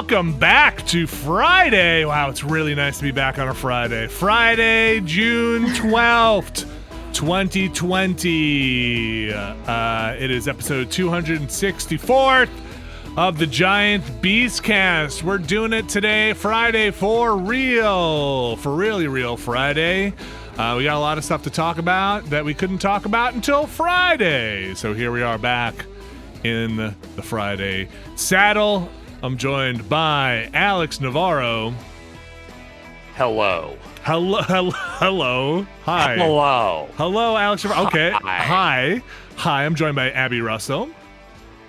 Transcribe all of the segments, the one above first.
welcome back to Friday. Wow, it's really nice to be back on a Friday. Friday, June 12th, 2020. It is episode 264th of the Giant Beastcast. We're doing it today, Friday, for real. For really real Friday. We got a lot of stuff to talk about that we couldn't talk about until Friday. So here we are back in the Friday saddle. I'm joined by Alex Navarro. Hello. Hello. Hi. Hello, Alex. Okay. Hi. I'm joined by Abby Russell.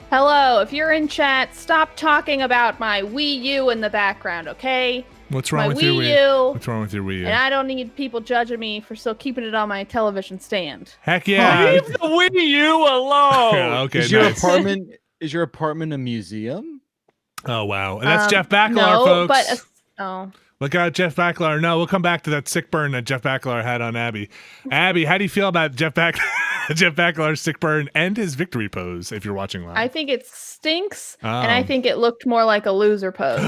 Hello. If you're in chat, stop talking about my Wii U in the background, okay? What's wrong with your Wii U? What's wrong with your Wii U? And I don't need people judging me for still keeping it on my television stand. Heck yeah. Leave the Wii U alone. Okay, is your apartment a museum? Oh, wow. And that's Jeff Baclar, folks. Look out, Jeff Baclar. No, we'll come back to that sick burn that Jeff Baclar had on Abby. Abby, how do you feel about Jeff Baclar's sick burn and his victory pose, if you're watching live? I think it stinks, and I think it looked more like a loser pose.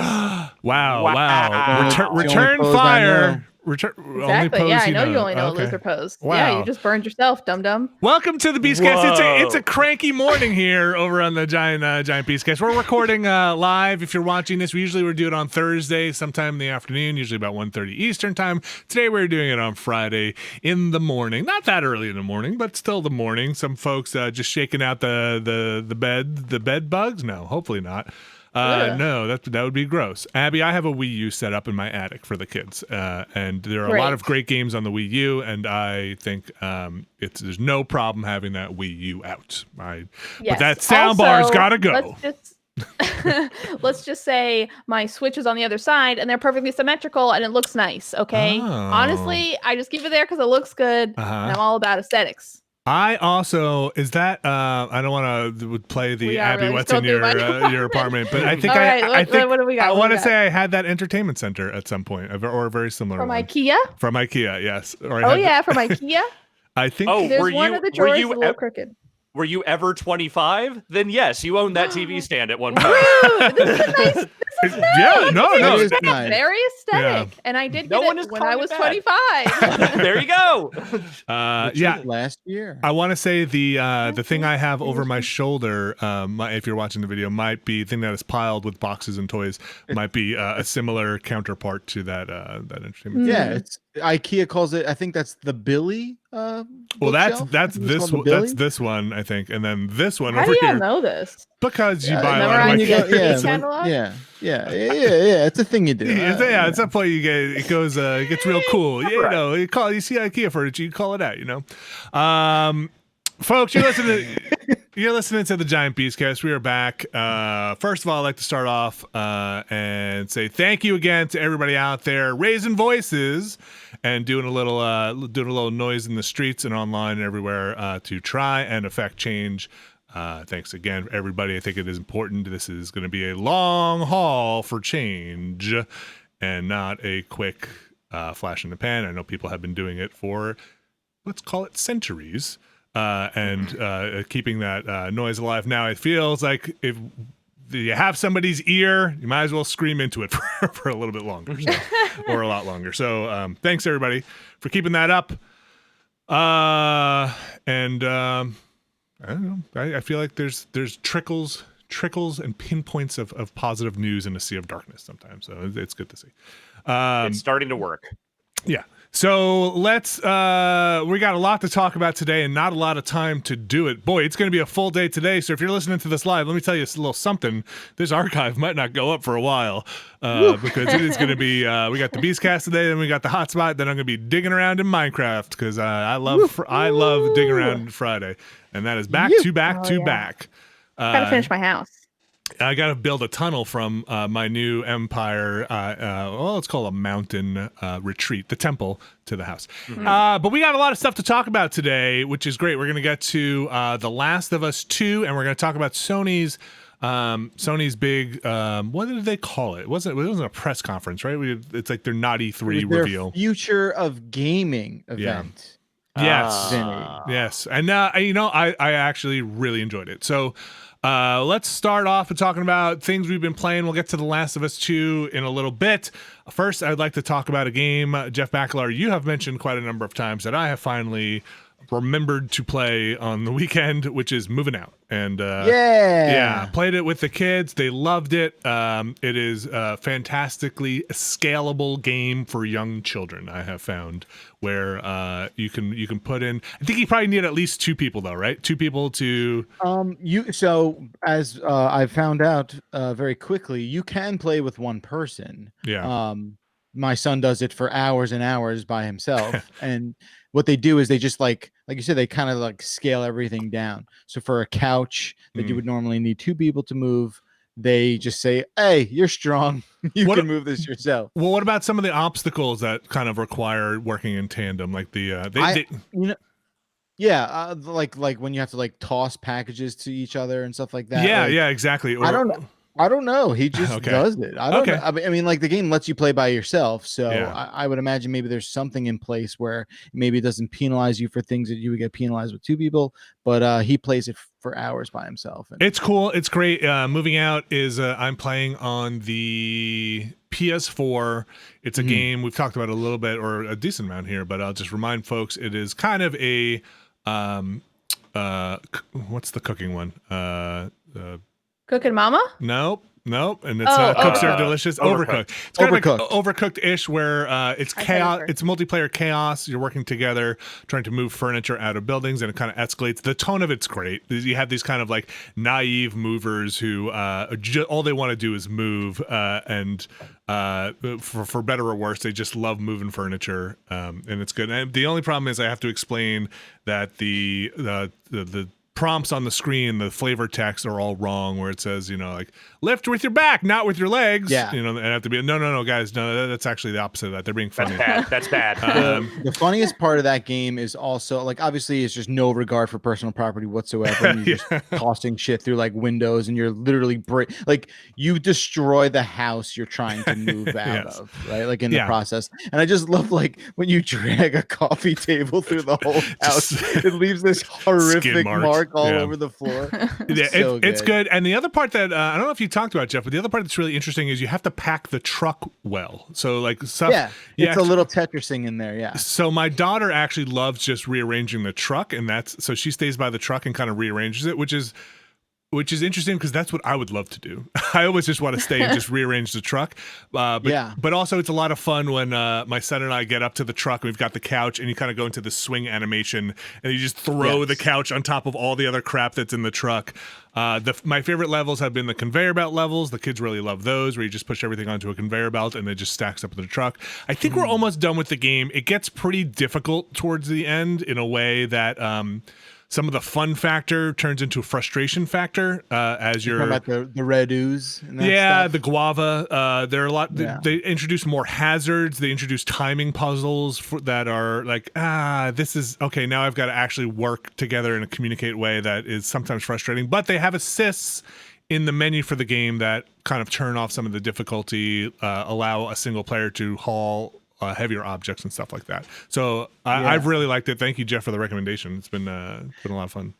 Wow. Return fire. Exactly. Yeah, I know you only know a loser pose. Wow. Yeah, you just burned yourself, dum-dum. Welcome to the Beastcast. It's a cranky morning here over on the Giant Beastcast. We're recording live. If you're watching this, we do it on Thursday, sometime in the afternoon, usually about 1:30 Eastern time. Today we're doing it on Friday in the morning. Not that early in the morning, but still the morning. Some folks just shaking out the bed bugs. No, hopefully not. No, that would be gross. Abby, I have a Wii U set up in my attic for the kids, and there are a lot of great games on the Wii U, and I think there's no problem having that Wii U out. But that soundbar's gotta go. Let's just say my Switch is on the other side, and they're perfectly symmetrical, and it looks nice. Okay, honestly, I just keep it there because it looks good, and I'm all about aesthetics. I also I don't want to play the Abby what's in your apartment, but I think what do we got? I want to say I had that entertainment center at some point, or a very similar from one. IKEA. From IKEA, yes. From IKEA. I think. There's one of the drawers a little crooked. Were you ever 25? Then yes, you owned that TV stand at one point. Rude. This is nice. Yeah, no. It's very aesthetic, and I did get it when I was 25. There you go. Last year. I want to say the thing I have over my shoulder, if you're watching the video, might be the thing that is piled with boxes and toys. Might be a similar counterpart to that entertainment. Yeah, it's IKEA calls it. I think that's the Billy. Well, that's this one. That's this one, I think, and then this one over here. How do you know this? Because you buy a lot of Yeah. It's a thing you do. It's a point you get. It goes. It gets real cool. You see IKEA furniture, you call it out. Folks, you're listening to the Giant Beastcast. We are back. First of all, I'd like to start off and say thank you again to everybody out there raising voices and doing a little noise in the streets and online and everywhere to try and affect change. Thanks again, everybody. I think it is important. This is going to be a long haul for change and not a quick flash in the pan. I know people have been doing it for, let's call it centuries. And keeping that noise alive. Now it feels like if you have somebody's ear, you might as well scream into it for a little bit longer, or a lot longer. So thanks everybody for keeping that up. I don't know. I feel like there's trickles and pinpoints of positive news in a sea of darkness sometimes. So it's good to see. It's starting to work. Yeah. So let's, we got a lot to talk about today and not a lot of time to do it. Boy, it's going to be a full day today. So if you're listening to this live, let me tell you a little something. This archive might not go up for a while because it is going to be, we got the Beastcast today, then we got the hotspot, then I'm going to be digging around in Minecraft because I love digging around Friday. And that is back to back. Gotta finish my house. I got to build a tunnel from my new empire. Let's call it a mountain retreat, the temple to the house. Mm-hmm. But we got a lot of stuff to talk about today, which is great. We're going to get to The Last of Us 2, and we're going to talk about Sony's big, what did they call it? It wasn't a press conference, right? It's like their not E3 reveal. Future of gaming event. Yeah. Yes. And I actually really enjoyed it. So Let's start off with talking about things we've been playing. We'll get to The Last of Us 2 in a little bit. First, I'd like to talk about a game, Jeff Bakalar, you have mentioned quite a number of times that I have finally remembered to play on the weekend, which is Moving Out. And yeah, played it with the kids. They loved it. It is a fantastically scalable game for young children, I have found, where you can put in, I think you probably need at least 2 people though, right? 2 people to so as I found out very quickly, you can play with one person. My son does it for hours and hours by himself. And what they do is they just like you said, they kind of like scale everything down. So for a couch that you would normally need 2 people to move, they just say, hey, you're strong. You can move this yourself. Well, what about some of the obstacles that kind of require working in tandem? Like like when you have to like toss packages to each other and stuff like that. Yeah, exactly. I don't know. He just does it. I don't know. I mean, like the game lets you play by yourself. So I would imagine maybe there's something in place where maybe it doesn't penalize you for things that you would get penalized with 2 people, but he plays it for hours by himself. And it's cool. It's great. Moving Out is I'm playing on the PS4. It's a game we've talked about a little bit or a decent amount here, but I'll just remind folks it is kind of a what's the cooking one? Cooking Mama? Nope. And it's not Cook Serve Delicious. Overcooked. It's kind of like Overcooked-ish, where it's chaos. It's multiplayer chaos. You're working together, trying to move furniture out of buildings, and it kind of escalates. The tone of it's great. You have these kind of like naive movers who all they want to do is move, and for better or worse, they just love moving furniture, and it's good. And the only problem is I have to explain that the prompts on the screen, the flavor text are all wrong, where it says, like lift with your back, not with your legs. Yeah. And have to be no, guys, no, that's actually the opposite of that. They're being funny. That's bad. The funniest part of that game is also like, obviously it's just no regard for personal property whatsoever. And you're just tossing shit through like windows, and you're literally like you destroy the house you're trying to move out of, right? Like in the process. And I just love like when you drag a coffee table through the whole house, it leaves this horrific mark all over the floor. It's good. And the other part that I don't know if you talked about, Jeff, but the other part that's really interesting is you have to pack the truck well. So like stuff, it's a little Tetrising in there. Yeah. So my daughter actually loves just rearranging the truck, and so she stays by the truck and kind of rearranges it, which is interesting because that's what I would love to do. I always just want to stay and just rearrange the truck. But also it's a lot of fun when my son and I get up to the truck and we've got the couch, and you kind of go into the swing animation and you just throw the couch on top of all the other crap that's in the truck. My favorite levels have been the conveyor belt levels. The kids really love those, where you just push everything onto a conveyor belt and it just stacks up in the truck. I think we're almost done with the game. It gets pretty difficult towards the end in a way that some of the fun factor turns into a frustration factor as you're about the red ooze. And stuff. The guava. There are a lot. They introduce more hazards. They introduce timing puzzles that are like, this is okay. Now I've got to actually work together in a communicate way that is sometimes frustrating. But they have assists in the menu for the game that kind of turn off some of the difficulty, allow a single player to haul heavier objects and stuff like that. So I've really liked it. Thank you, Jeff, for the recommendation. It's been a lot of fun.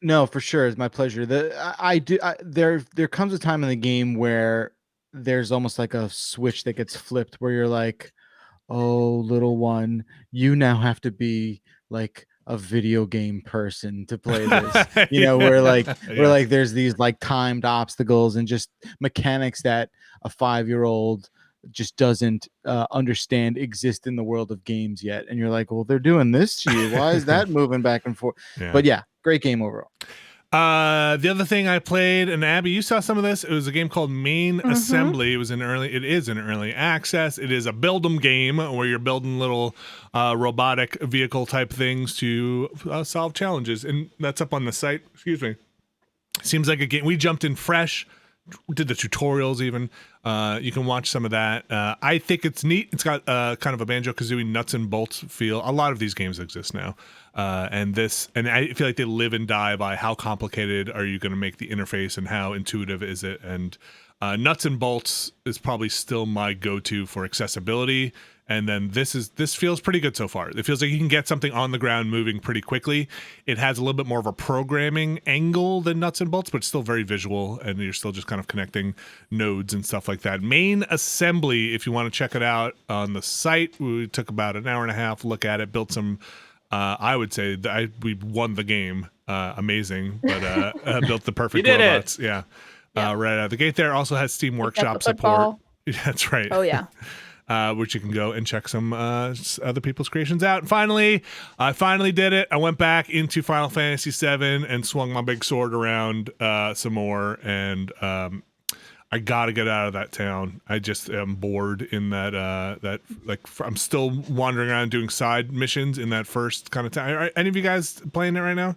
No, for sure. It's my pleasure. There comes a time in the game where there's almost like a switch that gets flipped where you're like, oh, little one, you now have to be like a video game person to play this. Where like there's these like timed obstacles and just mechanics that a 5-year-old just doesn't understand exist in the world of games yet. And you're like, well, they're doing this to you. Why is that moving back and forth? But great game overall. The other thing I played, and Abby, you saw some of this. It was a game called Main Assembly. It is in early access. It is a build 'em game where you're building little robotic vehicle type things to solve challenges. And that's up on the site. Excuse me. Seems like a game. We jumped in fresh. Did the tutorials even. You can watch some of that. I think it's neat. It's got kind of a Banjo-Kazooie nuts and bolts feel. A lot of these games exist now. And I feel like they live and die by how complicated are you going to make the interface and how intuitive is it. And nuts and bolts is probably still my go-to for accessibility And then this feels pretty good so far. It feels like you can get something on the ground moving pretty quickly. It has a little bit more of a programming angle than Nuts and Bolts, but it's still very visual, and you're still just kind of connecting nodes and stuff like that. Main assembly, if you want to check it out on the site, we took about an hour and a half look at it, built some. I would say that we won the game. Amazing, but built the perfect robots. Yeah. Right out of the gate there. Also has Steam Workshop support. That's right. Oh, yeah. Which you can go and check some other people's creations out. And finally, I finally did it. I went back into Final Fantasy VII and swung my big sword around some more. And I got to get out of that town. I just am bored in that, I'm still wandering around doing side missions in that first kind of town. Are any of you guys playing it right now?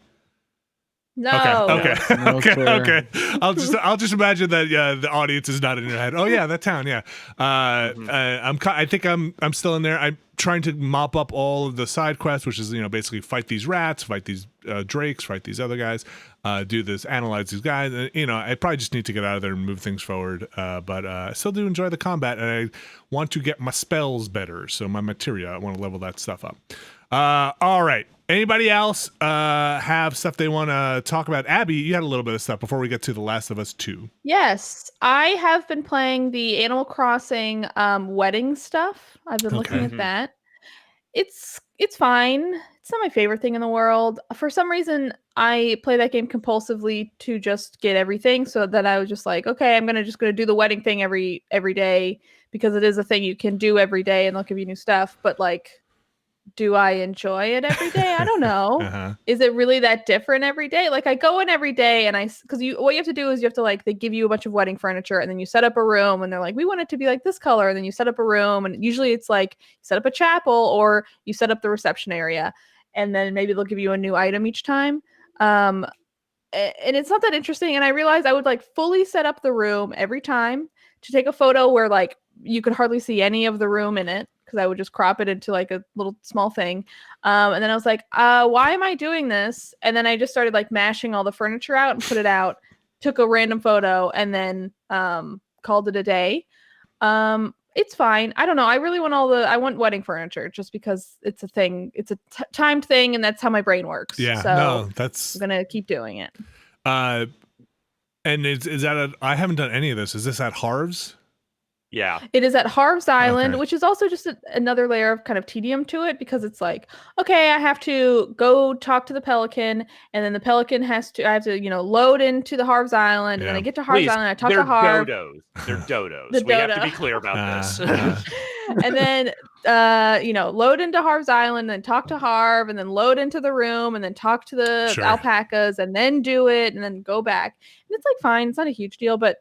No. Okay. No, Okay. I'll just imagine that the audience is not in your head. Oh yeah, that town. Yeah. I think I'm still in there. I'm trying to mop up all of the side quests, which is basically fight these rats, fight these drakes, fight these other guys, do this, analyze these guys. I probably just need to get out of there and move things forward. But I still do enjoy the combat, and I want to get my spells better. So my materia, I want to level that stuff up. All right. Anybody else have stuff they want to talk about? Abby, you had a little bit of stuff before we get to The Last of Us 2. Yes, I have been playing the Animal Crossing wedding stuff. I've been looking at that. It's fine. It's not my favorite thing in the world. For some reason, I play that game compulsively to just get everything. So that I was just like, okay, I'm gonna do the wedding thing every day because it is a thing you can do every day and they'll give you new stuff. But like, do I enjoy it every day? I don't know. Is it really that different every day? Like I go in every day and what you have to do is you have to they give you a bunch of wedding furniture and then you set up a room and they're like, we want it to be like this color. And then you set up a room and usually it's like you set up a chapel or you set up the reception area and then maybe they'll give you a new item each time. And it's not that interesting. And I realized I would fully set up the room every time to take a photo where you could hardly see any of the room in it. Because I would just crop it into a little small thing. And then I was like, why am I doing this? And then I just started mashing all the furniture out and put it out, took a random photo and then called it a day. It's fine. I don't know. I really want I want wedding furniture just because it's a thing. It's a timed thing and that's how my brain works. Yeah, so I'm going to keep doing it. And is that I haven't done any of this. Is this at Harv's? Yeah. It is at Harv's Island, which is also just another layer of kind of tedium to it because it's okay, I have to go talk to the Pelican and then the Pelican I have to, load into the Harv's Island and then I get to Harv's Island and I talk to Harv. They're dodos. We have to be clear about this. And then, load into Harv's Island, then talk to Harv and then load into the room and then talk to the alpacas and then do it and then go back. And it's fine. It's not a huge deal, but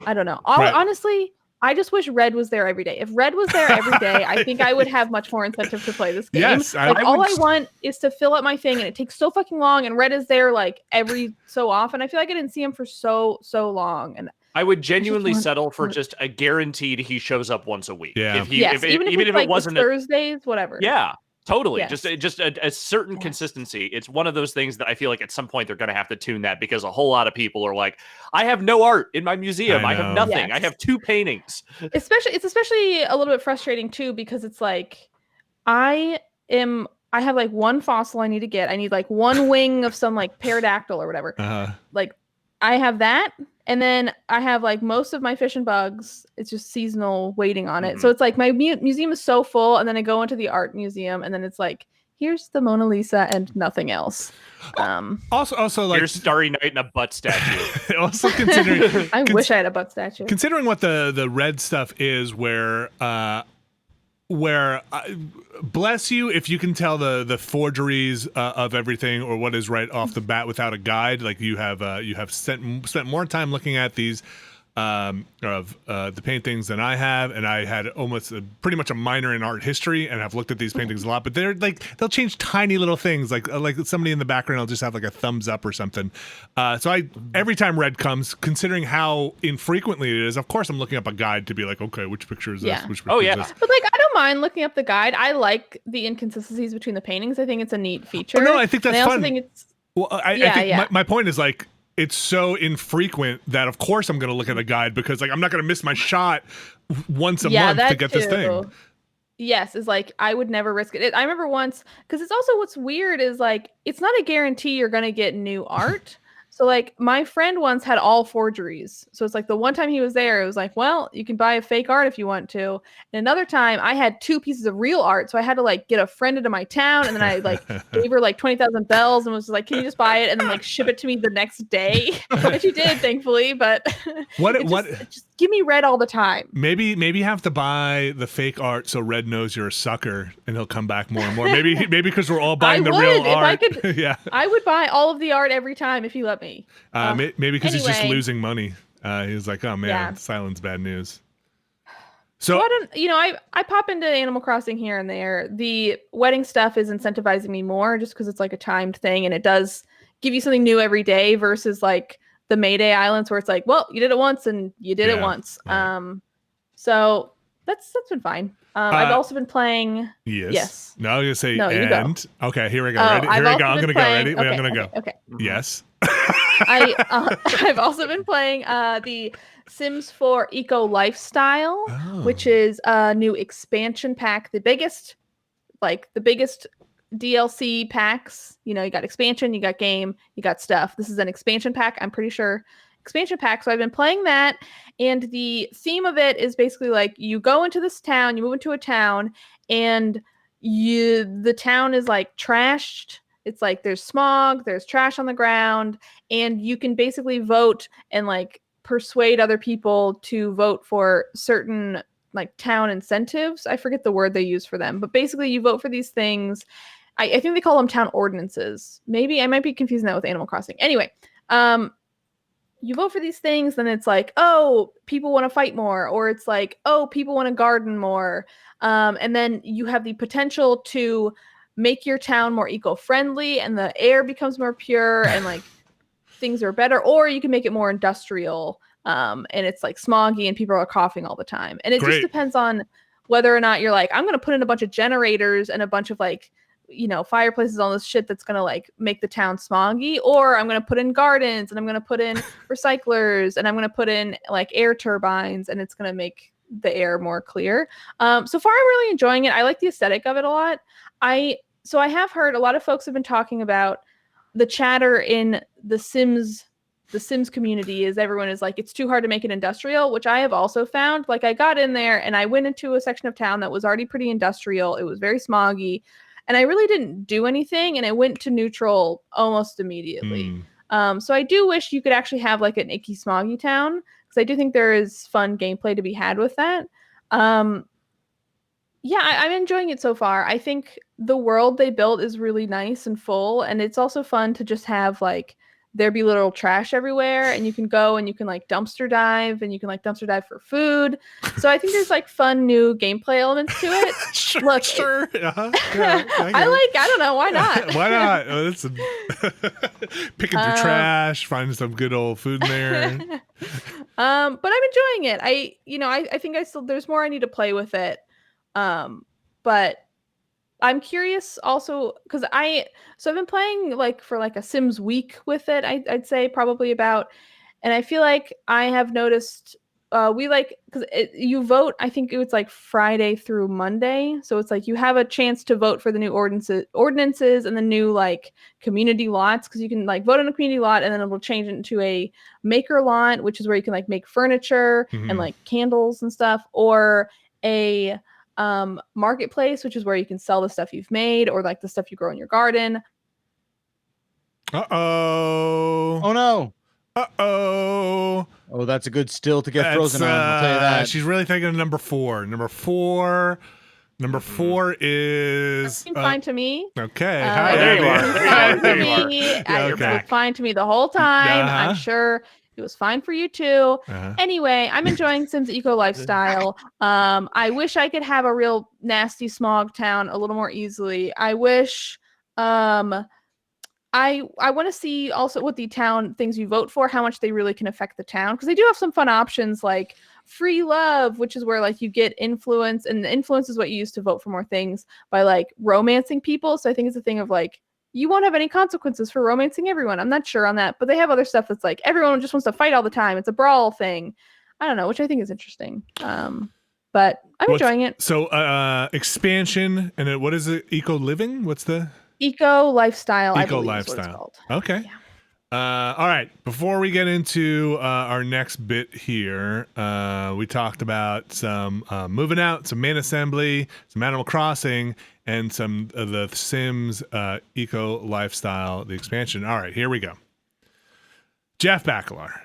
I don't know. Honestly, I just wish Red was there every day. If Red was there every day, I think I would have much more incentive to play this game. Yes, I want is to fill up my thing, and it takes so fucking long. And Red is there every so often. I feel like I didn't see him for so long. And I would genuinely settle for just a guaranteed he shows up once a week. Yeah. Even if it wasn't Thursdays, whatever. Yeah. Totally. Yes. Just a certain consistency. It's one of those things that I feel like at some point they're going to have to tune that because a whole lot of people are like, I have no art in my museum. I have nothing. Yes. I have 2 paintings. It's especially a little bit frustrating too, because it's I have one fossil I need to get. I need one wing of some pterodactyl or whatever. I have that. And then I have most of my fish and bugs. It's just seasonal waiting on it. So it's my museum is so full. And then I go into the art museum and then it's here's the Mona Lisa and nothing else. Also here's Starry Night and a butt statue. Also considering, I wish I had a butt statue. Considering what the Red stuff is, where bless you if you can tell the forgeries of everything or what is right off the bat without a guide. You have spent more time looking at these the paintings than I have, and I had almost pretty much a minor in art history and have looked at these paintings a lot, but they're they'll change tiny little things, like somebody in the background will just have a thumbs up or something. So every time Red comes, considering how infrequently it is, of course I'm looking up a guide to be okay, which picture is this? Which picture is this? But I don't mind looking up the guide. I like the inconsistencies between the paintings. I think it's a neat feature. Oh, no, I think that's fun. I also think it's I think my point is it's so infrequent that of course I'm going to look at a guide because I'm not going to miss my shot once a month to get this thing. Yes, is like I would never risk it. I remember once because it's also what's weird is like it's not a guarantee you're gonna get new art. So like my friend once had all forgeries. So it's like the one time he was there, it was like, well, you can buy a fake art if you want to. And another time I had 2 pieces of real art. So I had to like get a friend into my town and then I like gave her like 20,000 bells and was like, can you just buy it and then like ship it to me the next day? And she did, thankfully, but just give me red all the time. Maybe you have to buy the fake art so Red knows you're a sucker and he'll come back more and more. Maybe because we're all buying the real art. Yeah. I would buy all of the art every time if you let me. Maybe because he's just losing money. He's like, oh man, Silent's bad news. So I don't, I pop into Animal Crossing here and there. The wedding stuff is incentivizing me more just because it's like a timed thing and it does give you something new every day versus like the Mayday Islands where it's like, well, you did it once and you did it once. Right. So that's been fine. I've also been playing. Yes. No, I'm gonna say no, you and. Go. Okay, here we go. Ready? Here we go. I'm gonna go. Ready? Okay, I'm gonna go. Okay. Yes. I've also been playing the Sims 4 Eco Lifestyle, which is a new expansion pack. The biggest DLC packs. You got expansion, you got game, you got stuff. This is an expansion pack. I'm pretty sure expansion pack. So I've been playing that, and the theme of it is basically like you go into this town, you move into a town, and the town is like trashed. It's like there's smog, there's trash on the ground, and you can basically vote and like persuade other people to vote for certain like town incentives. I forget the word they use for them, but basically you vote for these things. I think they call them town ordinances. Maybe I might be confusing that with Animal Crossing. Anyway, you vote for these things, then it's like, oh, people want to fight more, or it's like, oh, people want to garden more. And then you have the potential to make your town more eco-friendly and the air becomes more pure and like things are better, or you can make it more industrial and it's like smoggy and people are coughing all the time. And it just depends on whether or not you're like, I'm going to put in a bunch of generators and a bunch of like, fireplaces, all this shit that's going to like make the town smoggy, or I'm going to put in gardens and I'm going to put in recyclers and I'm going to put in like air turbines and it's going to make the air more clear. So far, I'm really enjoying it. I like the aesthetic of it a lot. So I have heard a lot of folks have been talking about the chatter in the Sims community is everyone is like, it's too hard to make it industrial, which I have also found. Like I got in there and I went into a section of town that was already pretty industrial. It was very smoggy and I really didn't do anything. And I went to neutral almost immediately. So I do wish you could actually have like an icky smoggy town because I do think there is fun gameplay to be had with that. Yeah, I'm enjoying it so far. I think the world they built is really nice and full, and it's also fun to just have like there be little trash everywhere, and you can go and you can like dumpster dive, and you can like dumpster dive for food. So I think there's like fun new gameplay elements to it. Look, sure. Yeah, I don't know, why not? Why not? Oh, that's picking through trash, finding some good old food in there. But I'm enjoying it. I think there's more I need to play with it. But I'm curious also because I've been playing like for like a Sims week with it. I'd say probably about, and I feel like I have noticed we like because you vote. I think it was like Friday through Monday, so it's like you have a chance to vote for the new ordinances and the new like community lots because you can like vote on a community lot and then it will change it into a maker lot, which is where you can like make furniture and like candles and stuff, or a marketplace, which is where you can sell the stuff you've made or like the stuff you grow in your garden. Oh no. Oh, that's a good still to get frozen on. I'll tell you that. She's really thinking of number four is fine to me. Okay. There you are. There you are. It was fine to me the whole time. I'm sure it was fine for you too. Anyway, I'm enjoying Sims Eco Lifestyle. I wish I could have a real nasty smog town a little more easily. I wish I want to see also what the town things you vote for, how much they really can affect the town. Because they do have some fun options like free love, which is where like you get influence, and the influence is what you use to vote for more things by like romancing people. So I think it's a thing of like, you won't have any consequences for romancing everyone. I'm not sure on that, but they have other stuff that's like everyone just wants to fight all the time. It's a brawl thing. I don't know, which I think is interesting. But I'm enjoying it. So expansion and then what is it? Eco living? What's the Eco lifestyle? I eco believe is what it's lifestyle? called. Okay. Yeah. All right. Before we get into our next bit here, we talked about some moving out, some main assembly, some Animal Crossing, and some of the Sims eco lifestyle, the expansion. All right, here we go. Jeff Bacalar.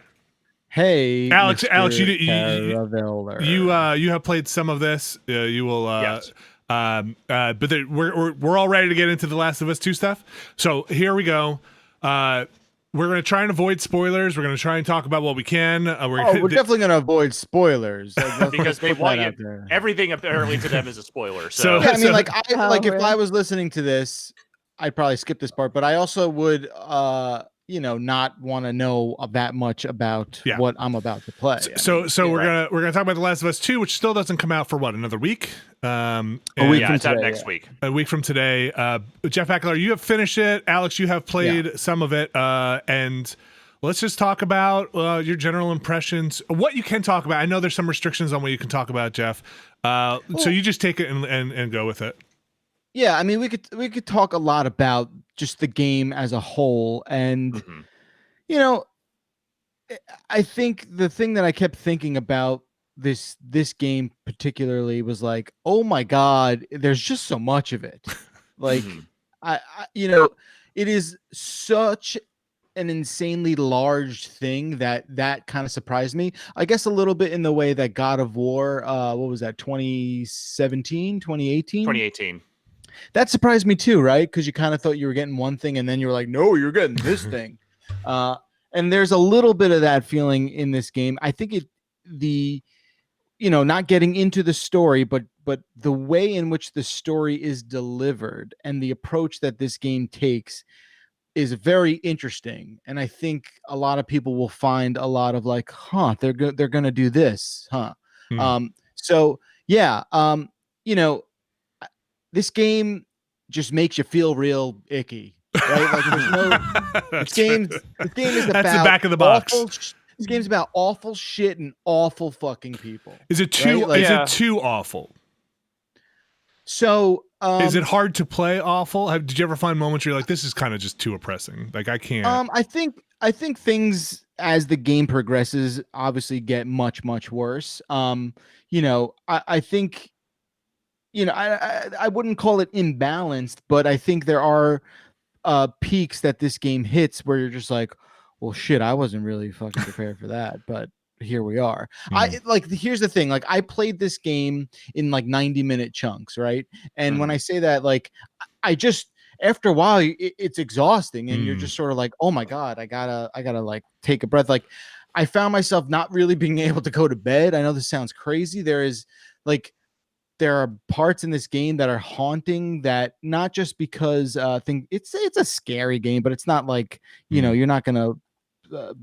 Hey, Alex, Mr. Alex, you Caraveller. you have played some of this. You will. Yes. But we're all ready to get into the Last of Us 2 stuff. So here we go. We're going to try and avoid spoilers. We're going to try and talk about what we can. We're definitely going to avoid spoilers because they want you. Everything apparently to them is a spoiler. So yeah, I mean, like, if really? I was listening to this, I'd probably skip this part. But I also would, not want to know that much about what I'm about to play. So we're gonna talk about The Last of Us 2, which still doesn't come out for what, another week? A week from it's out today, next week. A week from today. Jeff Ackler, you have finished it. Alex, you have played some of it. And let's just talk about your general impressions. What you can talk about. I know there's some restrictions on what you can talk about, Jeff. So you just take it and go with it. Yeah, I mean, we could talk a lot about just the game as a whole, and I think the thing that I kept thinking about this game particularly was like, oh my God, there's just so much of it. Like, I it is such an insanely large thing that kind of surprised me. I guess a little bit in the way that God of War, what was that, 2017, 2018? 2018. That surprised me too, right? Because you kind of thought you were getting one thing, and then you were like, no, you're getting this thing. And there's a little bit of that feeling in this game. I think not getting into the story, but the way in which the story is delivered and the approach that this game takes is very interesting. And I think a lot of people will find a lot of like, they're going to do this, So yeah, this game just makes you feel real icky, right? Like there's no. This game is about That's the back of the box. This game's about awful shit and awful fucking people. Is it too? Right? Is it too awful? So is it hard to play awful? Did you ever find moments where you're like, this is kind of just too oppressing? Like I can't. I think things as the game progresses obviously get much worse. I think. I wouldn't call it imbalanced, but I think there are peaks that this game hits where you're just like, well, shit, I wasn't really fucking prepared for that, but here we are. Here's the thing, like I played this game in like 90-minute chunks, right? And when I say that, like I just after a while it's exhausting and you're just sort of like, oh my God, I gotta like take a breath. Like I found myself not really being able to go to bed. I know this sounds crazy. There are parts in this game that are haunting, that not just because it's a scary game, but it's not like, you're not going to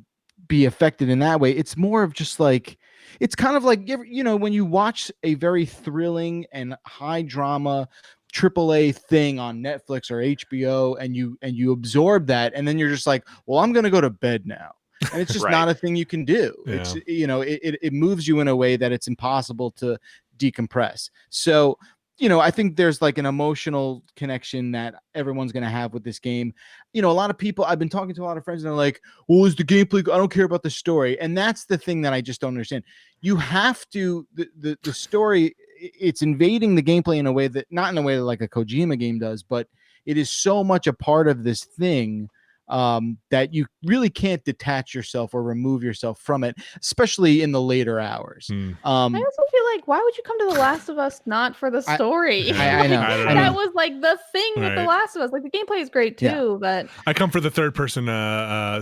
be affected in that way. It's more of just like, it's kind of like, when you watch a very thrilling and high drama AAA thing on Netflix or HBO and you absorb that, and then you're just like, well, I'm going to go to bed now. And it's just not a thing you can do. Yeah. It's, it moves you in a way that it's impossible to decompress. So, I think there's like an emotional connection that everyone's going to have with this game. A lot of people, I've been talking to a lot of friends and they're like, well, is the gameplay? I don't care about the story. And that's the thing that I just don't understand. You have to, the story, it's invading the gameplay in a way that, not in a way that like a Kojima game does, but it is so much a part of this thing that you really can't detach yourself or remove yourself from it, especially in the later hours. I also feel like, why would you come to The Last of Us not for the story? I know. That was like the thing with The Last of Us. Like the gameplay is great too, but I come for the third person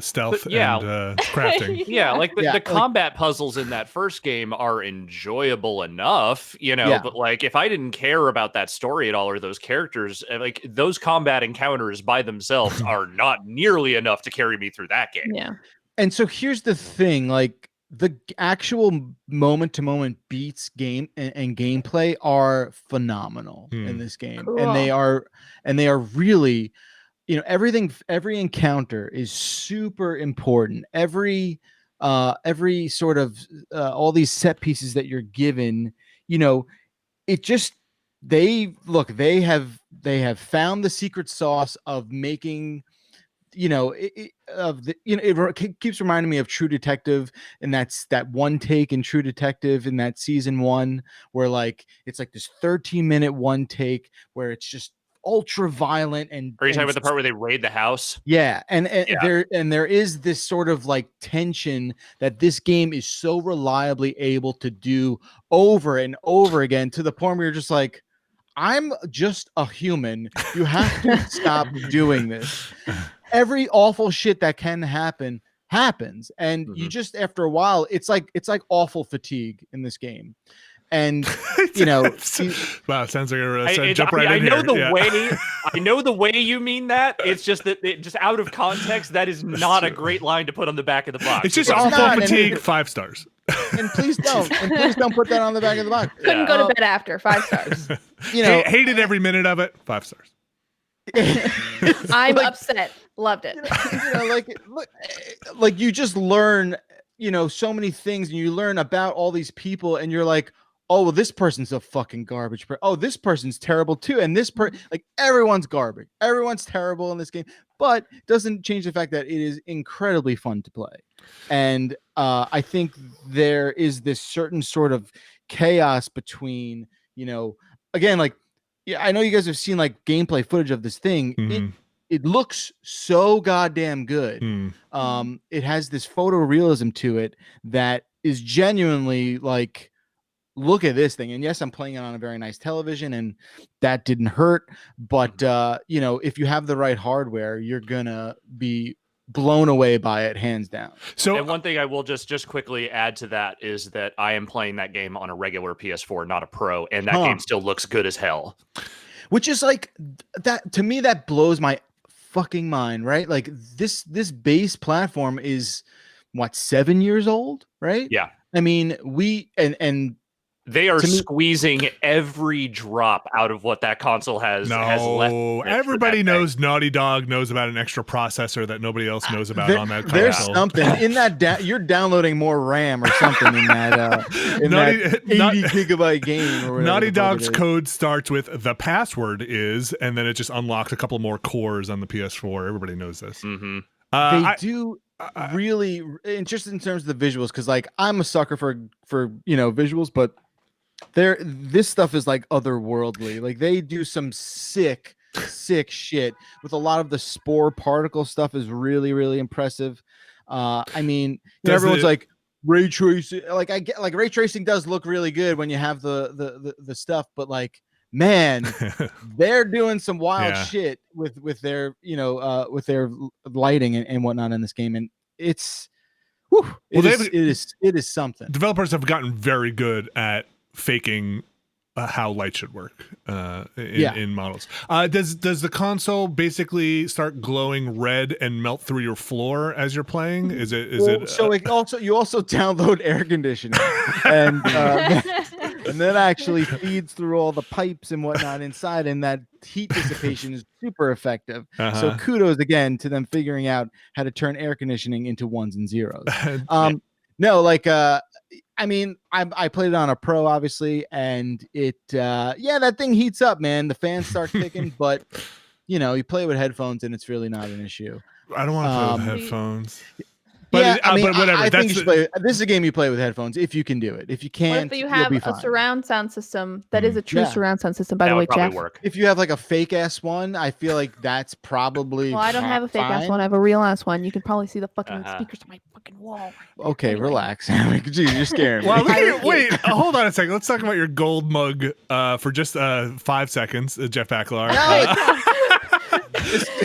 stealth and crafting. Like the combat puzzles in that first game are enjoyable enough, but like if I didn't care about that story at all or those characters, like those combat encounters by themselves are not nearly enough to carry me through that game. Yeah. And so here's the thing, like the actual moment-to-moment beats game and gameplay are phenomenal in this game. Cool. And they are really, every encounter is super important. Every sort of all these set pieces that you're given, it just they have found the secret sauce of making, it keeps reminding me of True Detective, and that's that one take in True Detective in that season 1 where like it's like this 13-minute one take where it's just ultra violent and Are you talking about the part where they raid the house? yeah, and there is this sort of like tension that this game is so reliably able to do over and over again to the point where you're just like, I'm just a human. You have to stop doing this. Every awful shit that can happen happens, and you just after a while, it's like awful fatigue in this game. And wow, it sounds like a jump right in here. I know the way you mean that. It's just that just out of context, that is not a great line to put on the back of the box. It's just awful fatigue. 5 stars. And please don't put that on the back of the box. Couldn't go to bed after. 5 stars. Hated every minute of it. 5 stars. I'm upset. Loved it. Like you just learn, so many things, and you learn about all these people, and you're like, oh, well, this person's a fucking garbage. Oh, this person's terrible too. And this like everyone's garbage. Everyone's terrible in this game, but doesn't change the fact that it is incredibly fun to play. And I think there is this certain sort of chaos between, again, like, yeah, I know you guys have seen like gameplay footage of this thing. Mm-hmm. It looks so goddamn good. It has this photorealism to it that is genuinely like, look at this thing. And yes, I'm playing it on a very nice television, and that didn't hurt. But if you have the right hardware, you're gonna be blown away by it, hands down. So, and one thing I will just quickly add to that is that I am playing that game on a regular PS4, not a Pro, and that game still looks good as hell. Which is like that to me, that blows my fucking mind, right? Like this base platform is what, 7 years old, right? Yeah. I mean, and they are squeezing every drop out of what that console has left. Everybody knows Naughty Dog knows about an extra processor that nobody else knows about on that console. There's something in that. You're downloading more RAM or something in that 80 gigabyte game. Or Naughty Dog's code starts with the password is, and then it just unlocks a couple more cores on the PS4. Everybody knows this. Mm-hmm. They do really, just in terms of the visuals, because like I'm a sucker for visuals, but this stuff is like otherworldly. Like they do some sick shit with a lot of the spore particle stuff is really, really impressive. I mean, everyone's like ray tracing. Like I get, like ray tracing does look really good when you have the stuff, but like, man, they're doing some wild shit with their with their lighting and whatnot in this game, and it is something. Developers have gotten very good at faking how light should work in models. Does the console basically start glowing red and melt through your floor as you're playing? Is it? So you also download air conditioning, and that actually feeds through all the pipes and whatnot inside, and that heat dissipation is super effective. So kudos again to them figuring out how to turn air conditioning into ones and zeros. No, like I mean, I played it on a Pro, obviously, and it that thing heats up, man. The fans start kicking, but you play with headphones and it's really not an issue. I don't want to play with headphones. But but whatever. I think you should play. This is a game you play with headphones if you can do it. If you can't, what if you have a surround sound system that is a true surround sound system? By the way, Jeff. Work. If you have like a fake ass one, I feel like that's probably. Well, I don't have a fake ass one. I have a real ass one. You can probably see the fucking speakers on my fucking wall. Okay, relax. Jeez, you're scaring me. Well, wait, hold on a second. Let's talk about your gold mug for just 5 seconds, Jeff Baklar.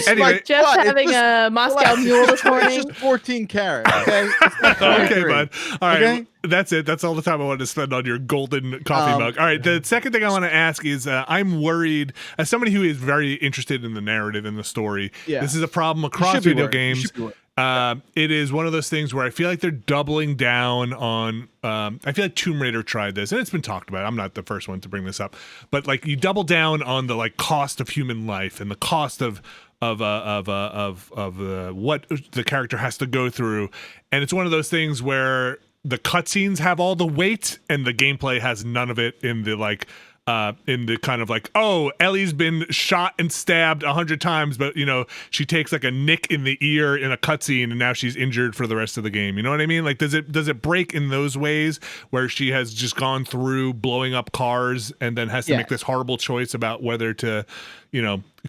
Anyway, Jeff's having a Moscow Mule this morning. It's just 14 carats. Okay, okay, bud. All right, okay? That's it. That's all the time I wanted to spend on your golden coffee mug. All right, the second thing I want to ask is, I'm worried as somebody who is very interested in the narrative and the story. This is a problem across video games. It is one of those things where I feel like they're doubling down on. I feel like Tomb Raider tried this, and it's been talked about. I'm not the first one to bring this up, but like you double down on the like cost of human life and the cost of what the character has to go through, and it's one of those things where the cutscenes have all the weight and the gameplay has none of it in the like in the kind of like, oh, Ellie's been shot and stabbed 100 times, but she takes like a nick in the ear in a cutscene and now she's injured for the rest of the game. You know what I mean? Like, does it break in those ways where she has just gone through blowing up cars and then has to make this horrible choice about whether to,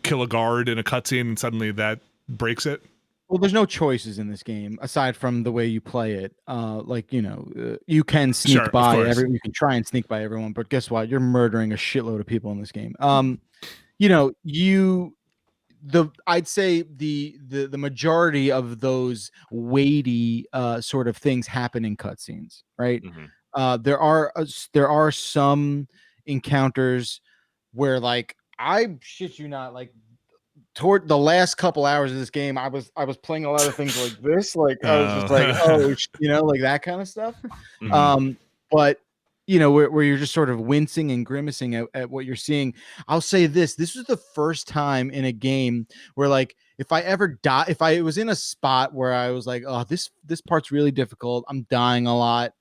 kill a guard in a cutscene and suddenly that breaks it? Well, there's no choices in this game aside from the way you play it. You can sneak by you can try and sneak by everyone, but guess what? You're murdering a shitload of people in this game. I'd say the majority of those weighty sort of things happen in cutscenes, right? Mm-hmm. There are some encounters where, like, I shit you not, like, toward the last couple hours of this game, I was playing a lot of things like this, like I was just like, like that kind of stuff. Mm-hmm. But where you're just sort of wincing and grimacing at what you're seeing. I'll say this was the first time in a game where, like, if I was in a spot where I was like, oh, this part's really difficult, I'm dying a lot,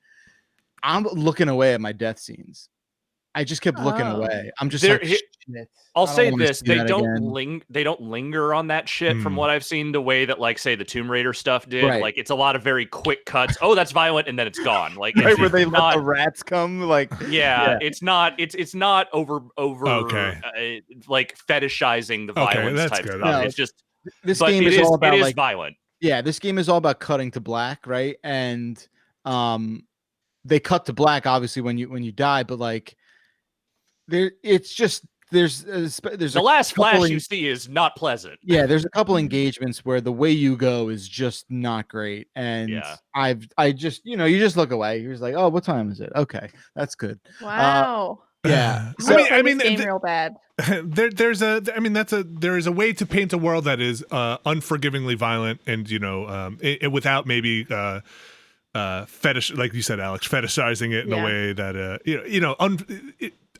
I'm looking away at my death scenes. I just kept looking away. I'm just like, shit. I'll say this: they don't linger on that shit. From what I've seen, the way that, like, say, the Tomb Raider stuff did, like, it's a lot of very quick cuts. Oh, that's violent, and then it's gone. Like, right, where they let the rats come. Like, it's not over. Okay. Like, fetishizing the violence type stuff. No, it's just this game is all about, like, violent. Yeah, this game is all about cutting to black, right? And they cut to black obviously when you die, but, like, there's the last flash you see is not pleasant. Yeah, there's a couple engagements where the way you go is just not great, and I just you just look away. You're just like, oh, what time is it? Okay, that's good. Wow. Yeah. So, I mean, game real bad. There is a way to paint a world that is unforgivingly violent, and without maybe fetish, like you said, Alex, fetishizing it in a way that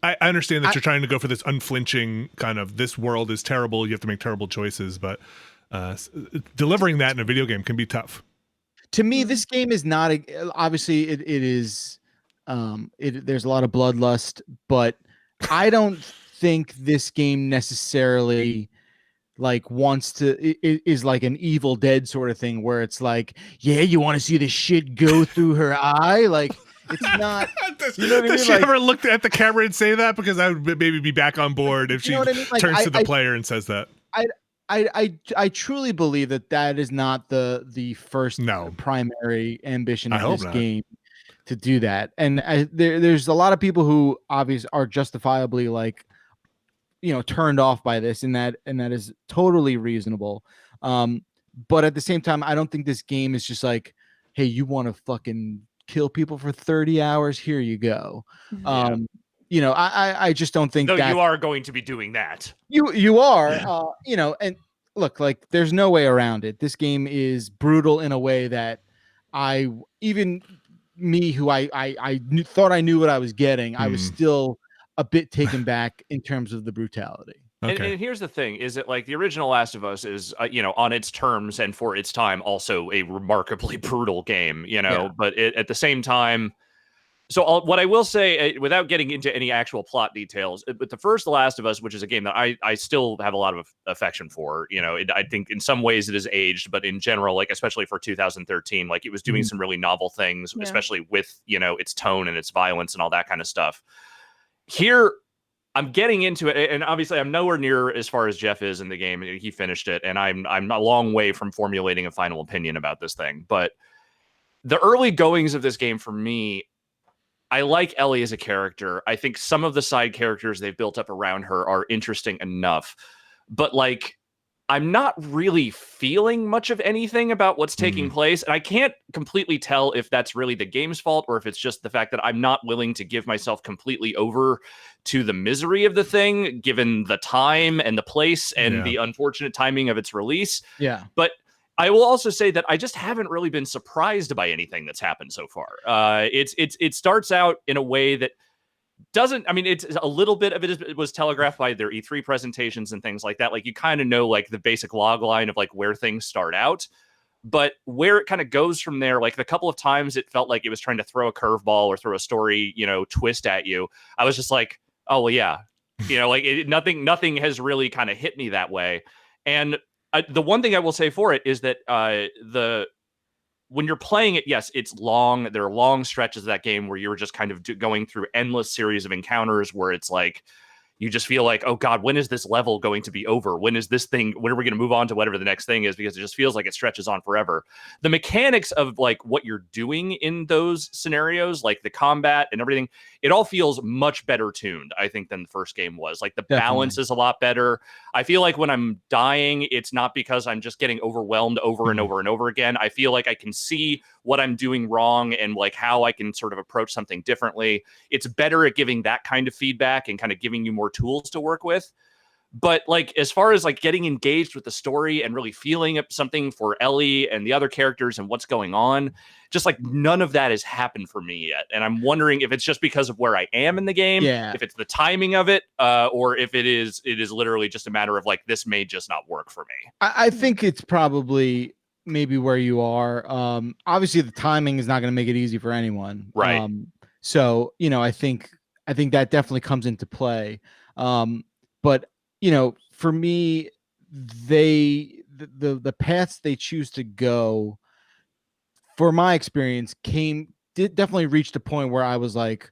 I understand that you're trying to go for this unflinching kind of, this world is terrible, you have to make terrible choices, but delivering that in a video game can be tough. To me, this game is not obviously it is there's a lot of bloodlust, but I don't think this game necessarily, like, wants to is like an Evil Dead sort of thing where it's like, yeah, you want to see the shit go through her eye, like. It's not. Does she ever look at the camera and say that? Because I would maybe be back on board if she turns to the player and says that. I truly believe that is not the first primary ambition of this game to do that. And there's a lot of people who obviously are justifiably, like, turned off by this, and that is totally reasonable. But at the same time, I don't think this game is just like, hey, you want to fucking kill people for 30 hours, here you go. I just don't think that you are going to be doing that. You are and look, like, there's no way around it. This game is brutal in a way that who I thought I knew what I was getting, I was still a bit taken back in terms of the brutality. Okay. And here's the thing, is that, like, the original Last of Us is, on its terms and for its time, also a remarkably brutal game, but at the same time, what I will say, without getting into any actual plot details, but the first Last of Us, which is a game that I still have a lot of affection for, I think in some ways it is aged, but in general, like, especially for 2013, like, it was doing some really novel things, especially with, its tone and its violence and all that kind of stuff. Here, I'm getting into it, and obviously I'm nowhere near as far as Jeff is in the game. He finished it, and I'm a long way from formulating a final opinion about this thing. But the early goings of this game, for me, I like Ellie as a character. I think some of the side characters they've built up around her are interesting enough. But, like, I'm not really feeling much of anything about what's taking place. And I can't completely tell if that's really the game's fault or if it's just the fact that I'm not willing to give myself completely over to the misery of the thing, given the time and the place and the unfortunate timing of its release. Yeah. But I will also say that I just haven't really been surprised by anything that's happened so far. It starts out in a way that doesn't, I mean, it's a little bit of it was telegraphed by their E3 presentations and things like that. Like, you kind of know, like, the basic log line of, like, where things start out, but where it kind of goes from there, like, the couple of times it felt like it was trying to throw a curveball or throw a story, twist at you, I was just like, Oh, well, yeah. Like nothing has really kind of hit me that way. And the one thing I will say for it is that when you're playing it, yes, it's long. There are long stretches of that game where you're just kind of going through endless series of encounters where it's like, you just feel like, oh God, when is this level going to be over? When is this thing, when are we going to move on to whatever the next thing is? Because it just feels like it stretches on forever. The mechanics of like what you're doing in those scenarios, like the combat and everything, it all feels much better tuned, I think, than the first game was. Like the balance is a lot better. I feel like when I'm dying, it's not because I'm just getting overwhelmed over and over and over again. I feel like I can see what I'm doing wrong and like how I can sort of approach something differently. It's better at giving that kind of feedback and kind of giving you more tools to work with. But like as far as like getting engaged with the story and really feeling something for Ellie and the other characters and what's going on, just like none of that has happened for me yet. And I'm wondering if it's just because of where I am in the game, if it's the timing of it, or if it is literally just a matter of like, this may just not work for me. I think it's probably maybe where you are. Obviously the timing is not going to make it easy for anyone. Right. So, I think that definitely comes into play. But for me, the paths they choose to go, for my experience, definitely reached a point where I was like,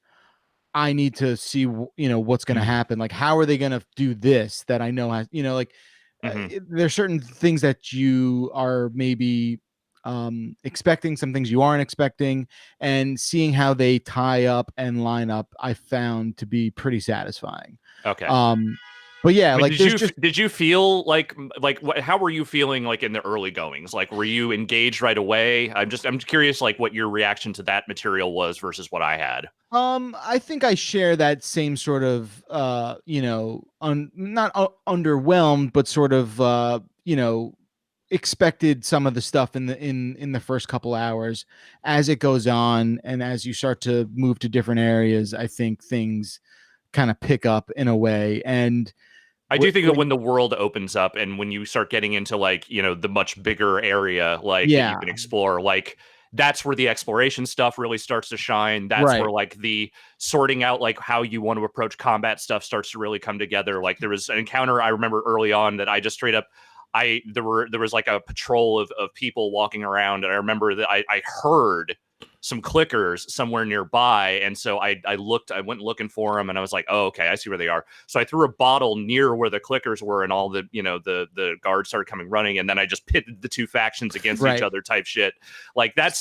I need to see, what's going to happen. Like, how are they going to do this that I know has, there's certain things that you are maybe expecting, some things you aren't expecting, and seeing how they tie up and line up, I found to be pretty satisfying. Okay. But yeah, like did you feel like how were you feeling like in the early goings? Like, were you engaged right away? I'm curious like what your reaction to that material was versus what I had. I think I share that same sort of not underwhelmed, but sort of expected some of the stuff in the first couple hours. As it goes on and as you start to move to different areas, I think things kind of pick up in a way. And I do think that when the world opens up and when you start getting into like, the much bigger area, like that you can explore, like that's where the exploration stuff really starts to shine. That's where like the sorting out like how you want to approach combat stuff starts to really come together. Like there was an encounter I remember early on that I just straight up, there was like a patrol of people walking around, and I remember that I heard some clickers somewhere nearby, and so I went looking for them, and I was like, oh, okay, I see where they are. So I threw a bottle near where the clickers were, and all the the guards started coming running, and then I just pitted the two factions against each other type shit. Like that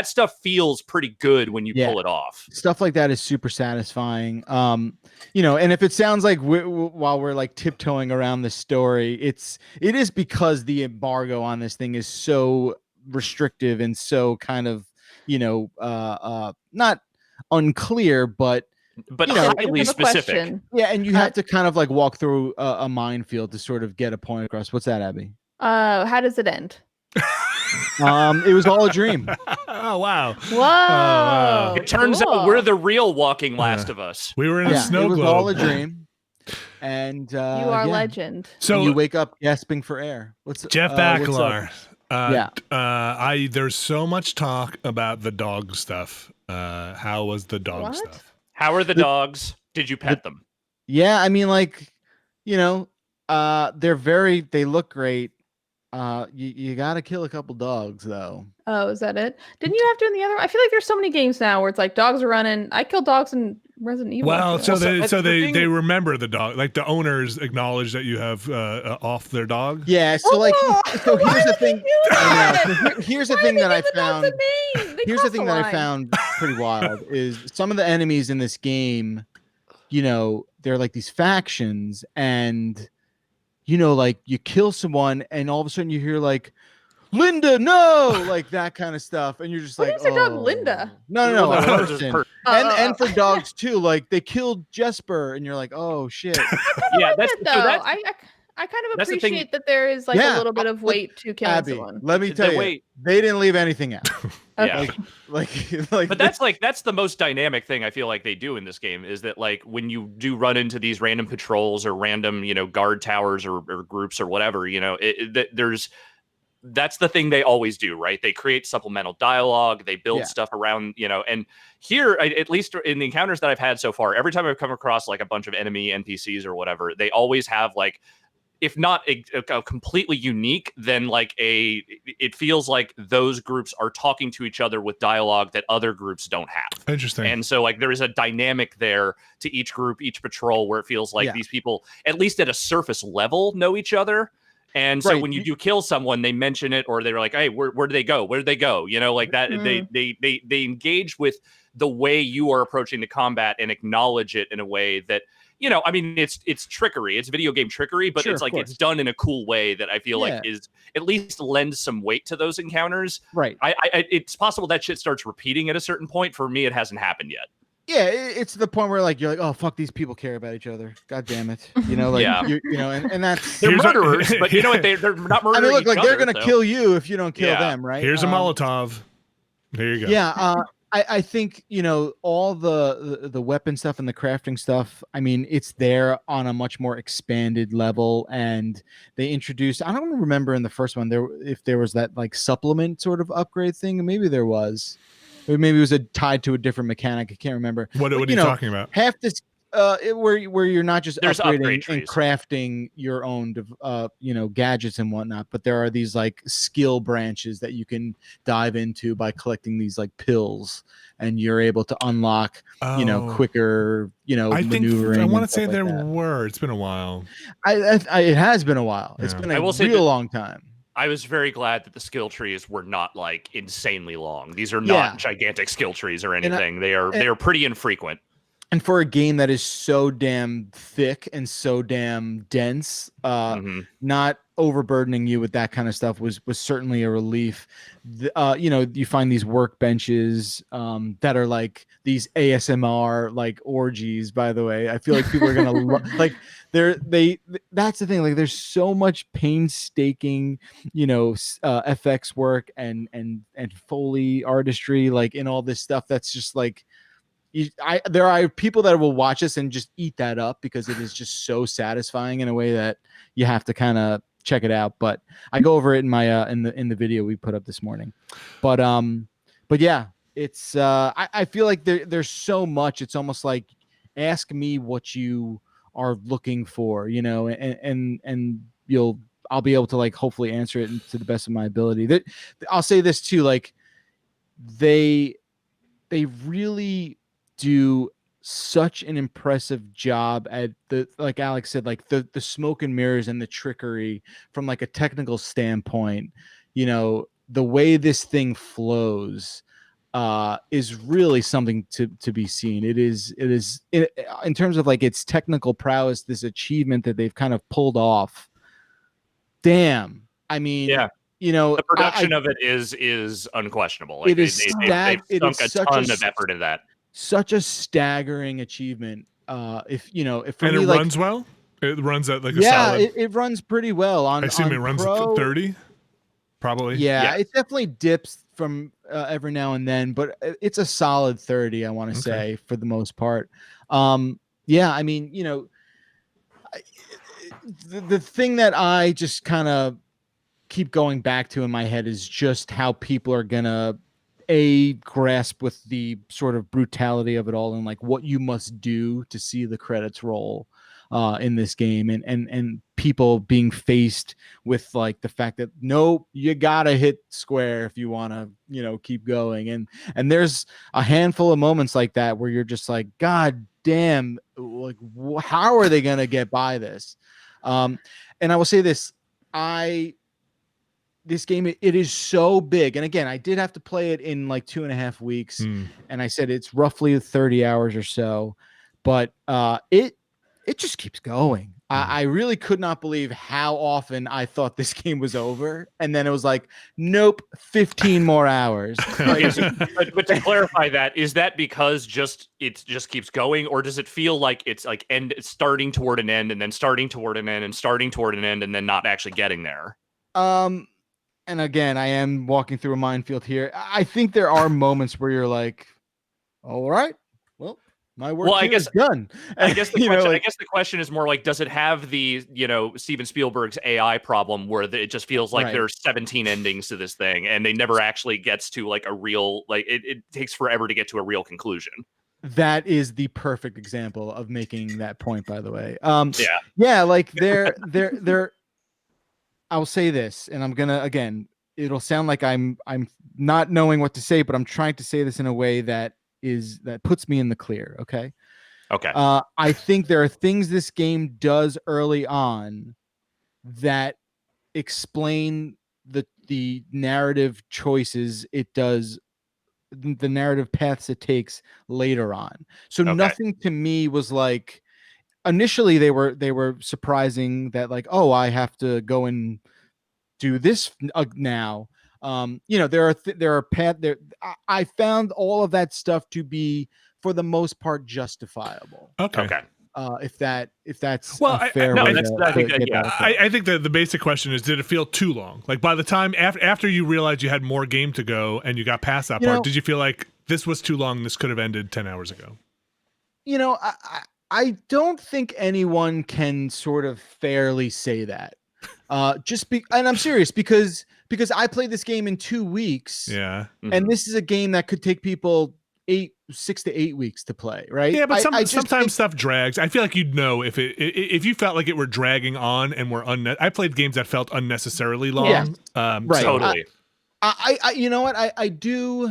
stuff feels pretty good when you pull it off. Stuff like that is super satisfying. And if it sounds like while we're like tiptoeing around the story, it is because the embargo on this thing is so restrictive and so kind of not unclear, but highly specific. Question. Yeah, and you have to kind of like walk through a minefield to sort of get a point across. What's that, Abby? How does it end? It was all a dream. Oh wow! Whoa! Wow. It turns out we're the real walking Last of Us. We were in a snow globe. It was all a dream. And you are legend. So and you wake up gasping for air. What's Jeff Bakalar? There's so much talk about the dog stuff. How was the dog stuff? How are the dogs? Did you pet them? Yeah, I mean, like, they look great. You gotta kill a couple dogs though. Oh, is that it? Didn't you have to in the other? I feel like there's so many games now where it's like dogs are running. I killed dogs in Resident Evil. Well, they remember the dog. Like the owners acknowledge that you have off their dog. Yeah. So here's the thing. Here's the thing that I found. Here's the thing that I found pretty wild is some of the enemies in this game. They're like these factions and. Like you kill someone and all of a sudden you hear like, Linda, no, like that kind of stuff. And you're just like, your dog Linda? No, a person. And for dogs too, like they killed Jesper and you're like, oh shit. Yeah, that's I kind of appreciate that there is like a little bit of weight to killing someone. Let me tell you, they didn't leave anything out. Yeah. But that's the most dynamic thing I feel like they do in this game is that like when you do run into these random patrols or random, guard towers or groups or whatever, there's that's the thing they always do, right? They create supplemental dialogue, they build stuff around, and here, at least in the encounters that I've had so far, every time I've come across like a bunch of enemy NPCs or whatever, they always have like, if not a completely unique, then like it feels like those groups are talking to each other with dialogue that other groups don't have. Interesting. And so like there is a dynamic there to each group, each patrol, where it feels like these people, at least at a surface level, know each other. And so when you do kill someone, they mention it, or they're like, "Hey, where do they go? Where do they go?" Like that. They engage with the way you are approaching the combat and acknowledge it in a way that, I mean, it's trickery. It's video game trickery, but it's like it's done in a cool way that I feel like is at least lends some weight to those encounters. Right. It's possible that shit starts repeating at a certain point. For me, it hasn't happened yet. Yeah, it's the point where like you're like, oh fuck, these people care about each other. God damn it, and that's they're murderers, but you know what? They're not murdering. I mean, look, like other, they're gonna kill you if you don't kill them, right? Here's a Molotov. There you go. Yeah, I think all the weapon stuff and the crafting stuff. I mean, it's there on a much more expanded level, and they introduced. I don't remember in the first one if there was that like supplement sort of upgrade thing. Maybe there was. Maybe it was tied to a different mechanic. I can't remember. What are you talking about? Half this, where you're not just upgrading and crafting your own, gadgets and whatnot, but there are these like skill branches that you can dive into by collecting these like pills, and you're able to unlock, quicker, maneuvering. I want to say there were. It's been a while. It has been a while. It's been a real long time. I was very glad that the skill trees were not like insanely long. These are not gigantic skill trees or anything. They are pretty infrequent. And for a game that is so damn thick and so damn dense, not overburdening you with that kind of stuff was certainly a relief. You find these workbenches that are like these ASMR like orgies. By the way, I feel like people are gonna like. That's the thing. Like, there's so much painstaking, FX work and Foley artistry, like in all this stuff. That's just like. There are people that will watch this and just eat that up because it is just so satisfying in a way that you have to kind of check it out. But I go over it in my in the video we put up this morning. But yeah, it's I feel like there's so much. It's almost like ask me what you are looking for, and I'll be able to like hopefully answer it to the best of my ability. I'll say this too, like they really do such an impressive job at like Alex said, like the smoke and mirrors and the trickery from like a technical standpoint. The way this thing flows is really something to be seen. It is in terms of like its technical prowess, this achievement that they've kind of pulled off. Damn, I mean, the production of it is unquestionable. Like, they've sunk a ton of effort into that. Such a staggering achievement. If for and me, it like, runs well. It runs at like a solid. It runs pretty well on. I assume it runs at 30, probably. Yeah, it definitely dips from every now and then, but it's a solid 30. I want to say for the most part. Yeah, I mean, the thing that I just kind of keep going back to in my head is just how people are gonna grasp with the sort of brutality of it all and like what you must do to see the credits roll in this game, and people being faced with like the fact that nope, you gotta hit square if you want to keep going, and there's a handful of moments like that where you're just like, god damn, like how are they gonna get by this? And I will say this, this game, it is so big. And again, I did have to play it in like 2.5 weeks. And I said it's roughly 30 hours or so, but it just keeps going. I really could not believe how often I thought this game was over. And then it was like, nope, 15 more hours. But to clarify that, is that because it just keeps going, or does it feel like it's like starting toward an end and then starting toward an end and starting toward an end and then not actually getting there? And again, I am walking through a minefield here. I think there are moments where you're like, all right, well, my work here is done. I guess the question is more like, does it have the Steven Spielberg's AI problem where it just feels like there's 17 endings to this thing and they never actually gets to like a real it takes forever to get to a real conclusion. That is the perfect example of making that point, by the way. Like they're I'll say this, and I'm gonna again, it'll sound like I'm not knowing what to say, but I'm trying to say this in a way that puts me in the clear. Okay. I think there are things this game does early on that explain the narrative choices it does, the narrative paths it takes later on. So nothing to me was like, initially they were surprising that like, oh, I have to go and do this now. There are path there. I found all of that stuff to be for the most part justifiable. Okay. If that's a fair way I think that the basic question is, did it feel too long? Like by the time after you realized you had more game to go and you got past that part, did you feel like this was too long? This could have ended 10 hours ago. I don't think anyone can sort of fairly say that. And I'm serious because I played this game in 2 weeks. Yeah. And this is a game that could take people 6 to 8 weeks to play, right? Yeah, but sometimes stuff drags. I feel like you'd know if you felt like it were dragging on and were I played games that felt unnecessarily long. Yeah. Right. Totally. I you know what? I do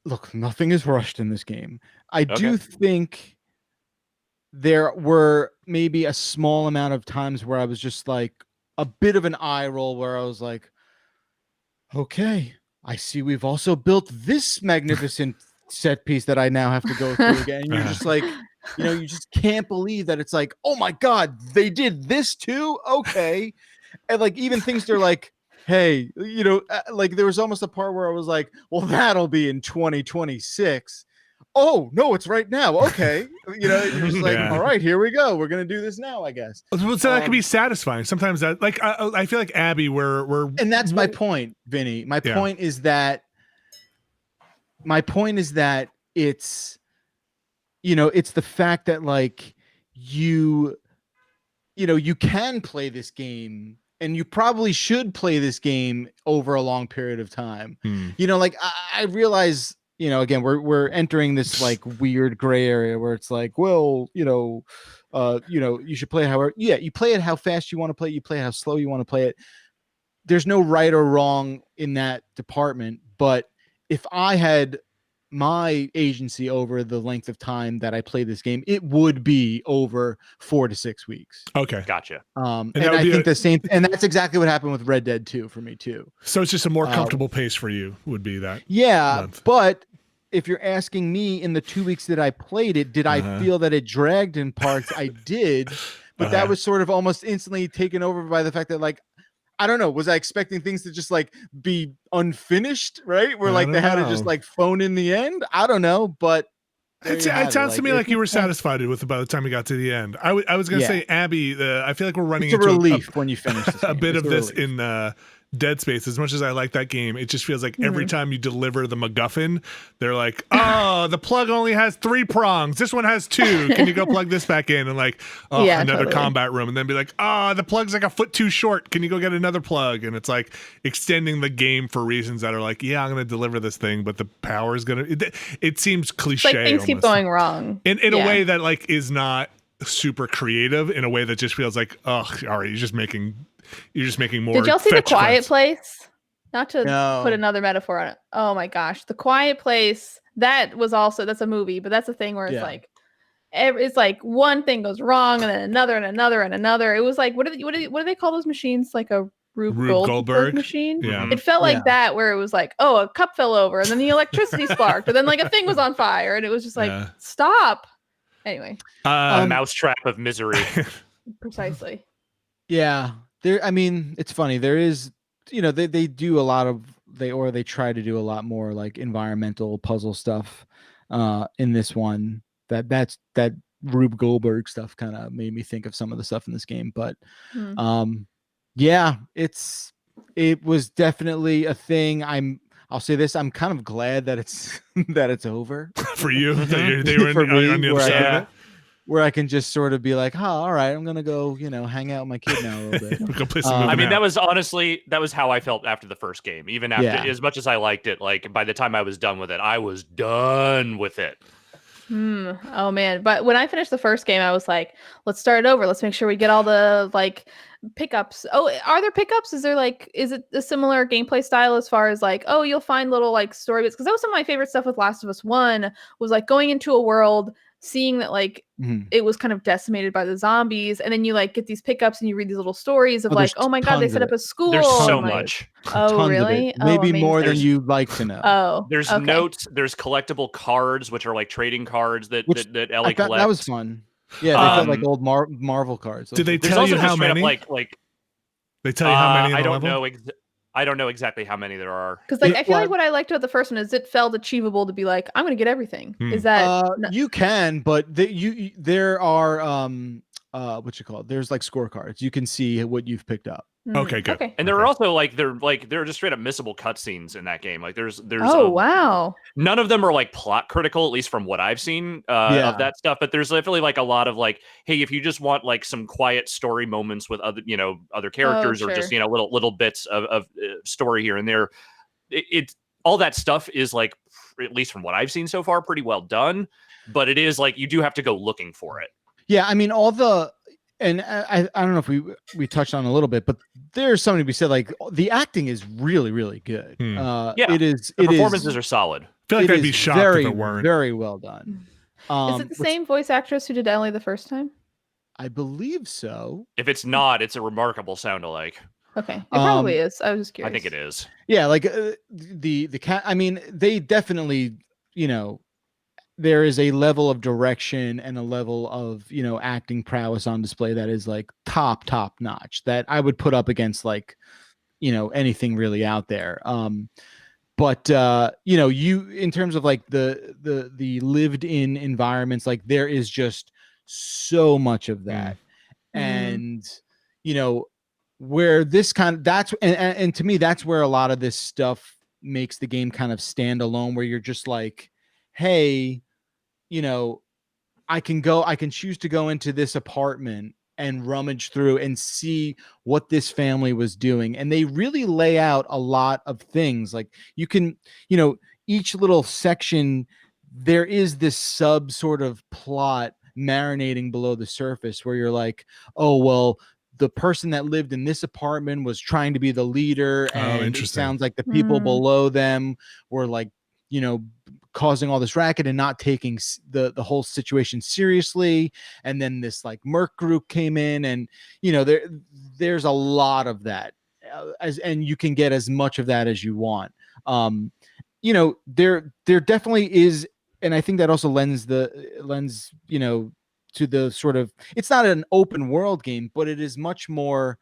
look, nothing is rushed in this game. I do think there were maybe a small amount of times where I was just like a bit of an eye roll where I was like, okay, I see we've also built this magnificent set piece that I now have to go through again. And you're just like, you just can't believe that it's like, oh my God, they did this too? Okay. And like even things they're like, hey, like there was almost a part where I was like, well, that'll be in 2026. Oh no, it's right now. Okay. You're just like, all right, here we go. We're going to do this now, I guess. So that can be satisfying. Sometimes that like, I feel like Abby, and that's my point, Vinny. My point is that it's, it's the fact that like you can play this game and you probably should play this game over a long period of time. Like I realize, again, we're entering this like weird gray area where it's like, well, you should play it however. Yeah, you play it how fast you want to play it. You play it how slow you want to play it. There's no right or wrong in that department. But if I had my agency over the length of time that I play this game, it would be over 4 to 6 weeks. Okay. Gotcha. And I think the same, and that's exactly what happened with Red Dead 2 for me too. So it's just a more comfortable pace for you would be that. Yeah. Month. But if you're asking me in the 2 weeks that I played it, did I feel that it dragged in parts? I did, but that was sort of almost instantly taken over by the fact that like, I don't know. Was I expecting things to just like be unfinished, right? Where like they had to just like phone in the end. I don't know, but it sounds to me like you were satisfied with it by the time you got to the end. I was going to say, Abby, I feel like we're running into a relief when you finish this a bit of this in Dead Space. As much as I like that game, it just feels like every time you deliver the MacGuffin, they're like, oh, the plug only has 3 prongs. This one has 2. Can you go plug this back in? And like, another combat room. And then be like, the plug's like a foot too short. Can you go get another plug? And it's like extending the game for reasons that are like, I'm going to deliver this thing, but the power is going to, it seems cliche. It's like things keep going wrong. In a way that like is not super creative, in a way that just feels like, all right, you're just making more. Did y'all see The Quiet Place? Not to No. put another metaphor on it. Oh my gosh, The Quiet Place. That's a movie, but that's a thing where it's like one thing goes wrong and then another and another and another. It was like what do they call those machines? Like a Rube Goldberg machine. Yeah. It felt like that, where it was like, oh, a cup fell over and then the electricity sparked, and then like a thing was on fire, and it was just like, stop. Anyway, mousetrap of misery. Precisely. Yeah. I mean, it's funny. There is, they do a lot of, they try to do a lot more like environmental puzzle stuff in this one. That Rube Goldberg stuff kind of made me think of some of the stuff in this game. But it was definitely a thing. I'll say this: I'm kind of glad that it's that it's over For you, they were For me, on the other where I side Yeah. of it. where I can just sort of be like, "Oh, all right, I'm gonna go, hang out with my kid now a little bit." Go play some Um, I moving mean, out. that was how I felt after the first game. Even after, Yeah. as much as I liked it, like by the time I was done with it, I was done with it. Oh man. But when I finished the first game, I was like, let's start it over. Let's make sure we get all the like pickups. Oh, are there pickups? Is it a similar gameplay style as far as like, oh, you'll find little like story bits? Because that was some of my favorite stuff with Last of Us 1 was like going into a world, seeing that like mhm. it was kind of decimated by the zombies, and then you like get these pickups and you read these little stories of Oh, like, there's oh my god, they tons set of up a it. school. There's so and, like, much. Oh Tons of it. really? Oh, Maybe more than amazing. you'd like to know. Oh, There's okay. notes. There's collectible cards, which are like trading cards that Which that I Ellie thought collects. that was fun. Yeah, they felt like Um, old Marvel cards. Did they There's tell also you just how straight up many? like They tell you how many in I the don't level? know. I don't know exactly how many there are. Because like I feel Well, like what I liked about the first one is it felt achievable to be like, I'm gonna get everything. Is that you can, but there are what you call it? There's like scorecards. You can see what you've picked up. Okay, good. Okay. And there are also like there are just straight up missable cutscenes in that game. Like there's Oh wow. none of them are like plot critical, at least from what I've seen Yeah. of that stuff. But there's definitely like a lot of like, hey, if you just want like some quiet story moments with other characters or just sure. little bits of story here and there, it's all that stuff is like, at least from what I've seen so far, pretty well done. But it is like you do have to go looking for it. Yeah, I mean and I don't know if we touched on a little bit, but there's something to be said. Like the acting is really, really good. Yeah, it is. The performances are solid. I feel like it I'd be is shocked very, if it weren't. very well done. Is it the same voice actress who did Ellie the first time? I believe so. If it's not, it's a remarkable sound alike. Okay, it probably is. I was just curious. I think it is. Yeah, like the cat. I mean, they definitely, there is a level of direction and a level of acting prowess on display that is like top notch that I would put up against like anything really out there. But you in terms of like the lived in environments, like there is just so much of that. And where this that's and to me that's where a lot of this stuff makes the game kind of stand alone, where you're just like, hey, I can choose to go into this apartment and rummage through and see what this family was doing. And they really lay out a lot of things. Like you can, each little section, there is this sub sort of plot marinating below the surface where you're like, oh, well, the person that lived in this apartment was trying to be the leader. And it sounds like the people below them were like, causing all this racket and not taking the whole situation seriously. And then this like Merc group came in, and there's a lot of that, and you can get as much of that as you want. There definitely is, and I think that also lends to the sort of, it's not an open world game, but it is much more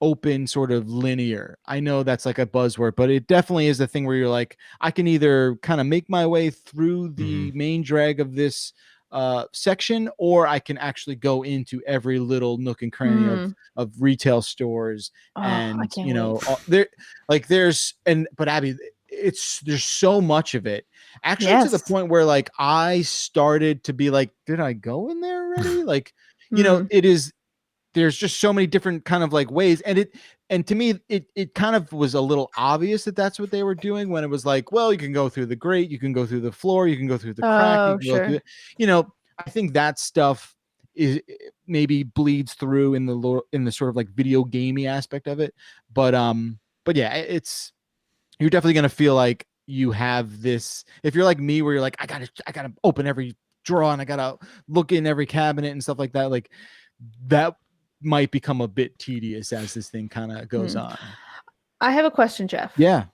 open, sort of linear. I know that's like a buzzword, but it definitely is a thing where you're like, I can either kind of make my way through the main drag of this section, or I can actually go into every little nook and cranny of retail stores. And but Abby, there's so much of it actually, to the point where like I started to be like, did I go in there already? Like, it is, there's just so many different kind of like ways. And to me, it kind of was a little obvious that that's what they were doing, when it was like, well, you can go through the grate, you can go through the floor, you can go through the crack. You can go through I think that stuff is maybe bleeds through in the sort of like video gamey aspect of it. But yeah, you're definitely going to feel like you have this, if you're like me, where you're like, I gotta open every drawer and I gotta look in every cabinet and stuff like that. Like that might become a bit tedious as this thing kind of goes on. I have a question, Jeff. Yeah.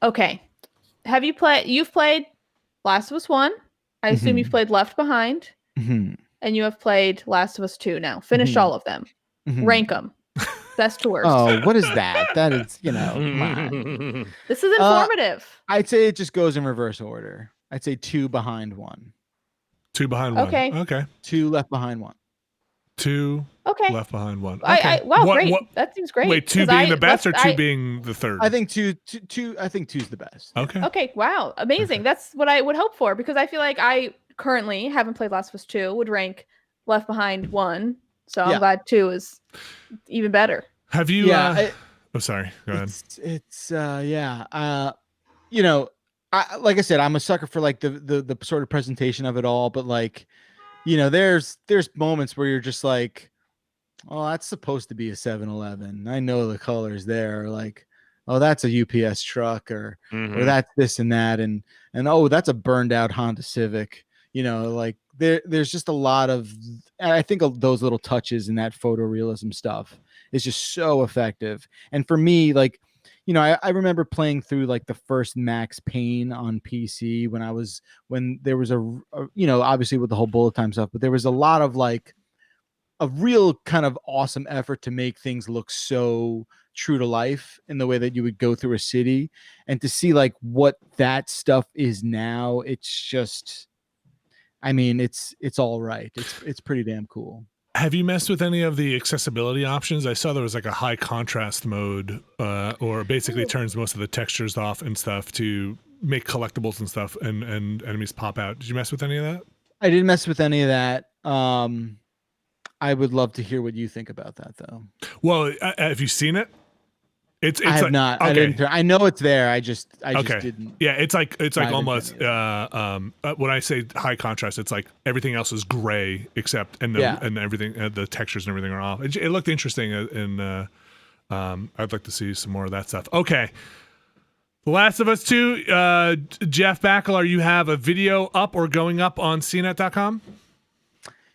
Okay. You've played Last of Us 1. I assume you've played Left Behind. And you have played Last of Us 2 now. Finished all of them. Rank them. Best to worst. Oh, what is that? That is, come on. This is informative. I'd say it just goes in reverse order. I'd say 2 behind 1. 2 behind 1. Okay. 2 left behind 1. 2, Okay. Left Behind 1. Okay. Wow, great. That seems great. Wait, 2 being the best or 2 being the third? I think two. I think 2's the best. Okay. Okay. Wow. Amazing. Okay. That's what I would hope for, because I feel like I currently haven't played Last of Us 2. Would rank Left Behind 1. So I'm glad 2 is even better. Have you? Yeah. Sorry. Go ahead. It's you know, like I said, I'm a sucker for like the sort of presentation of it all, but like, you know, there's moments where you're just like, oh, that's supposed to be a 7-Eleven. I know the colors there. Or like, oh, that's a UPS truck, or that's this and that, and oh, that's a burned out Honda Civic. You know, like there's just a lot of, and I think those little touches in that photorealism stuff is just so effective. And for me, like, you know, I remember playing through like the first Max Payne on PC when there was a you know, obviously with the whole bullet time stuff, but there was a lot of like a real kind of awesome effort to make things look so true to life in the way that you would go through a city, and to see like what that stuff is now, it's just, I mean, it's all right. It's pretty damn cool. Have you messed with any of the accessibility options? I saw there was like a high contrast mode, or basically turns most of the textures off and stuff to make collectibles and stuff, and enemies pop out. Did you mess with any of that? I didn't mess with any of that. I would love to hear what you think about that, though. Well, have you seen it? It's I have like, not. Okay. I didn't. I know it's there. I just didn't. Yeah, it's like almost when I say high contrast, it's like everything else is gray except and everything, the textures and everything are off. It looked interesting, and I'd like to see some more of that stuff. Okay. The Last of Us 2, Jeff Bakalar, you have a video up or going up on cnet.com?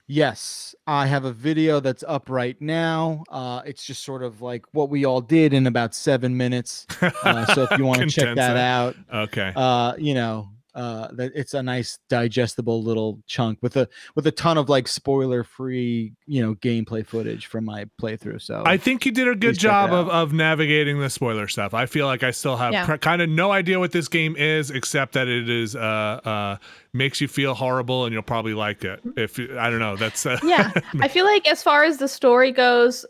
Yes, I have a video that's up right now. It's just sort of like what we all did in about 7 minutes. So if you want to check that out, okay. You know, that it's a nice digestible little chunk with a ton of like spoiler free, you know, gameplay footage from my playthrough. So I think you did a good job of navigating the spoiler stuff. I feel like I still have kind of no idea what this game is, except that it is makes you feel horrible, and you'll probably like it. If I don't know, that's yeah. I feel like as far as the story goes,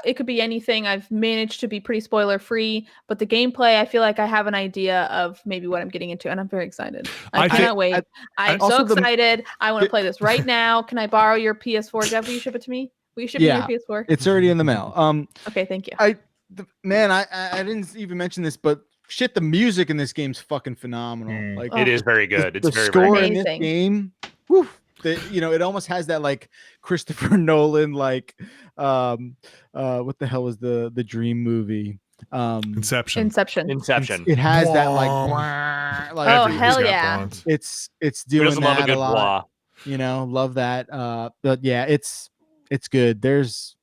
it could be anything. I've managed to be pretty spoiler free, but the gameplay, I feel like I have an idea of maybe what I'm getting into, and I'm very excited. I cannot wait. I'm so excited. I want to play this right now. Can I borrow your PS4, Jeff? Will you ship it to me? Will you ship me your PS4? It's already in the mail. Okay, thank you. I didn't even mention this, but shit, the music in this game's fucking phenomenal. Like it is very good. It's the very score very in this game. Whew, you know, it almost has that like Christopher Nolan, like what the hell was the Dream movie? Inception. It has that like oh hell yeah. It's doing that love a good lot. Blah. You know, love that. But yeah, it's good. There's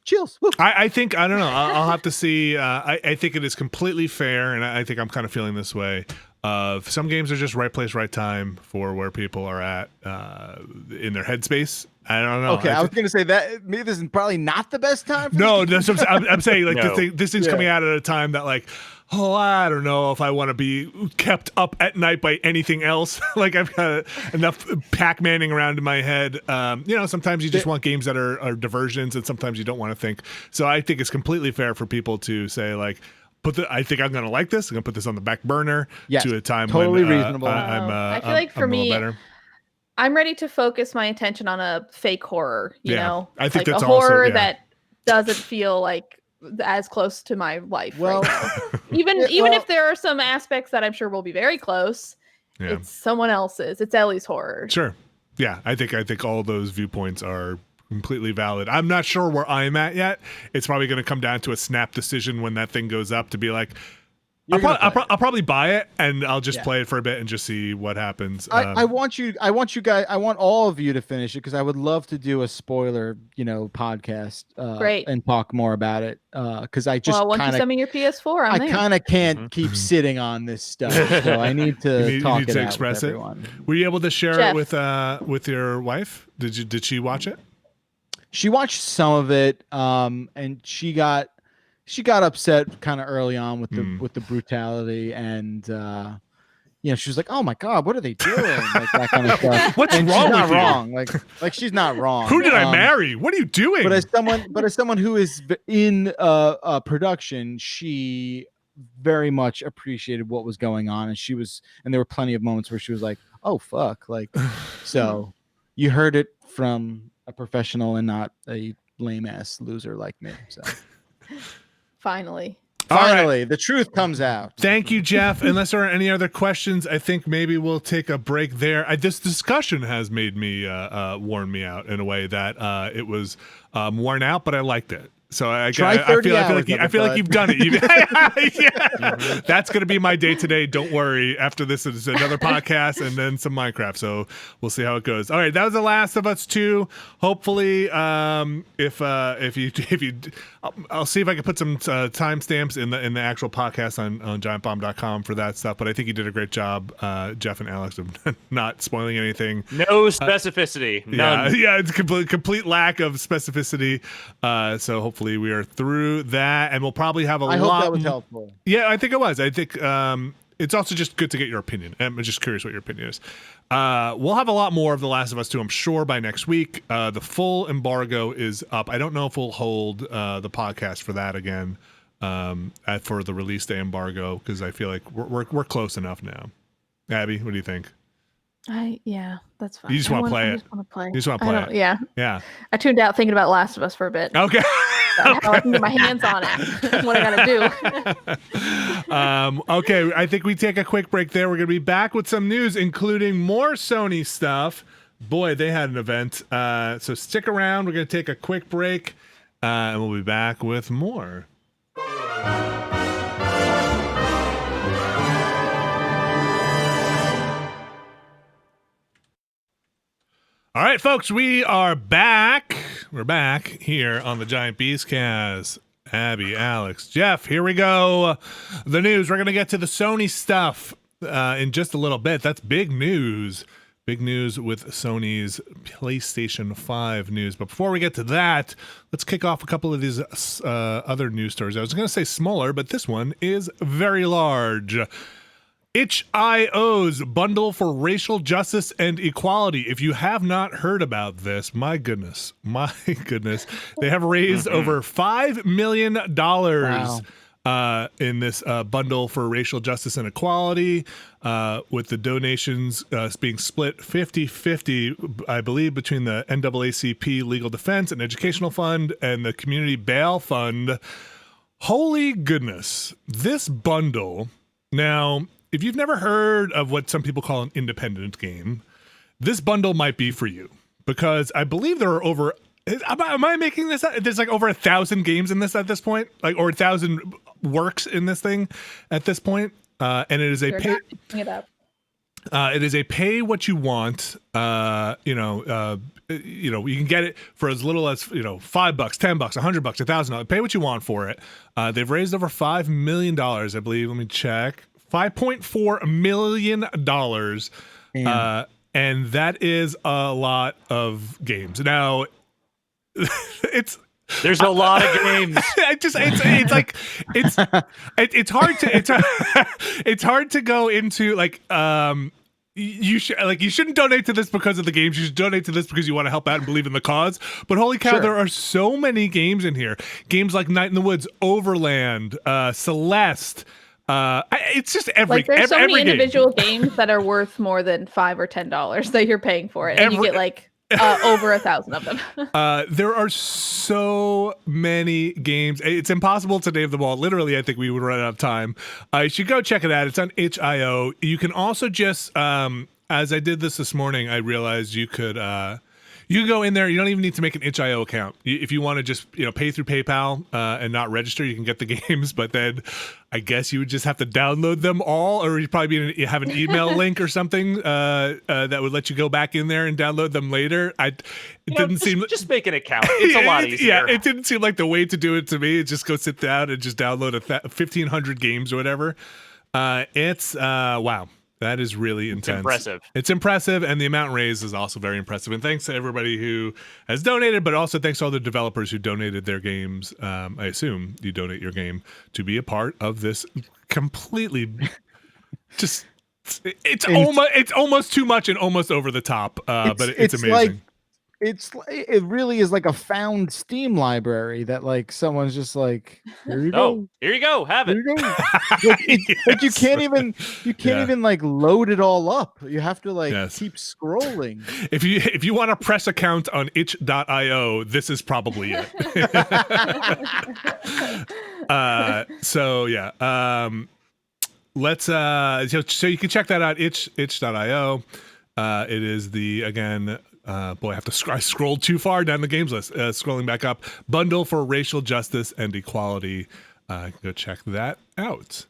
chills. I think, I don't know. I'll have to see. I think it is completely fair, and I think I'm kind of feeling this way. Some games are just right place, right time for where people are at in their headspace. I don't know. Okay, I was gonna say that maybe this is probably not the best time. No, that's what I'm saying. Like No. this thing's coming out at a time that like, oh, I don't know if I want to be kept up at night by anything else. Like I've got enough Pac-Manning around in my head. You know, sometimes you just want games that are diversions, and sometimes you don't want to think. So I think it's completely fair for people to say like, I think I'm gonna like this. I'm gonna put this on the back burner to a time totally when reasonable. I feel like for me, I'm ready to focus my attention on a fake horror. You know, I think like that's a horror also, that doesn't feel like as close to my life. Well, right now. even if there are some aspects that I'm sure will be very close, it's someone else's. It's Ellie's horror. Sure. Yeah, I think all those viewpoints are completely valid. I'm not sure where I'm at yet. It's probably going to come down to a snap decision when that thing goes up to be like, I'll probably buy it, and I'll just play it for a bit and just see what happens. I want you guys, I want all of you to finish it, because I would love to do a spoiler, you know, podcast, Great, and talk more about it. Because I just once you send me your PS4, I kind of can't keep sitting on this stuff, so I need to talk it out express with everyone. Were you able to share it with your wife? Did she watch it? She watched some of it, and she got upset kind of early on with the brutality, and she was like, "Oh my god, what are they doing?" Like that kind of stuff. What's and wrong she's not with you? wrong. Like she's not wrong. Who did I marry? What are you doing? But as someone who is in production, she very much appreciated what was going on, and there were plenty of moments where she was like, "Oh fuck!" Like, so you heard it from a professional and not a lame ass loser like me. So Finally. finally, the truth comes out. Thank you, Jeff. Unless there are any other questions, I think maybe we'll take a break there. This discussion has made me worn me out in a way that it was worn out, but I liked it. So I feel like you've done it. Yeah. That's going to be my day today. Don't worry. After this is another podcast and then some Minecraft. So we'll see how it goes. All right, that was The Last of Us 2. Hopefully, if you, I'll see if I can put some timestamps in the actual podcast on giantbomb.com for that stuff. But I think you did a great job, Jeff and Alex, of not spoiling anything. No specificity. None. Yeah, it's complete lack of specificity. So hopefully we are through that, and we'll probably have I hope that was helpful. Yeah, I think it was. I think it's also just good to get your opinion. I'm just curious what your opinion is. We'll have a lot more of The Last of Us 2, I'm sure, by next week. The full embargo is up. I don't know if we'll hold the podcast for that again for the release day embargo, because I feel like we're close enough now. Abby, what do you think? Yeah, that's fine. You just want to play it. I just want to play. You just want to play it. Yeah. Yeah. I tuned out thinking about Last of Us for a bit. Okay. How I can get my hands on it. What I gotta do. Okay, I think we take a quick break there. We're gonna be back with some news, including more Sony stuff. Boy, they had an event. So stick around. We're gonna take a quick break, and we'll be back with more. All right, folks, we are back. We're back here on the Giant Beastcast. Abby, Alex, Jeff, here we go. The news. We're going to get to the Sony stuff in just a little bit. That's big news. Big news with Sony's PlayStation 5 news. But before we get to that, let's kick off a couple of these other news stories. I was going to say smaller, but this one is very large. itch.io's bundle for racial justice and equality. If you have not heard about this, my goodness, they have raised over $5 million in this bundle for racial justice and equality, with the donations being split 50-50, I believe, between the NAACP Legal Defense and Educational Fund and the Community Bail Fund. Holy goodness, this bundle. Now, if you've never heard of what some people call an independent game, this bundle might be for you, because I believe there are over, am I making this up? There's like over 1,000 games in this at this point, like, or 1,000 works in this thing at this point. And it is a pay. It is a pay what you want. You can get it for as little as $5, $10, $100, $1,000. Pay what you want for it. They've raised over $5 million, I believe. Let me check. $5.4 million. And that is a lot of games. Now, there's a lot of games. It's hard to go into like you shouldn't donate to this because of the games. You should donate to this because you want to help out and believe in the cause. But holy cow, There are so many games in here. Games like Night in the Woods, Overland, Celeste. It's just there's so many individual games that are worth more than $5 or $10 that you're paying for it, and you get like over 1,000 of them. There are so many games. It's impossible to name them all. Literally, I think we would run out of time. You should go check it out. It's on itch.io. You can also just, as I did this morning, I realized you could go in there. You don't even need to make an itch.io account. If you want to just pay through PayPal and not register, you can get the games. But then I guess you would just have to download them all, or you'd probably have an email link or something that would let you go back in there and download them later. Just make an account. It's a lot easier. Yeah, it didn't seem like the way to do it to me. Just go sit down and just download 1,500 games or whatever. It's wow. That is really intense. It's impressive, and the amount raised is also very impressive. And thanks to everybody who has donated, but also thanks to all the developers who donated their games. I assume you donate your game to be a part of this completely just It's almost too much and almost over the top, but it's amazing. Like, it really is like a found Steam library that like someone's just like, here you go, here you go, have it. Like you can't even like load it all up. You have to like keep scrolling. If you want to press account on itch.io, this is probably it. Let's so you can check that out, itch.io. It is I have to I scrolled too far down the games list. Scrolling back up, bundle for racial justice and equality. Go check that out.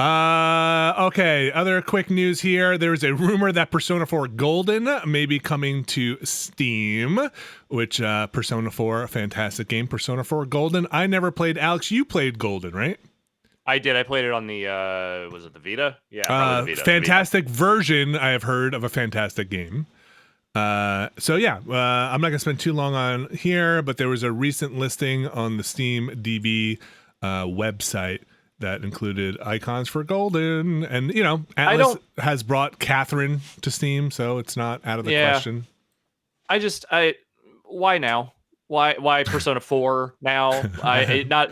Okay, other quick news here. There's a rumor that Persona 4 Golden may be coming to Steam, which Persona 4, a fantastic game. Persona 4 Golden. I never played. Alex, you played Golden, right? I did. I played it on the was it the Vita? Yeah, probably the Vita. Fantastic version, I have heard, of a fantastic game. I'm not gonna spend too long on here, but there was a recent listing on the Steam DB website that included icons for Golden, and Atlas has brought Catherine to Steam, so it's not out of the question. Why now? Why Persona 4 now? Not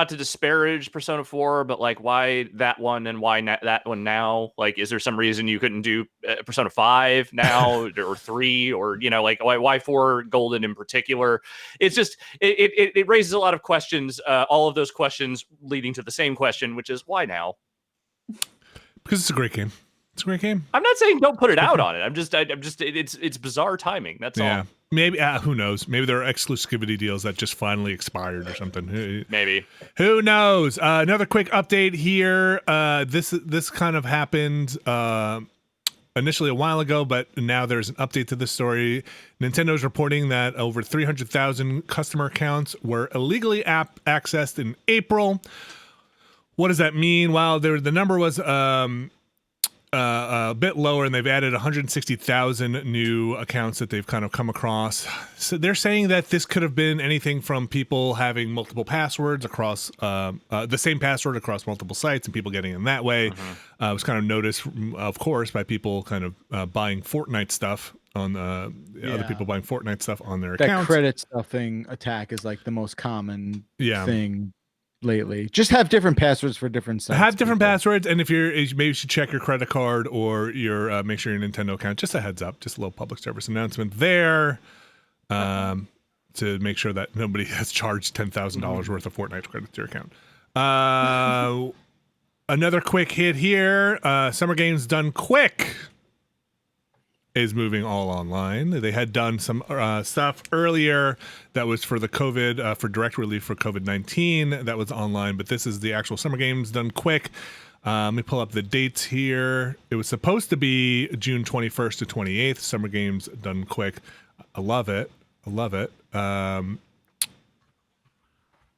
to disparage Persona 4, but like why that one and why that one now? Like, is there some reason you couldn't do Persona 5 now or 3 or like why 4 Golden in particular? It's just it raises a lot of questions. All of those questions leading to the same question, which is why now? Because it's a great game. It's a great game. I'm not saying don't put it out on it. I'm just it's bizarre timing. That's all. Maybe who knows? Maybe there are exclusivity deals that just finally expired or something. Maybe. Who knows? Another quick update here. This kind of happened initially a while ago, but now there's an update to this story. Nintendo's reporting that over 300,000 customer accounts were illegally accessed in April. What does that mean? Well, the number was a bit lower, and they've added 160,000 new accounts that they've kind of come across. So they're saying that this could have been anything from people having multiple passwords across the same password across multiple sites and people getting in that way. It was kind of noticed, of course, by people kind of buying Fortnite stuff on other people buying Fortnite stuff on their accounts. That credit stuffing attack is like the most common thing lately. Just have different passwords for different sites. Have different passwords, and maybe you should check your credit card or your make sure your Nintendo account. Just a heads up, just a little public service announcement there, to make sure that nobody has charged $10,000 worth of Fortnite credit to your account. Another quick hit here. Summer Games Done Quick is moving all online. They had done some stuff earlier that was for the COVID, for direct relief for COVID-19 that was online, but this is the actual Summer Games Done Quick. Let me pull up the dates here. It was supposed to be June 21st to 28th, Summer Games Done Quick. I love it.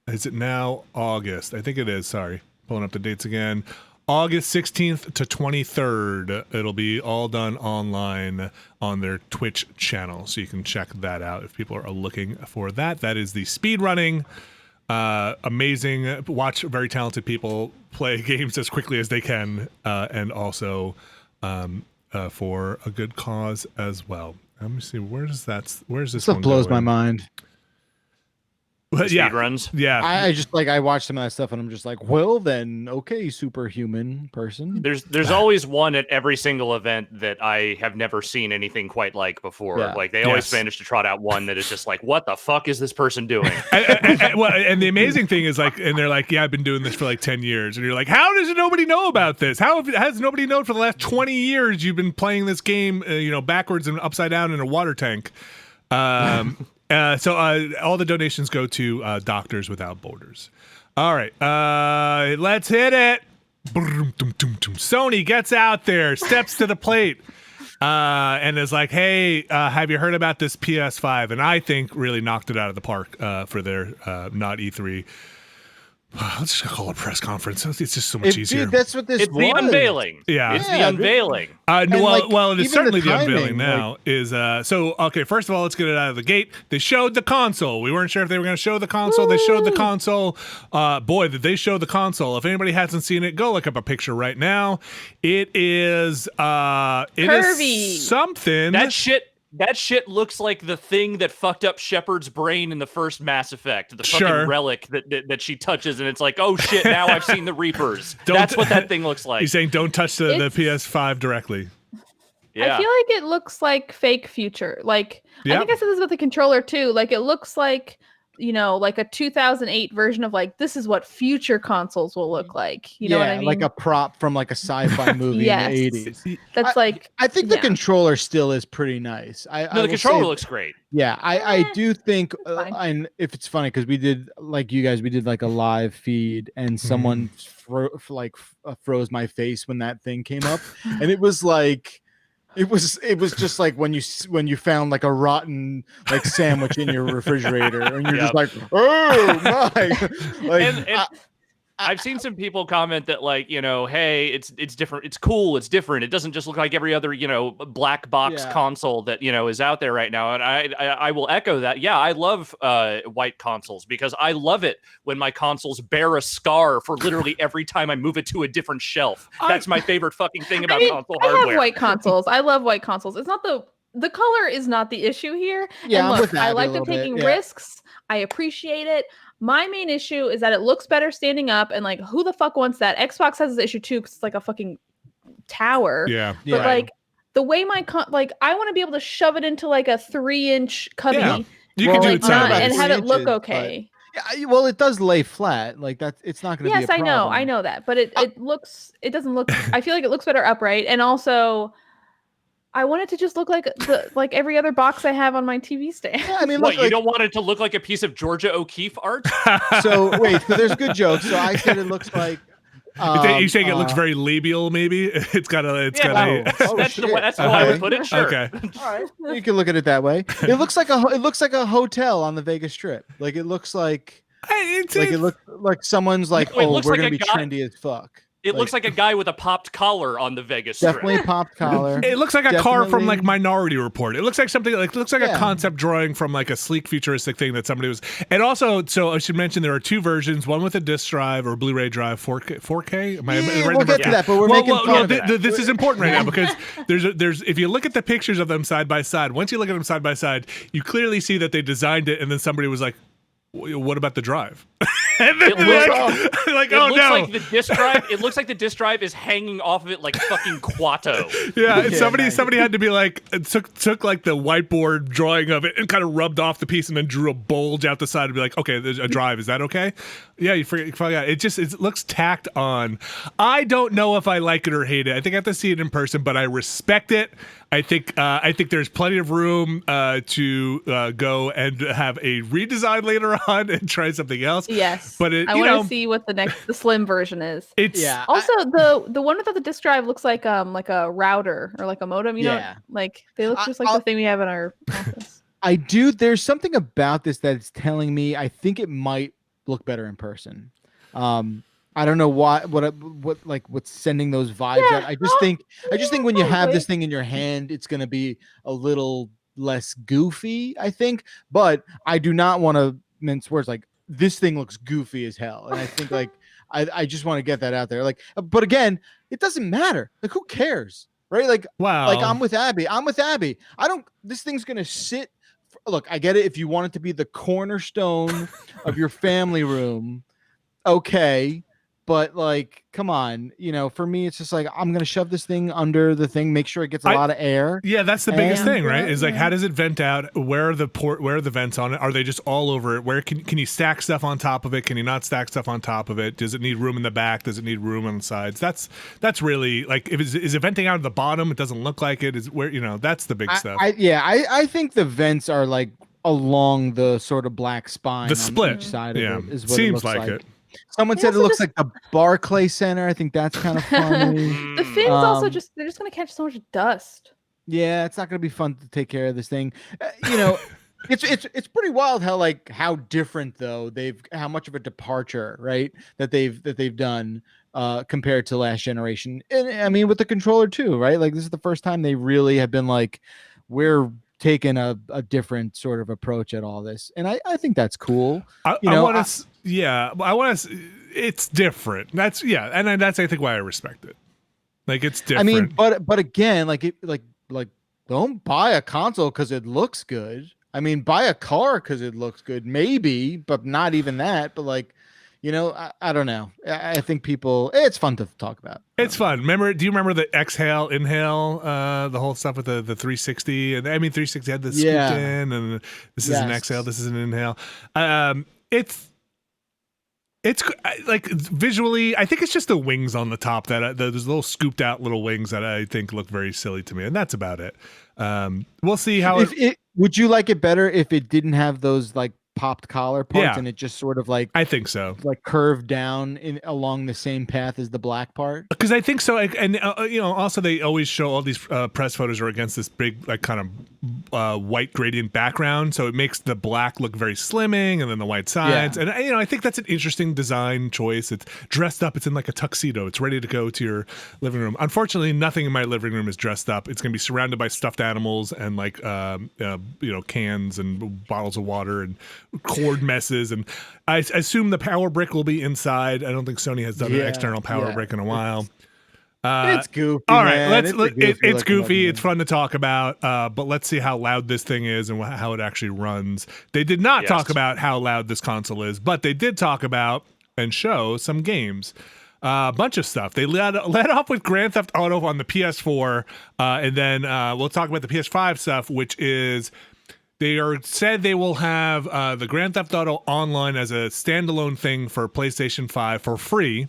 Is it now August? I think it is. Sorry. Pulling up the dates again. August 16th to 23rd. It'll be all done online on their Twitch channel, so you can check that out if people are looking for that. That is the speedrunning. Amazing. Watch very talented people play games as quickly as they can, and also for a good cause as well. Let me see. Where's this? Stuff blows my mind. Speed runs. Yeah. I just I watch some of that stuff and I'm just like, well then, okay, superhuman person. There's always one at every single event that I have never seen anything quite like before. Yeah. Like they always manage to trot out one that is just like, what the fuck is this person doing? and the amazing thing is and they're like, yeah, I've been doing this for 10 years. And you're like, how does nobody know about this? How has nobody known for the last 20 years you've been playing this game, backwards and upside down in a water tank? So all the donations go to Doctors Without Borders. All right, let's hit it. Sony gets out there, steps to the plate, and is like, hey, have you heard about this PS5? And I think really knocked it out of the park for their not E3 Let's just call it a press conference. It's just so much easier. Dude, that's what this It's the was. unveiling. Yeah. It's the unveiling. Well, it is even certainly the the unveiling timing, now. Okay, first of all, let's get it out of the gate. They showed the console. We weren't sure if they were going to show the console. Woo! They showed the console. Boy, did they show the console. If anybody hasn't seen it, go look up a picture right now. It is curvy. Something. That shit looks like the thing that fucked up Shepard's brain in the first Mass Effect. The fucking relic that she touches, and it's like, oh shit, now I've seen the Reapers. That's what that thing looks like. He's saying don't touch the PS5 directly. Yeah. I feel like it looks like fake future. Like, I think I said this about the controller too. Like, it looks like, like a 2008 version of like, this is what future consoles will look like. You know what I mean? Like a prop from like a sci-fi movie in the 80s. That's I think the controller still is pretty nice. The controller looks great. Yeah, I do think, and if it's funny, because we did, like you guys, we did like a live feed, and someone froze my face when that thing came up, and it was like, it was just like when you found like a rotten like sandwich in your refrigerator, and you're just like, oh my, like. I've seen some people comment that like, hey, it's different. It's cool. It's different. It doesn't just look like every other, black box console that, is out there right now. And I will echo that. Yeah, I love white consoles because I love it when my consoles bear a scar for literally every time I move it to a different shelf. That's my favorite fucking thing about console hardware. I have white consoles. I love white consoles. It's not the color is not the issue here. Yeah, and look, I like them taking risks. I appreciate it. My main issue is that it looks better standing up, and like, who the fuck wants that? Xbox has this issue too, because it's like a fucking tower. Yeah. But like, the way I want to be able to shove it into like a 3-inch cubby. Yeah. You can do it and have it look okay. Yeah, well, it does lay flat. Like that, it's not going to be a problem. Yes, I know that, but it doesn't look. I feel like it looks better upright, and also, I want it to just look like every other box I have on my TV stand. Yeah, I mean, you don't want it to look like a piece of Georgia O'Keeffe art? So wait, there's good jokes. So I said it looks like. You saying it looks very labial? Maybe it's got a. That's how I would put it. Sure. Okay. All right. You can look at it that way. It looks like a hotel on the Vegas Strip. Like it looks like. It looks like someone's like, we're gonna be trendy as fuck. It looks like a guy with a popped collar on the Vegas Strip. Definitely popped collar. It looks like a car from like Minority Report. It looks like something like a concept drawing from like a sleek futuristic thing that somebody was. And also, so I should mention there are two versions: one with a disc drive or Blu-ray drive, 4K. We'll get to that, but we're making fun of that. This is important right now because there's if you look at the pictures of them side by side, once you look at them side by side, you clearly see that they designed it, and then somebody was like, what about the drive? And then like the disc drive. It looks like the disc drive is hanging off of it like fucking Quato. Yeah, and somebody had to be like, took like the whiteboard drawing of it and kind of rubbed off the piece and then drew a bulge out the side and be like, okay, there's a drive. Is that okay? Yeah, you forgot. It looks tacked on. I don't know if I like it or hate it. I think I have to see it in person, but I respect it. I think there's plenty of room to go and have a redesign later on and try something else. Yes, but I want to see what the slim version is. Also the one without the disc drive looks like a router or like a modem. You know, like they look just like the thing we have in our office. I do. There's something about this that's telling me I think it might look better in person. I don't know what's sending those vibes out. I just think when you have this thing in your hand, it's going to be a little less goofy, I think, but I do not want to mince words. Like, this thing looks goofy as hell. And I think like, I just want to get that out there. Like, but again, it doesn't matter. Like, who cares? Right. Like, wow. Like I'm with Abby. This thing's going to sit. Look, I get it. If you want it to be the cornerstone of your family room, okay. But like, come on, for me, it's just like, I'm going to shove this thing under the thing, make sure it gets a lot of air. Yeah, that's the biggest thing, right? Is like, how does it vent out? Where are the vents on it? Are they just all over it? Where can you stack stuff on top of it? Can you not stack stuff on top of it? Does it need room in the back? Does it need room on the sides? That's really like, is it venting out of the bottom? It doesn't look like it. Is where, that's the big stuff. I think the vents are like along the sort of black spine. The split. On each side of it is what seems it looks like it. Someone said it looks like the Barclay Center. I think that's kind of funny. The fins also they're just going to catch so much dust. Yeah, it's not going to be fun to take care of this thing. It's pretty wild how different though how much of a departure, right, that they've done compared to last generation. And I mean with the controller too, right? Like this is the first time they really have been like, we're taking a different sort of approach at all this. And I think that's cool. I want to it's different. That's and that's I think why I respect it. Like it's different. I mean, but again, like don't buy a console because it looks good. I mean, buy a car because it looks good, maybe, but not even that. But like, I don't know. I think it's fun to talk about. It's fun. Do you remember the exhale, inhale, the whole stuff with the 360? And I mean, 360 had the scooped in, and this is an exhale, this is an inhale. It's like visually, I think it's just the wings on the top that those little scooped out little wings that I think look very silly to me, and that's about it. We'll see how. Would you like it better if it didn't have those like popped collar parts and it just sort of like, I think so, like curved down along the same path as the black part? Because I think so, and also they always show all these press photos are against this big like kind of white gradient background, so it makes the black look very slimming, and then the white sides, and I think that's an interesting design choice. It's dressed up, it's in like a tuxedo, it's ready to go to your living room. Unfortunately, nothing in my living room is dressed up. It's gonna be surrounded by stuffed animals and like cans and bottles of water and cord messes, and I assume the power brick will be inside. I don't think Sony has done an external power brick in a while. It's goofy. All right, man. it's goofy. It's fun to talk about, but let's see how loud this thing is and how it actually runs. They did not talk about how loud this console is, but they did talk about and show some games. A bunch of stuff. They led off with Grand Theft Auto on the PS4, and then we'll talk about the PS5 stuff, which is said they will have the Grand Theft Auto Online as a standalone thing for PlayStation 5 for free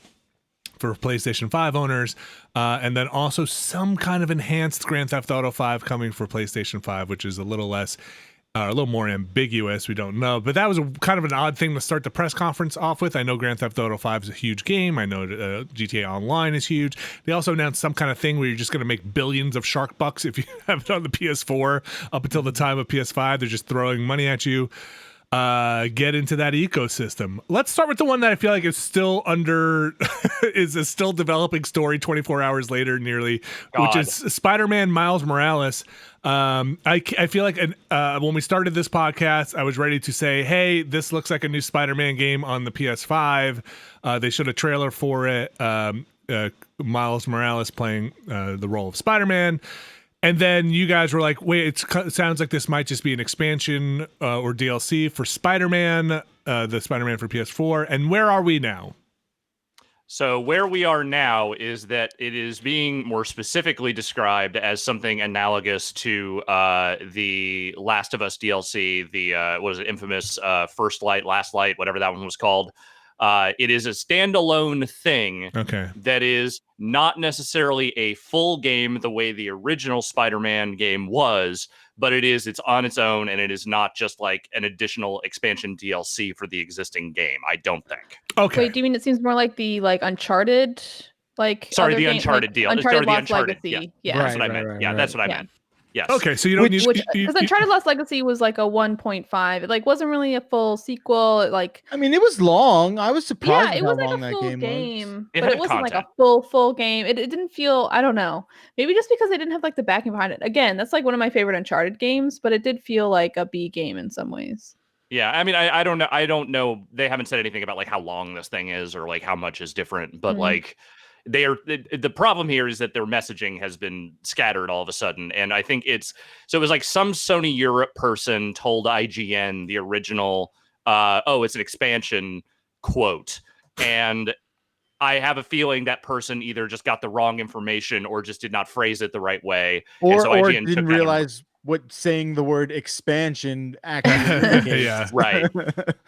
for PlayStation 5 owners, and then also some kind of enhanced Grand Theft Auto 5 coming for PlayStation 5, which is a little more ambiguous. We don't know, but that was kind of an odd thing to start the press conference off with. I know Grand Theft Auto 5 is a huge game. I know GTA Online is huge. They also announced some kind of thing where you're just going to make billions of shark bucks if you have it on the PS4 up until the time of PS5. They're just throwing money at you. Get into that ecosystem. Let's start with the one that I feel like is still is a still developing story 24 hours later nearly, which is Spider-Man Miles Morales. I feel like when we started this podcast, I was ready to say, hey, this looks like a new Spider-Man game on the PS5. They showed a trailer for it. Miles Morales playing the role of Spider-Man. And then you guys were like, wait, it sounds like this might just be an expansion or DLC for Spider-Man, the Spider-Man for PS4. And where are we now? So where we are now is that it is being more specifically described as something analogous to the Last of Us DLC, the infamous First Light, Last Light, whatever that one was called. It is a standalone thing that is not necessarily a full game the way the original Spider-Man game was, but it's on its own, and it is not just like an additional expansion DLC for the existing game, I don't think. Okay. Wait, do you mean it seems more like the Uncharted Uncharted deal. Uncharted the Lost Uncharted. Legacy. Yeah. That's what I meant. That's what I meant. Yes. Okay, so you don't need because Uncharted Lost Legacy was like a 1.5. It wasn't really a full sequel. I mean, it was long. I was surprised. Yeah, it was how like long a full that game, was. but it wasn't content. like a full game. It didn't feel. I don't know. Maybe just because they didn't have like the backing behind it. Again, that's like one of my favorite Uncharted games, but it did feel like a B game in some ways. Yeah, I mean, I don't know. I don't know. They haven't said anything about like how long this thing is or like how much is different, but like. The problem here is that their messaging has been scattered all of a sudden, and I think it was like some Sony Europe person told IGN the original it's an expansion quote, and I have a feeling that person either just got the wrong information or just did not phrase it the right way, or IGN didn't realize what saying the word expansion actually right.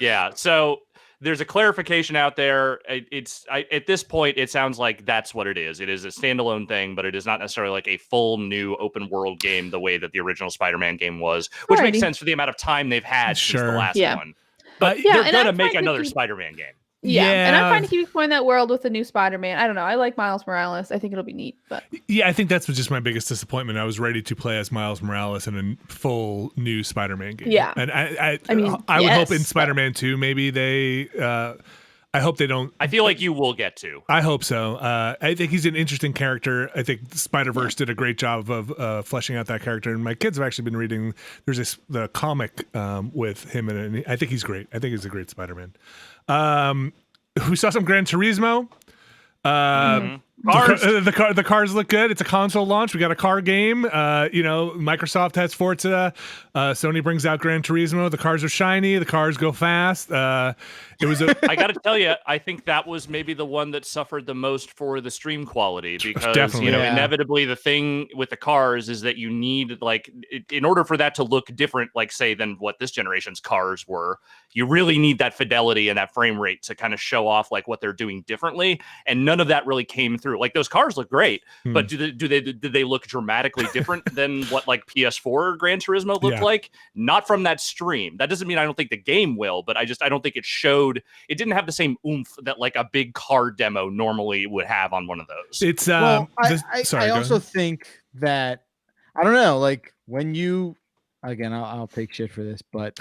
Yeah, so there's a clarification out there. At this point, it sounds like that's what it is. It is a standalone thing, but it is not necessarily like a full new open world game the way that the original Spider-Man game was, which makes sense for the amount of time they've had since the last one. But they're going to make another Spider-Man game. Yeah, and I'm fine to keep exploring that world with the new Spider-Man. I don't know. I like Miles Morales. I think it'll be neat. But yeah, I think that's just my biggest disappointment. I was ready to play as Miles Morales in a full new Spider-Man game. Yeah, and I mean, would hope in Spider-Man 2 maybe they. I hope they don't. I feel like you will get to. I hope so. I think he's an interesting character. I think Spider-Verse did a great job of fleshing out that character. And my kids have actually been reading. There's the comic with him in it. And I think he's great. I think he's a great Spider-Man. We saw some Gran Turismo. Cars. The cars look good. It's a console launch. We got a car game. Microsoft has Forza. Sony brings out Gran Turismo. The cars are shiny. The cars go fast. It was. I got to tell you, I think that was maybe the one that suffered the most for the stream quality because Definitely. Inevitably the thing with the cars is that you need in order for that to look different, say than what this generation's cars were. You really need that fidelity and that frame rate to kind of show off what they're doing differently, and none of that really came through. Those cars look great, but did they look dramatically different than what PS4 Gran Turismo looked like? Not from that stream. That doesn't mean I don't think the game will, but I don't think it showed. It didn't have the same oomph that a big car demo normally would have on one of those. It's I also think that I don't know. When you again, I'll take shit for this, but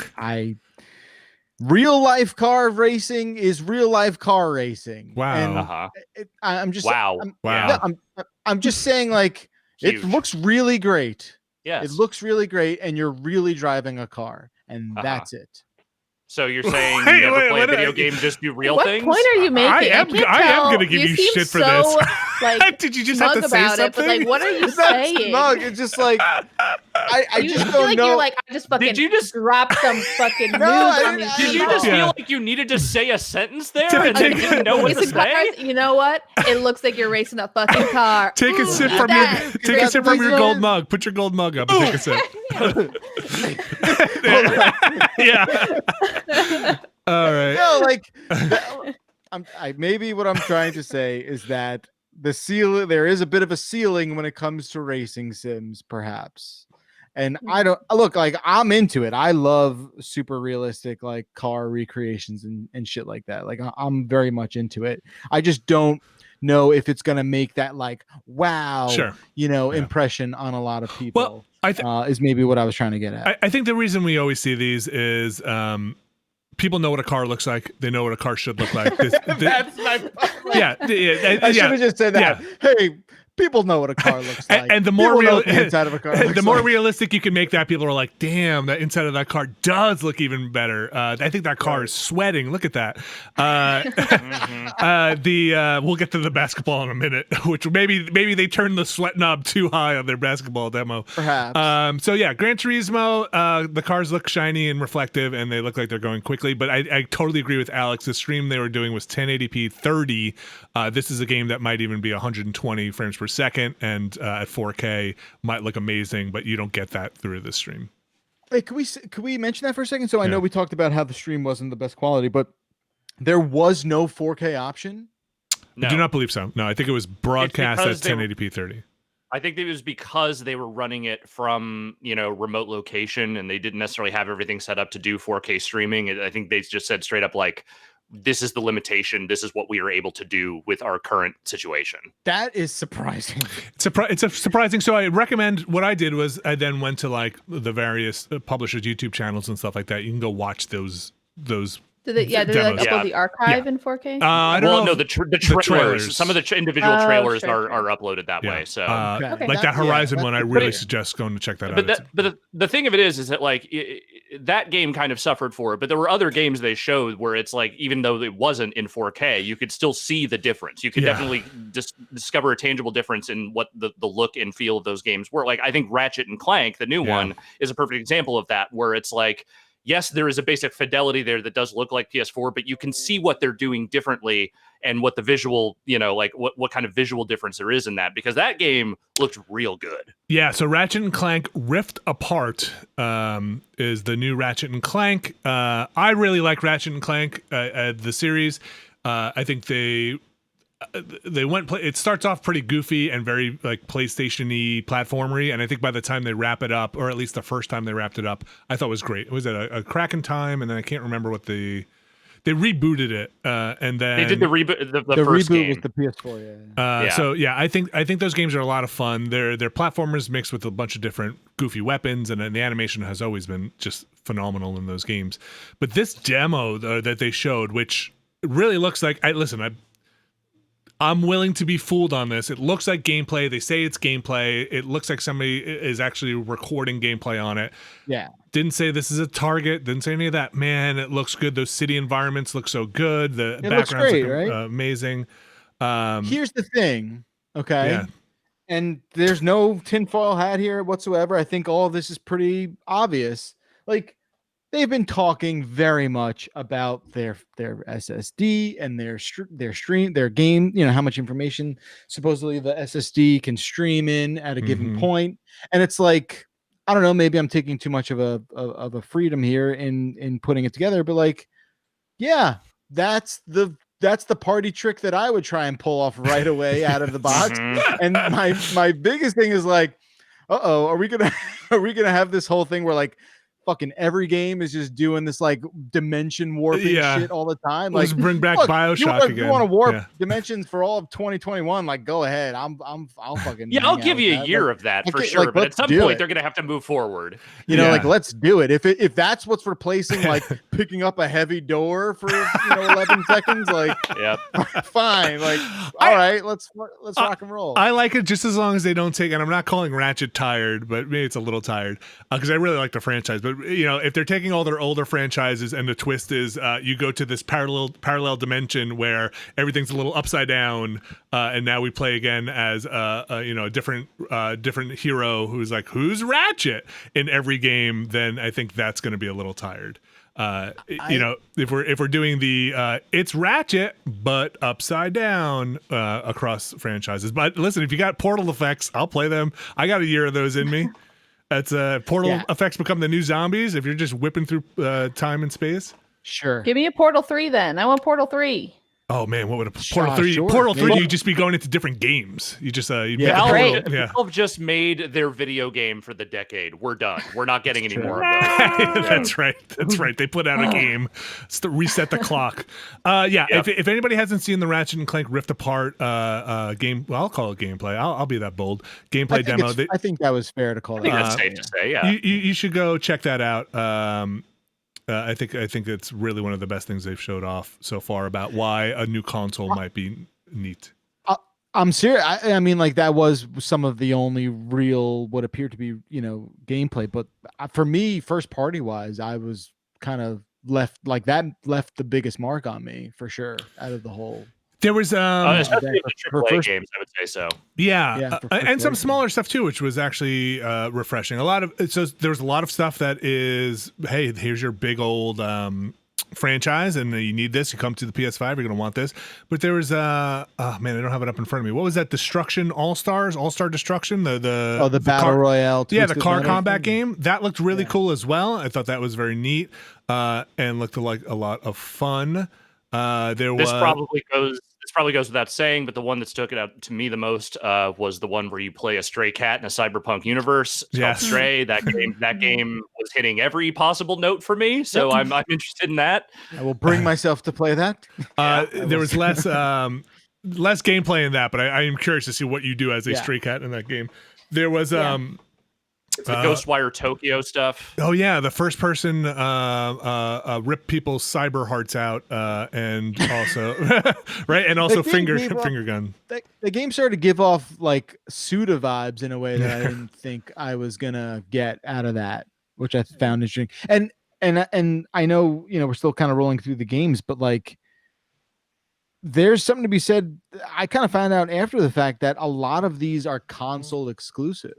real life car racing is real life car racing. Wow. And I'm just wow. I'm just saying it looks really great. Yes. It looks really great, and you're really driving a car, and that's it. So you're saying you never play a video game, just do real things? What point are you making? I am going to give you shit for this. Did you just have to say something? It, but what are you saying? Smug. It's just I just feel don't know. You're I just fucking drop some fucking news on me. Did you just feel like you needed to say a sentence there and you didn't know what to say? You know what? It looks like you're racing a fucking car. Take a sip from your gold mug. Put your gold mug up and take a sip. Yeah. All right. No, maybe what I'm trying to say is that there is a bit of a ceiling when it comes to racing sims, perhaps. And I don't look I'm into it. I love super realistic car recreations and shit like that. I'm very much into it. I just don't know if it's gonna make that wow, impression on a lot of people. Well, is maybe what I was trying to get at. I think the reason we always see these is people know what a car looks like. They know what a car should look like. That's my point. Yeah, I should have just said that. Yeah. Hey, people know what a car looks like. And the more inside of a car the more realistic you can make that, people are like, damn, that inside of that car does look even better. I think that car is sweating. Look at that. We'll get to the basketball in a minute, which maybe they turned the sweat knob too high on their basketball demo. Perhaps. So yeah, Gran Turismo, the cars look shiny and reflective and they look like they're going quickly, but I totally agree with Alex. The stream they were doing was 1080p 30. This is a game that might even be 120 frames per second, and at 4K might look amazing, but you don't get that through the stream. Hey, could we mention that for a second? So I know we talked about how the stream wasn't the best quality, but there was no 4K option? No. I do not believe so. No, I think it was broadcast at 1080p 30. I think it was because they were running it from, remote location and they didn't necessarily have everything set up to do 4K streaming. I think they just said straight up this is the limitation. This is what we are able to do with our current situation. That is surprising. It's surprising. So I recommend what I did was I then went to the various publishers' YouTube channels and stuff like that. You can go watch those. Did they upload the archive in 4K? I don't know. No, the trailers. Some of the individual trailers are uploaded that way. So, that Horizon one, I really suggest going to check that out. But the thing of it is that that game kind of suffered for it. But there were other games they showed where it's even though it wasn't in 4K, you could still see the difference. You could definitely discover a tangible difference in what the look and feel of those games were. I think Ratchet and Clank, the new one, is a perfect example of that, where it's yes, there is a basic fidelity there that does look like PS4, but you can see what they're doing differently and what the visual, what kind of visual difference there is in that, because that game looked real good. Yeah, so Ratchet and Clank Rift Apart is the new Ratchet and Clank. I really like Ratchet and Clank, the series. I think they went. It starts off pretty goofy and very PlayStation-y, platformery, and I think by the time they wrap it up, or at least the first time they wrapped it up, I thought it was great. It was at a cracking time, and then I can't remember what the they rebooted it, and then They did the reboot. The The first reboot game. was the PS4. Yeah. So yeah, I think those games are a lot of fun. They're platformers mixed with a bunch of different goofy weapons, and then the animation has always been just phenomenal in those games. But this demo that they showed, which really looks like, I'm willing to be fooled on this. It looks like gameplay. They say it's gameplay. It looks like somebody is actually recording gameplay on it. Yeah. Didn't say this is a target. Didn't say any of that. Man, it looks good. Those city environments look so good. The backgrounds great, look right? Amazing. Here's the thing, okay? Yeah. And there's no tinfoil hat here whatsoever. I think all of this is pretty obvious. Like, they've been talking very much about their SSD and their game, how much information supposedly the SSD can stream in at a given point. And it's like, I don't know, maybe I'm taking too much of a freedom here in putting it together, but like, yeah, that's the party trick that I would try and pull off right away out of the box. And my biggest thing is like, are we gonna have this whole thing where like fucking every game is just doing this like dimension warping shit all the time? Let's like, bring back look, BioShock again. You want to warp dimensions for all of 2021? Like, go ahead. I'll fucking I'll give you a year of that for sure. But at some point, they're gonna have to move forward. Like, let's do it. If that's what's replacing like picking up a heavy door for 11 seconds, like, fine. Like, all right, let's rock and roll. I like it just as long as they don't take. And I'm not calling Ratchet tired, but maybe it's a little tired because I really like the franchise. But if they're taking all their older franchises and the twist is you go to this parallel dimension where everything's a little upside down, and now we play again as a different hero who's Ratchet in every game, then I think that's going to be a little tired. If we're doing the it's Ratchet but upside down across franchises. But listen, if you got Portal effects, I'll play them. I got a year of those in me. That's Portal effects become the new zombies if you're just whipping through time and space. Sure. Give me a Portal 3 then. I want Portal 3. Oh man, what would a Portal 3? Sure. Portal 3, you'd just be going into different games. You just Valve just made their video game for the decade. We're done. We're not getting any more of those. That's right. They put out a game. It's to reset the clock. If anybody hasn't seen the Ratchet and Clank Rift Apart game, well, I'll call it gameplay. I'll be that bold. Gameplay demo. I think that was fair to call it. I think that's safe to say. Yeah. You should go check that out. I think it's really one of the best things they've showed off so far about why a new console might be neat. I'm serious. I mean, like, that was some of the only real what appeared to be, gameplay. But for me, first party wise, I was kind of left the biggest mark on me for sure out of the whole. There was especially the AAA games, I would say so. Yeah, and some smaller stuff too, which was actually refreshing. There was a lot of stuff that is, hey, here's your big old franchise, and you need this. You come to the PS5, you're gonna want this. But there was I don't have it up in front of me. What was that? Destruction All-Star Destruction? The Battle Royale. Yeah, the car combat game. That looked really cool as well. I thought that was very neat and looked like a lot of fun. This probably goes without saying, but the one that stuck it out to me the most was the one where you play a stray cat in a cyberpunk universe. It's called Stray. That game was hitting every possible note for me, so I'm interested in that. I will bring myself to play that. There was less gameplay in that, but I am curious to see what you do as a stray cat in that game. There was It's the Ghostwire Tokyo stuff. Oh yeah, the first person rip people's cyber hearts out, and also right, and also finger gun. The game started to give off like Suda vibes in a way that I didn't think I was gonna get out of that, which I found interesting. And I know we're still kind of rolling through the games, but like, there's something to be said. I kind of found out after the fact that a lot of these are console exclusive.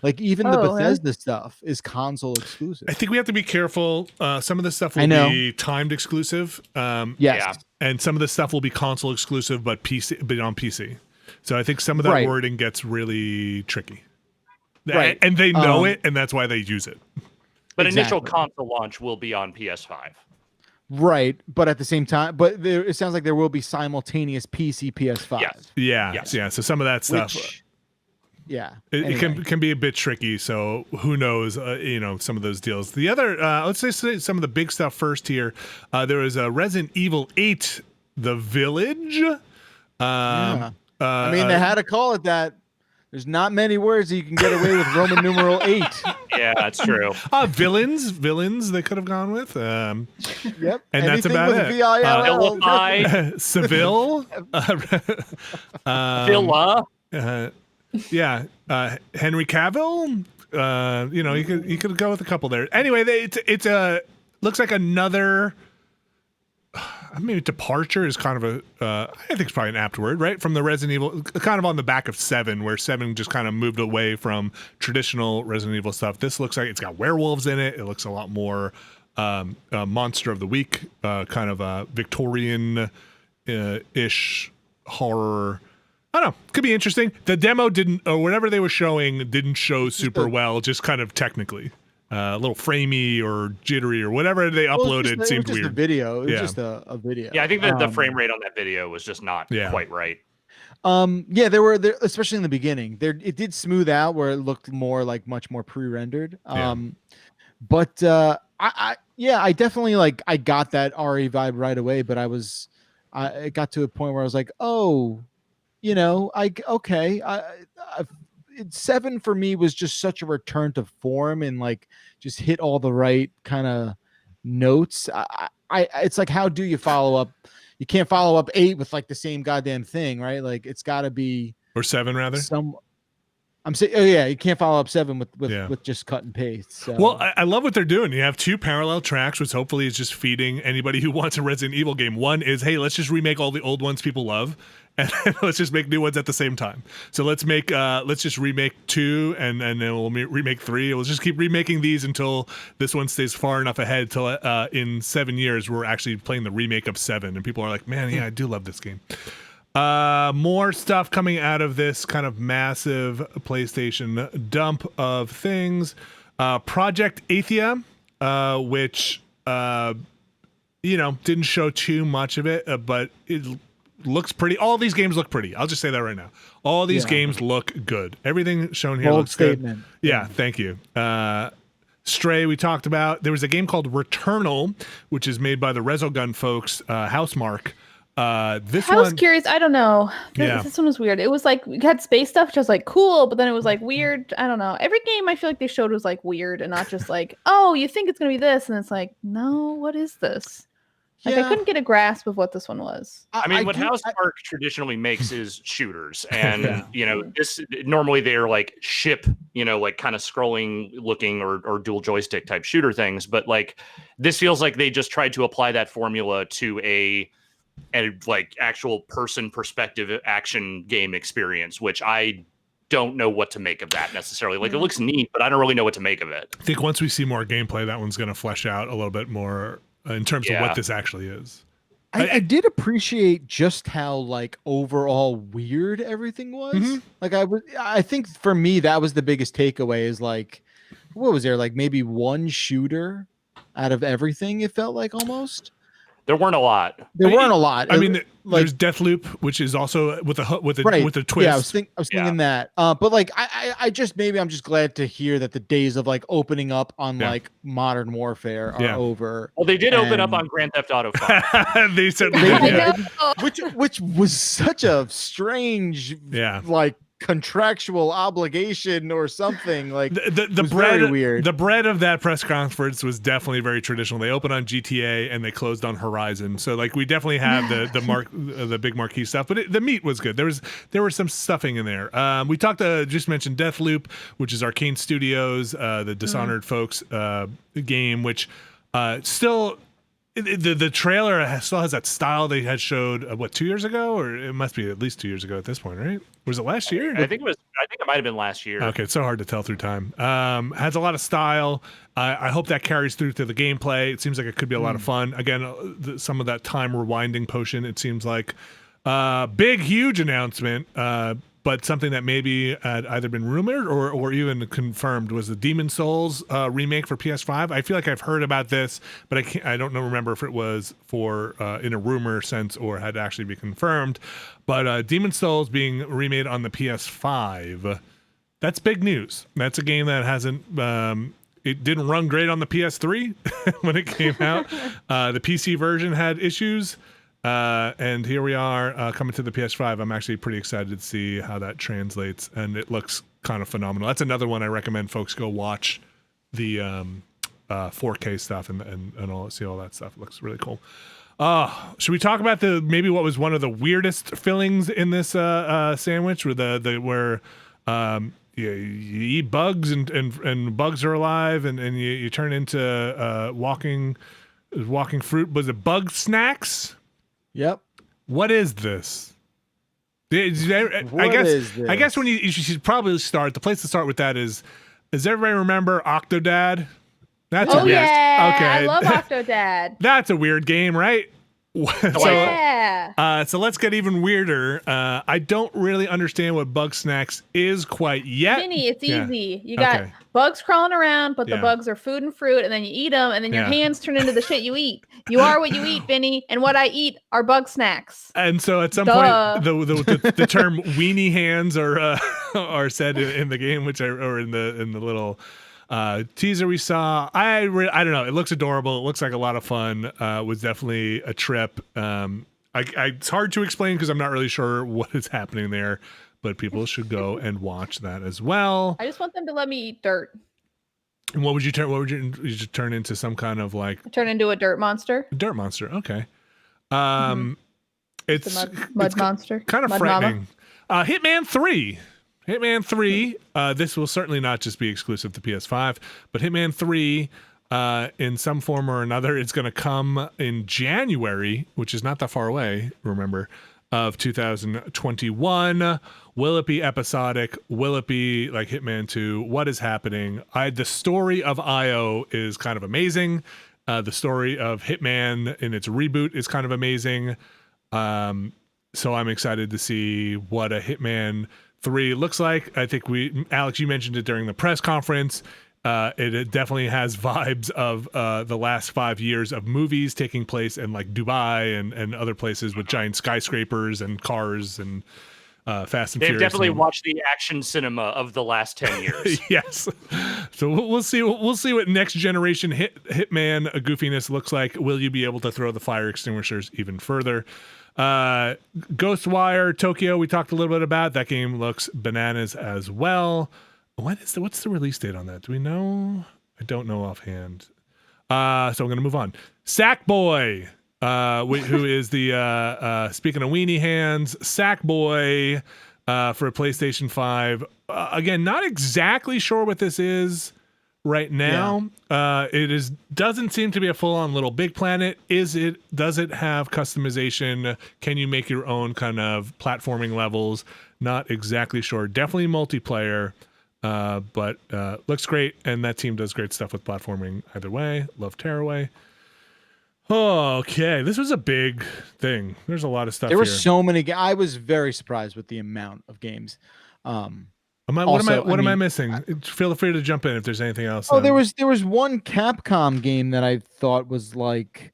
Like, even the Bethesda stuff is console exclusive. I think we have to be careful. Some of the stuff will be timed exclusive. Yes. Yeah. And some of the stuff will be console exclusive, but on PC. So I think some of that wording gets really tricky. Right. And they know it, and that's why they use it. But initial console launch will be on PS5. Right. But at the same time, it sounds like there will be simultaneous PC, PS5. Yes. Yeah. So some of that stuff. yeah, it can be a bit tricky. So who knows? Some of those deals. The other, let's say some of the big stuff first here. There was a Resident Evil 8, The Village. I mean, they had to call it that. There's not many words that you can get away with Roman numeral 8. Yeah, that's true. Villains they could have gone with. Yep. And that's about with it. Villa. Seville. Villa. Henry Cavill. You could go with a couple there. Anyway, it's looks like another. Maybe departure is kind of I think it's probably an apt word, right? From the Resident Evil, kind of on the back of 7, where 7 just kind of moved away from traditional Resident Evil stuff. This looks like it's got werewolves in it. It looks a lot more Monster of the Week, kind of a Victorian-ish horror. I don't know. Could be interesting. The demo or whatever they were showing didn't show super well, just kind of technically. A little framey or jittery or whatever they uploaded seemed weird. A video. It was just a video. Yeah, I think that the frame rate on that video was just not quite right. There were especially in the beginning. It did smooth out where it looked more like much more pre-rendered. But I definitely I got that RE vibe right away. But I got to a point where I was like, oh, 7 for me was just such a return to form and just hit all the right kind of notes. It's like, how do you follow up? You can't follow up 8 with the same goddamn thing, right? It's got to be, or 7 rather. I'm saying, you can't follow up 7 with just cut and paste. So. Well, I love what they're doing. You have 2 parallel tracks, which hopefully is just feeding anybody who wants a Resident Evil game. One is, hey, let's just remake all the old ones people love, and let's just make new ones at the same time. So let's just remake 2, and then we'll remake 3. We'll just keep remaking these until this one stays far enough ahead till in 7 years we're actually playing the remake of 7, and people are like, man, yeah, I do love this game. More stuff coming out of this kind of massive PlayStation dump of things. Project Athia, which didn't show too much of it, but it looks pretty. All these games look pretty. I'll just say that right now. All these games look good. Everything shown here looks good. Yeah, thank you. Stray, we talked about. There was a game called Returnal, which is made by the Resogun folks, Housemarque. I was curious. I don't know. This one was weird. It was we had space stuff, which was cool, but then it was weird. I don't know. Every game I feel like they showed was weird and not just oh, you think it's gonna be this, and it's no, what is this? I couldn't get a grasp of what this one was. I mean, what Housemarque traditionally makes is shooters, and this normally they're ship, kind of scrolling looking or dual joystick type shooter things, but this feels like they just tried to apply that formula to a actual person perspective action game experience, which I don't know what to make of that necessarily. It looks neat, but I don't really know what to make of it. I think once we see more gameplay, that one's going to flesh out a little bit more in terms of what this actually is. I did appreciate just how overall weird everything was. Mm-hmm. I think for me that was the biggest takeaway is what was there maybe one shooter out of everything, it felt almost. There weren't a lot. Weren't a lot. I mean, there's Deathloop, which is also with a twist. Yeah, I was thinking that. But I'm just glad to hear that the days of opening up on Modern Warfare are over. Well, they did open up on Grand Theft Auto 5. They certainly did. Which was such a strange contractual obligation or something the bread very weird. The bread of that press conference was definitely very traditional. They opened on GTA and they closed on Horizon, so we definitely have the big marquee stuff, but the meat was good. There was some stuffing in there. We just mentioned Deathloop, which is Arcane Studios, the Dishonored folks game, which still the trailer still has that style they had showed 2 years ago, or it must be at least 2 years ago at this point, right? Was it last year? I think it might have been last year. Okay, it's so hard to tell through time. Has a lot of style. I hope that carries through to the gameplay. It seems like it could be a lot of fun. Again, some of that time rewinding potion. It seems like big, huge announcement. But something that maybe had either been rumored or even confirmed was the Demon Souls remake for PS5. I feel like I've heard about this, but I don't remember if it was for in a rumor sense or had actually been confirmed. But Demon Souls being remade on the PS5. That's big news. That's a game that hasn't. It didn't run great on the PS3 when it came out. The PC version had issues, and here we are coming to the PS5. I'm actually pretty excited to see how that translates, and it looks kind of phenomenal. That's another one I recommend folks go watch the 4K stuff and all, see all that stuff. It looks really cool. Should we talk about maybe what was one of the weirdest fillings in this sandwich, where you eat bugs and bugs are alive and you turn into walking fruit? Was it bug snacks? Yep. What is this? I guess when you should probably start. The place to start with that is. Does everybody remember Octodad? Yeah. Okay. I love Octodad. That's a weird game, right? Yeah. So let's get even weirder. I don't really understand what Bug Snacks is quite yet. Vinny, it's easy. You got bugs crawling around, but the bugs are food and fruit, and then you eat them, and then your hands turn into the shit you eat. You are what you eat, Vinny, and what I eat are bug snacks. And so at some point, the term weenie hands are said in the game, or in the little teaser we saw. I don't know. It looks adorable. It looks like a lot of fun. Was definitely a trip. It's hard to explain because I'm not really sure what is happening there, but people should go and watch that as well. I just want them to let me eat dirt. And what would you turn? You just turn into some kind of turn into a dirt monster. A dirt monster. Okay. It's a mud monster. Kind of mud frightening. Hitman 3. Hitman 3, this will certainly not just be exclusive to PS5, but Hitman 3, in some form or another, it's going to come in January, which is not that far away, remember, of 2021. Will it be episodic? Will it be like Hitman 2? What is happening? The story of IO is kind of amazing. The story of Hitman in its reboot is kind of amazing. So I'm excited to see what a Hitman 3 looks like. I think Alex, you mentioned it during the press conference. It definitely has vibes of the last 5 years of movies taking place in like Dubai and other places with giant skyscrapers and cars and Fast and Furious. They've definitely watched the action cinema of the last 10 years. Yes. So we'll see. We'll see what next generation Hitman goofiness looks like. Will you be able to throw the fire extinguishers even further? Ghostwire Tokyo, we talked a little bit about. That game looks bananas as well. What's the release date on that? Do we know? I don't know offhand. So I'm going to move on. Sackboy, who is the speaking of weenie hands, Sackboy for PlayStation 5. Again, not exactly sure what this is right now. It doesn't seem to be a full-on Little Big Planet. Does it have customization? Can you make your own kind of platforming levels? Not exactly sure. Definitely multiplayer, but looks great, and that team does great stuff with platforming either way. Love Tearaway. Okay, this was a big thing. There's a lot of stuff there were here. So many I was very surprised with the amount of games. What am I missing? Feel free to jump in if there's anything else. Oh, there was one Capcom game that I thought was like,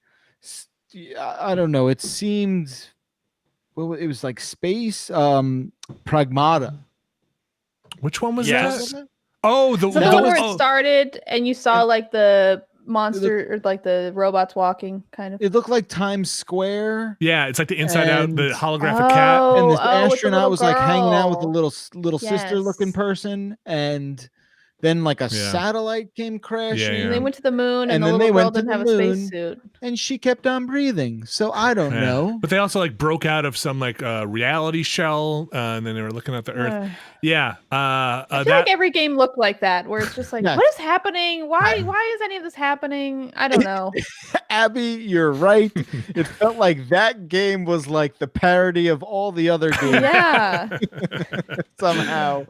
I don't know. It seemed, well, it was like Space Pragmata. Which one was that? Oh, the one where it started and you saw like the monster or like the robots walking kind of. It looked like Times Square. Yeah, it's like the Inside Out, the holographic cat, and this astronaut was like hanging out with a little Yes. sister looking person, and then like a satellite came crashing. And they went to the moon, and then the they little girl went to didn't the have a moon, spacesuit. and she kept on breathing. So I don't know. But they also like broke out of some like reality shell, and then they were looking at the Earth. I feel like every game looked like that, where it's just like, what is happening? Why is any of this happening? I don't know. Abby, you're right. It felt like that game was like the parody of all the other games. Yeah. Somehow.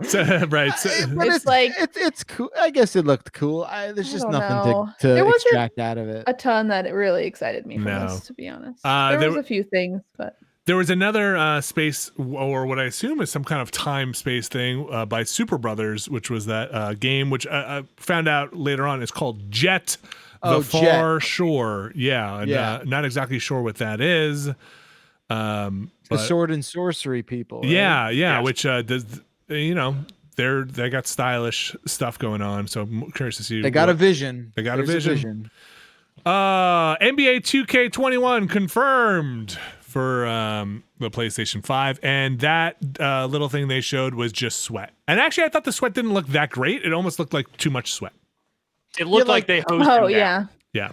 Right. But it's like it's cool. I guess it looked cool. There's just nothing to extract out of it. A ton that it really excited me from this, to be honest. There was a few things, but there was another space, or what I assume is some kind of time space thing by Super Brothers, which was that game, which I found out later on is called Jet. The Far Shore. Yeah. Not exactly sure what that is. The sword and sorcery people. Right? Yeah. Which does, they got stylish stuff going on. So I'm curious to see. They got a vision. They got There's a vision. NBA 2K21 confirmed for the PlayStation 5, and that little thing they showed was just sweat. And actually, I thought the sweat didn't look that great. It almost looked like too much sweat. It looked like they hosed him down. Yeah.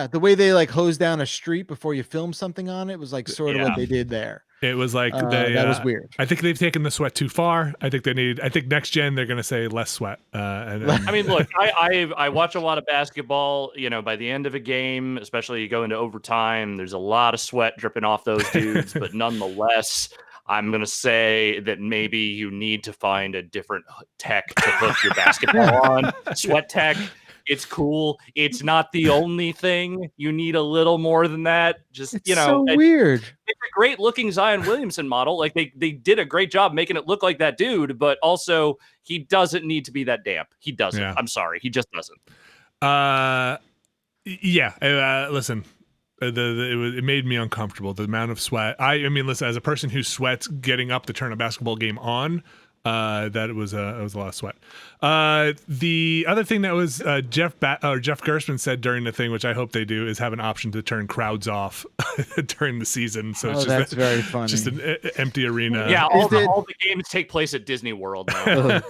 The way they like hose down a street before you film something on it was like sort of what they did there. It was like that was weird. I think they've taken the sweat too far. I think next gen they're gonna say less sweat. I mean, look, I watch a lot of basketball. You know, by the end of a game, especially you go into overtime, there's a lot of sweat dripping off those dudes. But nonetheless, I'm gonna say that maybe you need to find a different tech to hook your basketball on. Sweat tech. It's cool. It's not the only thing. You need a little more than that. Just, it's so weird. It's a great looking Zion Williamson model. Like they did a great job making it look like that dude, but also he doesn't need to be that damp. He doesn't. Yeah. I'm sorry. He just doesn't. Listen, it made me uncomfortable. The amount of sweat. I mean, listen, as a person who sweats getting up to turn a basketball game on, that it was a lot of sweat. The other thing that was Jeff Gerstmann said during the thing, which I hope they do, is have an option to turn crowds off during the season. So it's just very funny. Just an empty arena. Yeah, all the games take place at Disney World now.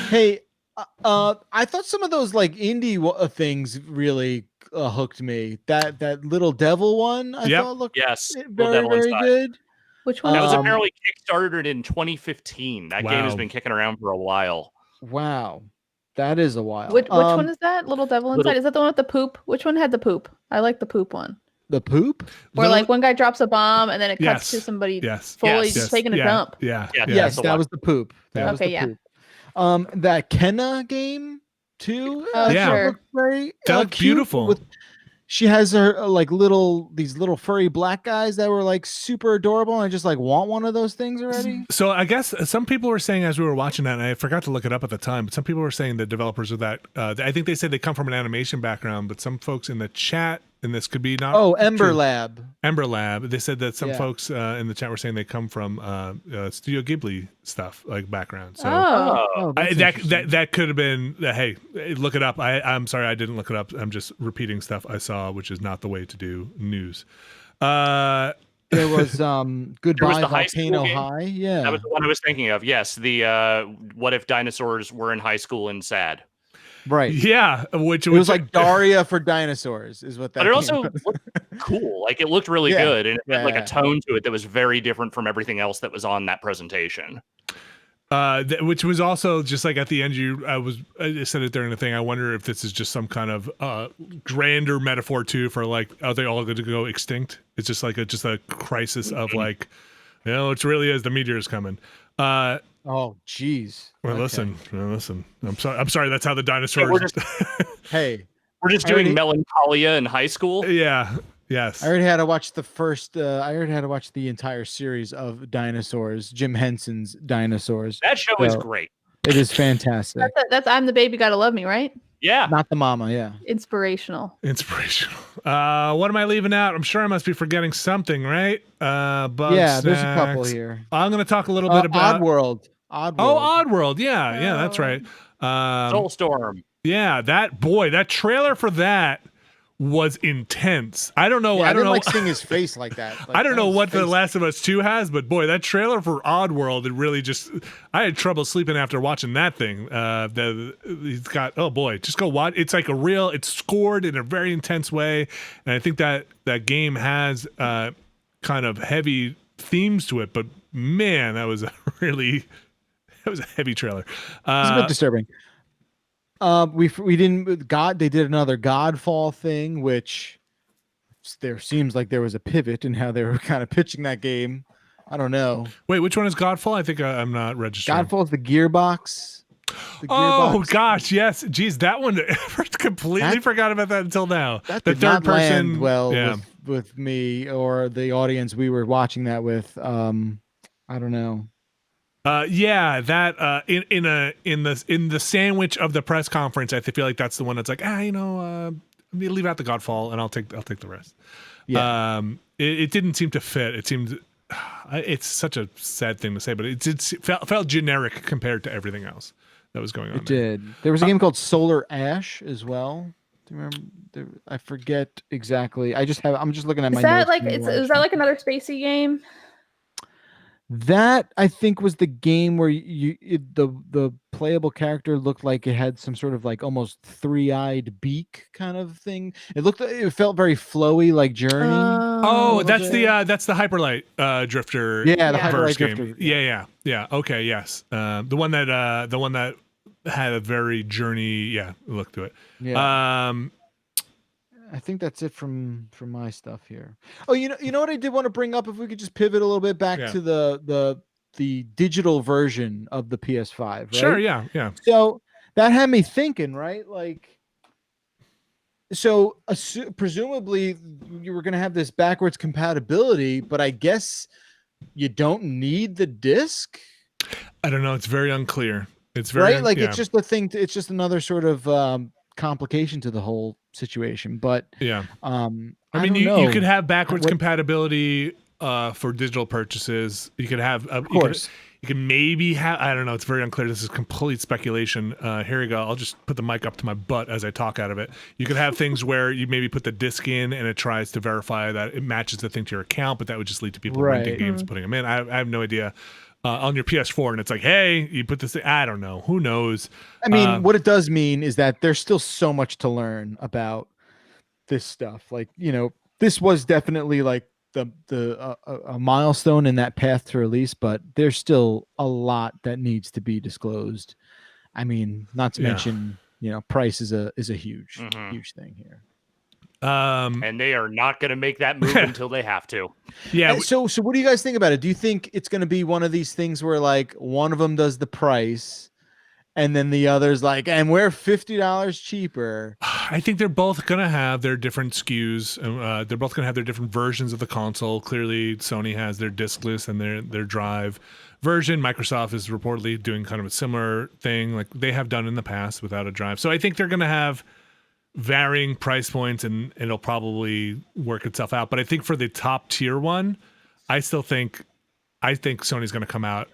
Hey, I thought some of those like indie things really hooked me. That little devil one, I thought looked very good. Which one? That was apparently kickstarted in 2015. That game has been kicking around for a while. Wow. That is a while. Which one is that? Little Devil Inside? Is that the one with the poop? Which one had the poop? I like the poop one. The poop? Where like one guy drops a bomb and then it cuts to somebody fully just taking a dump. Yes, that was the poop. That was the poop. That Kenna game too. Sure. Very that looked beautiful. She has her these little furry black guys that were like super adorable, and I just like want one of those things already. So I guess some people were saying as we were watching that, and I forgot to look it up at the time, but some people were saying the developers of that, I think they said they come from an animation background, but some folks in the chat, and this could be not Ember true. Lab. They said that some folks in the chat were saying they come from Studio Ghibli stuff, like background. So that could have been. Hey, look it up. I'm sorry, I didn't look it up. I'm just repeating stuff I saw, which is not the way to do news. There was Goodbye Volcano High. Yeah, that was the one I was thinking of. Yes, the what if dinosaurs were in high school and sad. Right. Yeah, which it was like Daria for dinosaurs is what that. But it also looked cool. Like it looked really good, and it had like a tone to it that was very different from everything else that was on that presentation. Which was also just like at the end, I said it during the thing. I wonder if this is just some kind of grander metaphor too for like, are they all going to go extinct? It's just like a crisis of like, it really is the meteor is coming. Oh, geez. Well, listen. I'm sorry. That's how the dinosaurs. We're just doing Melancholia in high school. Yeah. Yes. I already had to watch the entire series of Dinosaurs, Jim Henson's Dinosaurs. That show is great. It is fantastic. That's I'm the Baby Gotta Love Me, right? Yeah. Not the mama. Yeah. Inspirational. What am I leaving out? I'm sure I must be forgetting something, right? There's a couple here. I'm going to talk a little bit about Oddworld. Oddworld. Yeah, that's right. Soulstorm. Yeah, that trailer for that was intense. I don't know. Yeah, I don't know. Like seeing his face like that. Like, I don't know what The Last of Us 2 has, but boy, that trailer for Oddworld, it really I had trouble sleeping after watching that thing. He's got, just go watch. It's like it's scored in a very intense way. And I think that game has kind of heavy themes to it, but man, that was a heavy trailer. It's a bit disturbing. We didn't they did another Godfall thing, which there seems like there was a pivot in how they were kind of pitching that game. I don't know. Wait, which one is Godfall? I think I'm not registered. Godfall is the Gearbox. Oh gosh, yes. Geez, that one completely forgot about that until now. That the third person with me or the audience we were watching that with. I don't know. That in the sandwich of the press conference, I feel like that's the one that's like, leave out the Godfall and I'll take the rest. Yeah. It didn't seem to fit. It seemed it's such a sad thing to say, but it felt generic compared to everything else that was going on. It did. There was a game called Solar Ash as well. Do you remember? I forget exactly. I'm just looking at my notes. Is that like another spacey game? That I think was the game where the playable character looked like it had some sort of like almost 3-eyed beak kind of thing. It felt very flowy, like Journey. That's the Hyperlight Drifter. Yeah, the Hyperlight Drifter. Yeah. Okay, yes. The one that had a very Journey look to it. Yeah. I think that's it from my stuff here. Oh, you know what I did want to bring up, if we could just pivot a little bit back to the digital version of the PS5, right? Sure, yeah. So that had me thinking, right? Like, so presumably you were going to have this backwards compatibility, but I guess you don't need the disc. I don't know. It's very unclear. It's very right. Like it's just a thing. It's just another sort of complication to the whole situation. But I mean, you could have backwards compatibility for digital purchases. You could have, of course. You can maybe have, I don't know, it's very unclear. This is complete speculation. Here we go. I'll just put the mic up to my butt as I talk out of it. You could have things where you maybe put the disc in and it tries to verify that it matches the thing to your account, but that would just lead to people renting games, putting them in. I have no idea. On your PS4, and it's like, hey, you put this thing, I don't know. Who knows? I mean, what it does mean is that there's still so much to learn about this stuff. Like, this was definitely like a milestone in that path to release, but there's still a lot that needs to be disclosed. I mean, not to mention, price is a huge thing here. And they are not going to make that move until they have to. Yeah. So what do you guys think about it? Do you think it's going to be one of these things where like one of them does the price and then the other's like, and we're $50 cheaper? I think they're both going to have their different SKUs. They're both going to have their different versions of the console. Clearly, Sony has their diskless and their drive version. Microsoft is reportedly doing kind of a similar thing like they have done in the past without a drive. So I think they're going to have varying price points and it'll probably work itself out. But I think for the top tier one, I think Sony's going to come out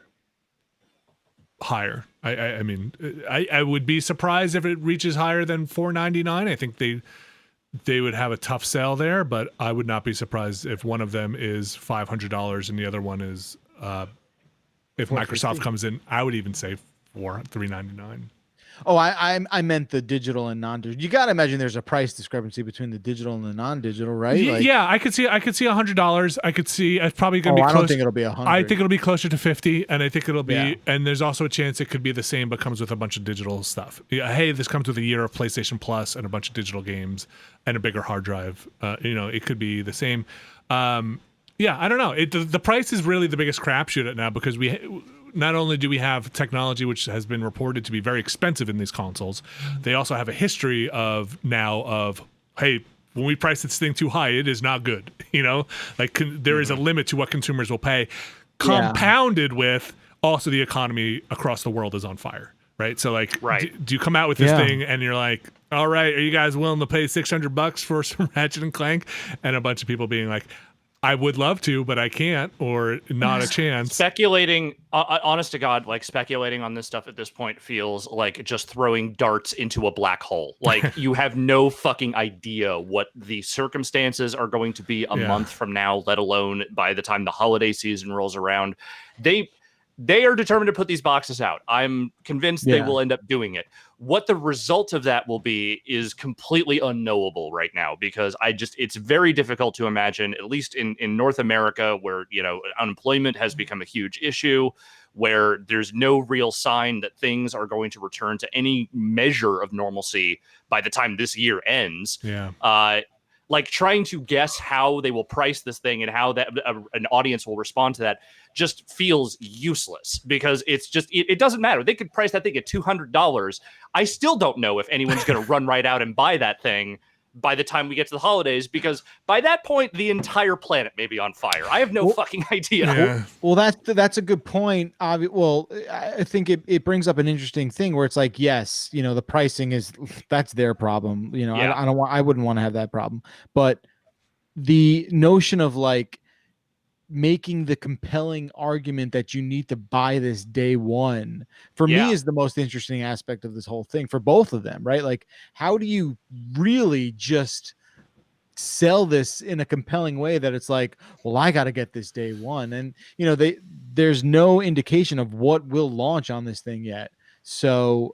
higher. I mean, I would be surprised if it reaches higher than $499. I think they would have a tough sell there, but I would not be surprised if one of them is $500 and the other one is if Microsoft comes in, I would even say $399. Oh, I meant the digital and non-digital. You got to imagine there's a price discrepancy between the digital and the non-digital, right? Yeah, I could see $100. I could see it's probably going to be close. I don't think it'll be 100. I think it'll be closer to 50, and I think it'll be. And there's also a chance it could be the same, but comes with a bunch of digital stuff. Yeah, hey, this comes with a year of PlayStation Plus and a bunch of digital games and a bigger hard drive. It could be the same. I don't know. The price is really the biggest crapshoot right now because not only do we have technology which has been reported to be very expensive in these consoles, they also have a history of hey, when we price this thing too high, it is not good. There is a limit to what consumers will pay, compounded with also the economy across the world is on fire. Right. So do you come out with this thing and you're like, all right, are you guys willing to pay $600 for some Ratchet and Clank? And a bunch of people being like, I would love to, but I can't, or not a chance. Speculating, honest to God, like speculating on this stuff at this point feels like just throwing darts into a black hole. Like you have no fucking idea what the circumstances are going to be a month from now, let alone by the time the holiday season rolls around. They are determined to put these boxes out. I'm convinced they will end up doing it. What the result of that will be is completely unknowable right now because it's very difficult to imagine, at least in North America, where, unemployment has become a huge issue, where there's no real sign that things are going to return to any measure of normalcy by the time this year ends. Yeah. Like trying to guess how they will price this thing and how that an audience will respond to that just feels useless because it's just, it doesn't matter. They could price that thing at $200. I still don't know if anyone's going to run right out and buy that thing by the time we get to the holidays, because by that point, the entire planet may be on fire. I have no fucking idea. Yeah. Well, that's a good point. Well, I think it brings up an interesting thing where it's like, yes, the pricing that's their problem. I wouldn't want to have that problem. But the notion of like, making the compelling argument that you need to buy this day one for me is the most interesting aspect of this whole thing for both of them, right? Like, how do you really just sell this in a compelling way that it's like, well, I got to get this day one, and there's no indication of what will launch on this thing yet. So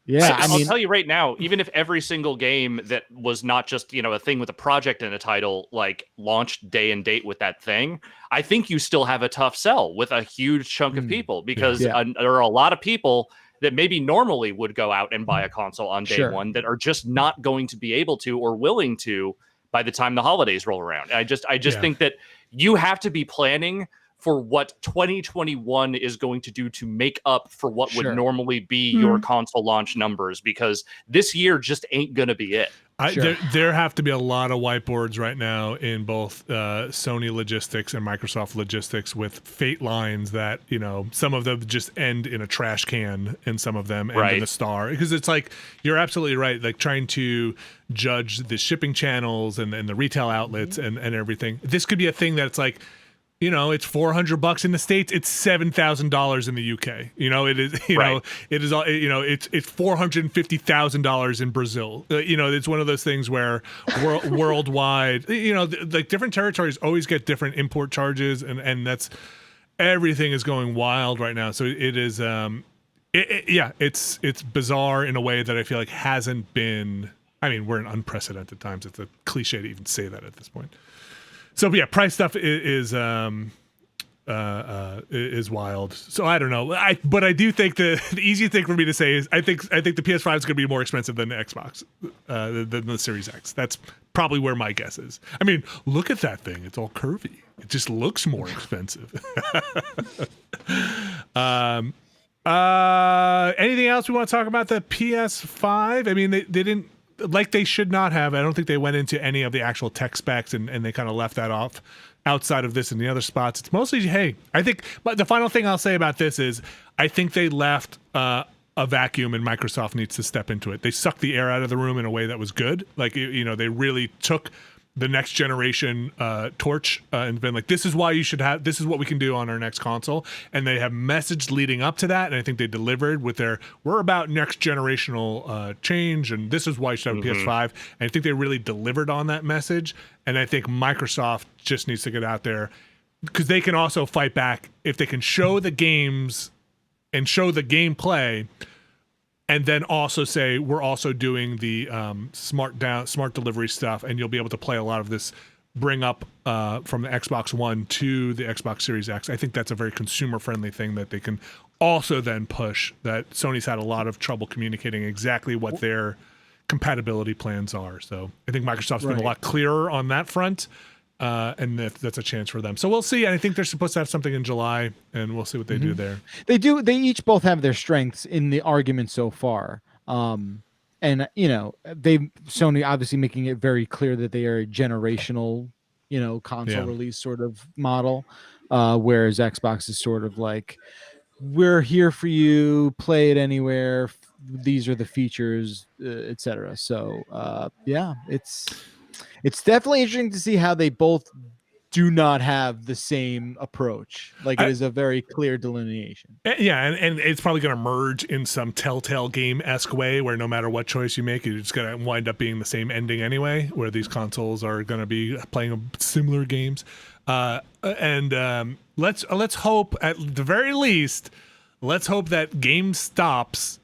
yeah, I'll tell you right now, even if every single game that was not just, a thing with a project and a title, like launched day and date with that thing, I think you still have a tough sell with a huge chunk of people, because there are a lot of people that maybe normally would go out and buy a console on day one that are just not going to be able to or willing to by the time the holidays roll around. I just think that you have to be planning for what 2021 is going to do to make up for what would normally be your console launch numbers, because this year just ain't going to be it. There have to be a lot of whiteboards right now in both Sony logistics and Microsoft logistics with fate lines that, some of them just end in a trash can and some of them end in a star. Because it's like, you're absolutely right. Like, trying to judge the shipping channels and the retail outlets and everything. This could be a thing that it's like, it's $400 in the States. It's $7,000 in the UK. It is. It is. It's $450,000 in Brazil. It's one of those things where worldwide. Like, different territories always get different import charges, and that's everything is going wild right now. So it is. It's bizarre in a way that I feel like hasn't been. I mean, we're in unprecedented times. It's a cliche to even say that at this point. So yeah, price stuff is wild. So I don't know. But I do think the easy thing for me to say is I think the PS5 is going to be more expensive than the Xbox, than the Series X. That's probably where my guess is. I mean, look at that thing. It's all curvy. It just looks more expensive. Anything else we want to talk about the PS5? I mean, they didn't. Like they should not have. I don't think they went into any of the actual tech specs and they kind of left that off outside of this and the other spots. It's mostly, hey, I think, but the final thing I'll say about this is I think they left a vacuum and Microsoft needs to step into it. They sucked the air out of the room in a way that was good. Like, they really took the next generation torch and been like, this is why you should have, this is what we can do on our next console. And they have messaged leading up to that. And I think they delivered with we're about next generational change. And this is why you should have a PS5. And I think they really delivered on that message. And I think Microsoft just needs to get out there, because they can also fight back if they can show the games and show the gameplay. And then also say, we're also doing the smart delivery stuff, and you'll be able to play a lot of this, bring up from the Xbox One to the Xbox Series X. I think that's a very consumer-friendly thing that they can also then push, that Sony's had a lot of trouble communicating exactly what their compatibility plans are. So I think Microsoft's been a lot clearer on that front, and that's a chance for them. So we'll see. I think they're supposed to have something in July, and we'll see what they do there. They do. They each both have their strengths in the argument so far. And Sony obviously making it very clear that they are a generational, console release sort of model, whereas Xbox is sort of like, we're here for you, play it anywhere. These are the features, etc. So it's definitely interesting to see how they both do not have the same approach. Like, it is a very clear delineation. Yeah, and it's probably going to merge in some Telltale game-esque way where no matter what choice you make, you're just going to wind up being the same ending anyway, where these consoles are going to be playing similar games. Let's hope, at the very least, let's hope that GameStop's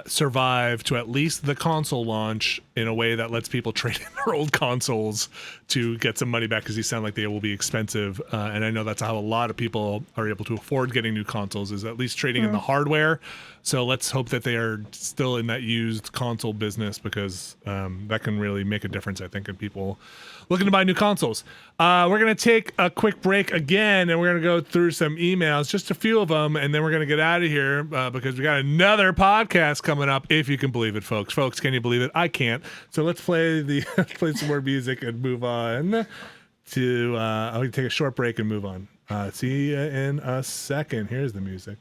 survive to at least the console launch in a way that lets people trade in their old consoles to get some money back, because these sound like they will be expensive. And I know that's how a lot of people are able to afford getting new consoles, is at least trading in the hardware. So let's hope that they are still in that used console business, because that can really make a difference, I think, in people looking to buy new consoles. We're going to take a quick break again, and we're going to go through some emails, just a few of them, and then we're going to get out of here because we got another podcast coming up, if you can believe it, folks. Folks, can you believe it? I can't. So let's play some more music and move on to I'll take a short break and move on. See you in a second. Here's the music.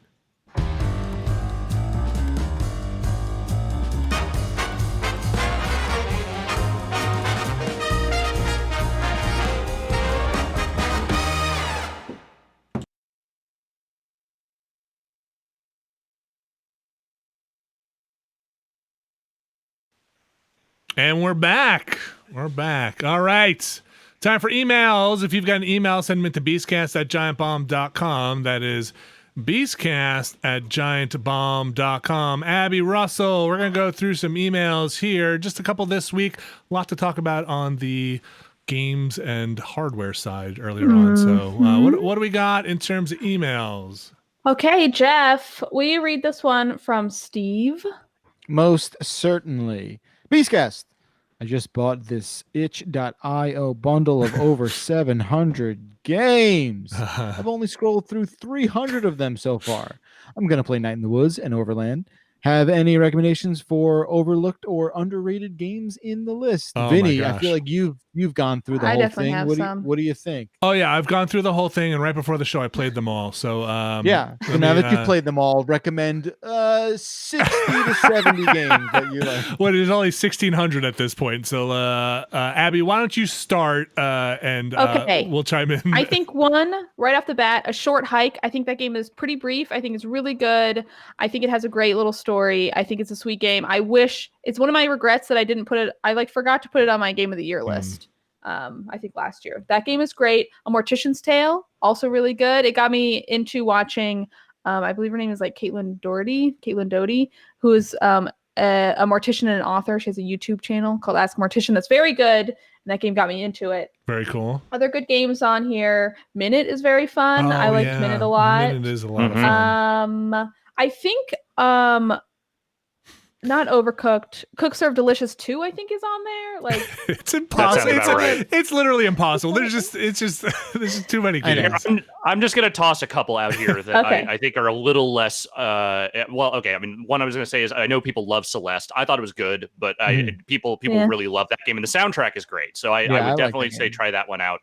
And we're back. We're back. All right. Time for emails. If you've got an email, send them to beastcast@giantbomb.com. That is beastcast@giantbomb.com. Abby Russell, we're going to go through some emails here. Just a couple this week. A lot to talk about on the games and hardware side earlier on. So what do we got in terms of emails? Okay, Jeff, will you read this one from Steve? Most certainly. Beastcast. I just bought this itch.io bundle of over 700 games. I've only scrolled through 300 of them so far. I'm going to play Night in the Woods and Overland. Have any recommendations for overlooked or underrated games in the list? Oh, Vinny, my I gosh. feel like you've gone through the I whole definitely thing. have some. What do you think? Oh, yeah. I've gone through the whole thing, and right before the show, I played them all. So, Yeah. So now that you've played them all, recommend 60 to 70 games that you like. Well, there's only 1,600 at this point. So, Abby, why don't you start and Okay. we'll chime in. I think one, right off the bat, A Short Hike. I think that game is pretty brief. I think it's really good. I think it has a great little story. I think it's a sweet game. I wish, it's one of my regrets that I didn't put it, I forgot to put it on my Game of the Year list. I think last year. That game is great. A Mortician's Tale, also really good. It got me into watching, I believe her name is like Caitlin Doty, who is a mortician and an author. She has a YouTube channel called Ask Mortician that's very good. And that game got me into it. Very cool. Other good games on here. Minute is very fun. I liked Minute a lot. Minute is a lot of fun. I think not Overcooked. Cook Serve Delicious 2, I think, is on there. Like, it's impossible. That sounds about right. It's literally impossible. There's just too many games. I'm just gonna toss a couple out here that Okay. I think are a little less. Well, okay. I mean, one I was gonna say is I know people love Celeste. I thought it was good, but people really love that game, and the soundtrack is great. So I would definitely say try that one out.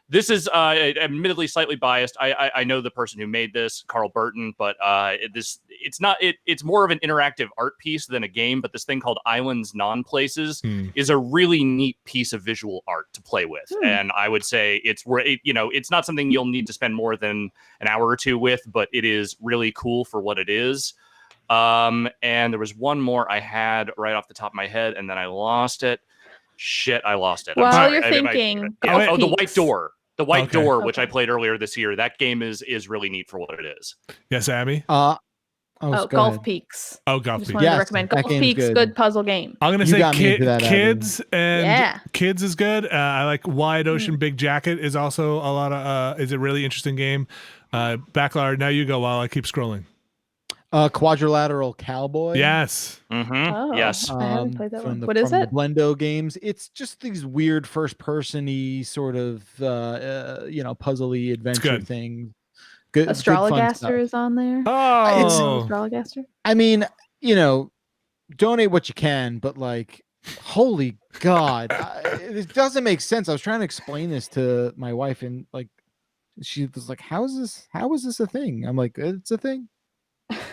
This is admittedly slightly biased. I know the person who made this, Carl Burton, but it's more of an interactive art piece than a game. But this thing called Islands Non-Places is a really neat piece of visual art to play with, and I would say it's not something you'll need to spend more than an hour or two with, but it is really cool for what it is. And there was one more I had right off the top of my head, and then I lost it. Shit, I lost it. while you're thinking, The White Door. The White Door, which Okay. I played earlier this year. That game is really neat for what it is. Yes, Abby? Golf ahead. Peaks. Oh, Golf Just Peaks. wanted to Yes, recommend that Golf game's Peaks. good. Good puzzle game. I'm going to You say got me into that, Abby. Kids and Yeah. Kids is good. I like Wide Ocean Big Jacket is also a lot of is a really interesting game. Backlard, now you go while I keep scrolling. Quadrilateral Cowboy. Yes. Oh, Yes. I haven't played that from one. What is it? The Blendo games. It's just these weird first-person-y sort of puzzle-y adventure good. things. Good fun stuff. Astrologaster is on there. Oh. Astrologaster. I mean, donate what you can, but like, holy God, it doesn't make sense. I was trying to explain this to my wife, and like, she was like, "How is this a thing?" I'm like, "It's a thing.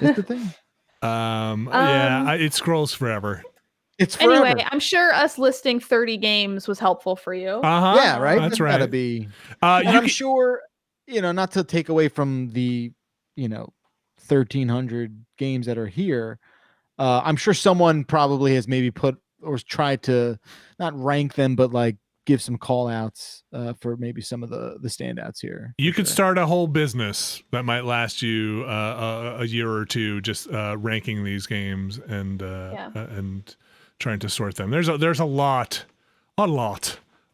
It's a thing." It scrolls forever. It's forever. Anyway, I'm sure us listing 30 games was helpful for you. Uh-huh. Yeah, right. That's Gotta right. be. And I'm sure, not to take away from the, 1,300 games that are here. I'm sure someone probably has maybe put or tried to not rank them, but like give some call outs for maybe some of the standouts here. You could start a whole business that might last you a year or two, just ranking these games and trying to sort them. There's a lot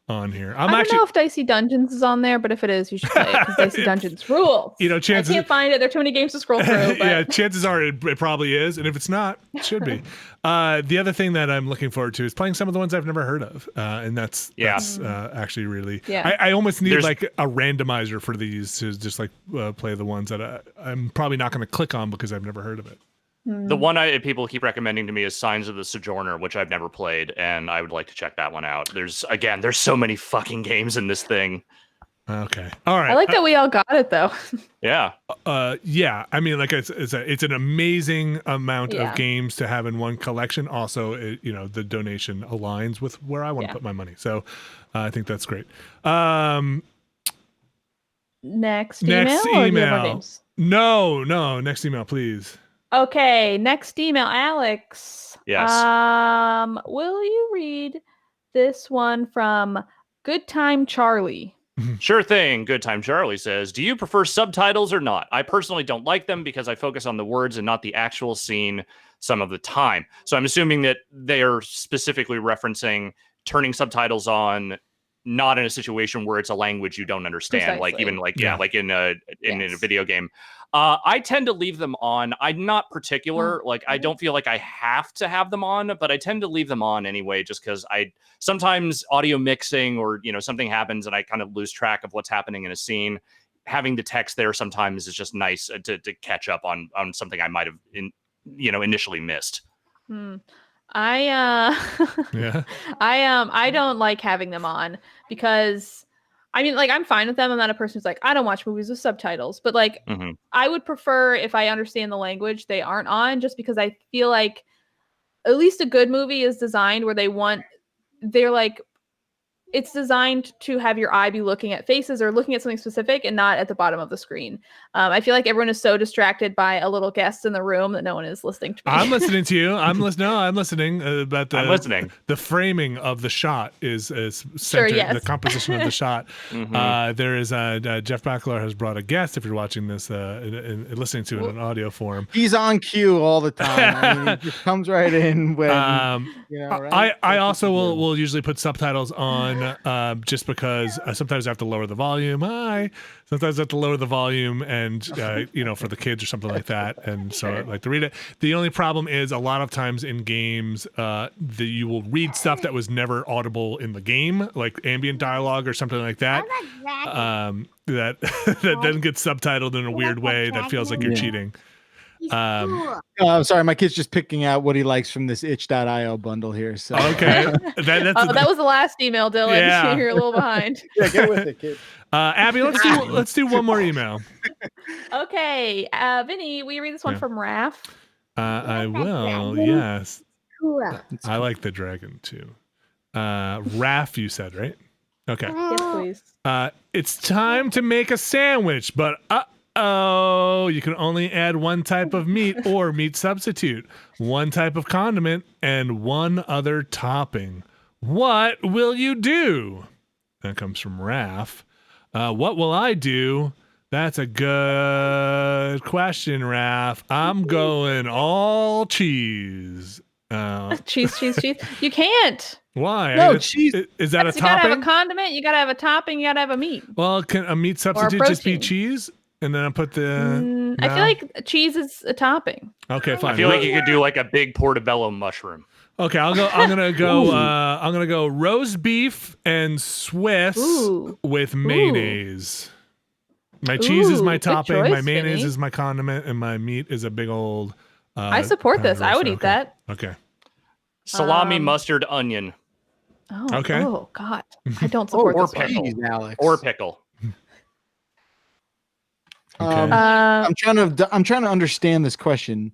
on here. I don't know if Dicey Dungeons is on there, but if it is, you should play it because Dicey Dungeons rules. Chances I can't find it. There are too many games to scroll through. But... yeah, chances are it probably is, and if it's not, it should be. The other thing that I'm looking forward to is playing some of the ones I've never heard of, and that's actually really. Yeah. I almost need like a randomizer for these to just like play the ones that I'm probably not going to click on because I've never heard of it. The one people keep recommending to me is Signs of the Sojourner, which I've never played, and I would like to check that one out. There's so many fucking games in this thing. Okay, all right. I like that we all got it though. Yeah. Yeah. I mean, like it's an amazing amount of games to have in one collection. Also, the donation aligns with where I want to put my money, so I think that's great. Next email. Or do you have more games? No. Next email, please. Okay, next email, Alex. Yes. Will you read this one from Good Time Charlie? Sure thing. Good Time Charlie says, do you prefer subtitles or not? I personally don't like them because I focus on the words and not the actual scene some of the time. So I'm assuming that they are specifically referencing turning subtitles on, not in a situation where it's a language you don't understand, like even like like in a video game. I tend to leave them on. I'm not particular. Like I don't feel like I have to have them on, but I tend to leave them on anyway, just because I sometimes audio mixing or something happens and I kind of lose track of what's happening in a scene. Having the text there sometimes is just nice to catch up on something I might have initially missed. I don't like having them on because I mean, like, I'm fine with them. I'm not a person who's like, I don't watch movies with subtitles, but like, I would prefer if I understand the language, they aren't on, just because I feel like at least a good movie is designed where they're like, it's designed to have your eye be looking at faces or looking at something specific and not at the bottom of the screen. I feel like everyone is so distracted by a little guest in the room that no one is listening to me. I'm listening to you. I'm listening. But I'm listening. The framing of the shot is centered, the composition of the shot. There is Jeff Backlor has brought a guest. If you're watching this, listening to it in an audio form, he's on cue all the time. I mean, he just comes right in when right? I also will usually put subtitles on. Just because sometimes I have to lower the volume. Sometimes I have to lower the volume, and for the kids or something like that. And so I like to read it. The only problem is a lot of times in games, you will read stuff that was never audible in the game, like ambient dialogue or something like that. That then gets subtitled in a weird way that feels like you're cheating. I'm sorry, my kid's just picking out what he likes from this itch.io bundle here. So okay, that was the last email, Dylan. Yeah. You're a little behind. Yeah, get with it, kid. Abby, let's do one more email. Okay, Vinny, will you read this one from Raph? I will. Yes. I like the dragon too. Raph, you said, right? Okay. Yes, please. It's time to make a sandwich, but you can only add one type of meat or meat substitute, one type of condiment, and one other topping. What will you do? That comes from Raph. What will I do? That's a good question, Raph. I'm going all cheese. Cheese. You can't. Why? No, cheese. Is that a topping? You topping? gotta have a condiment, you gotta have a topping, you gotta have a meat. Well, can a meat substitute just be cheese? And then I put the. I feel like cheese is a topping. Okay, fine. I feel like you could do like a big portobello mushroom. Okay, I'm gonna go. I'm gonna go roast beef and Swiss with mayonnaise. My cheese is my topping. Choice, my mayonnaise Vinny. is my condiment, and my meat is a big old. I support this. I would eat that. Okay. Salami, mustard, onion. Oh, okay. Oh God, I don't support or this pickle, one. Alex. Or pickle. Okay. I'm trying to understand this question.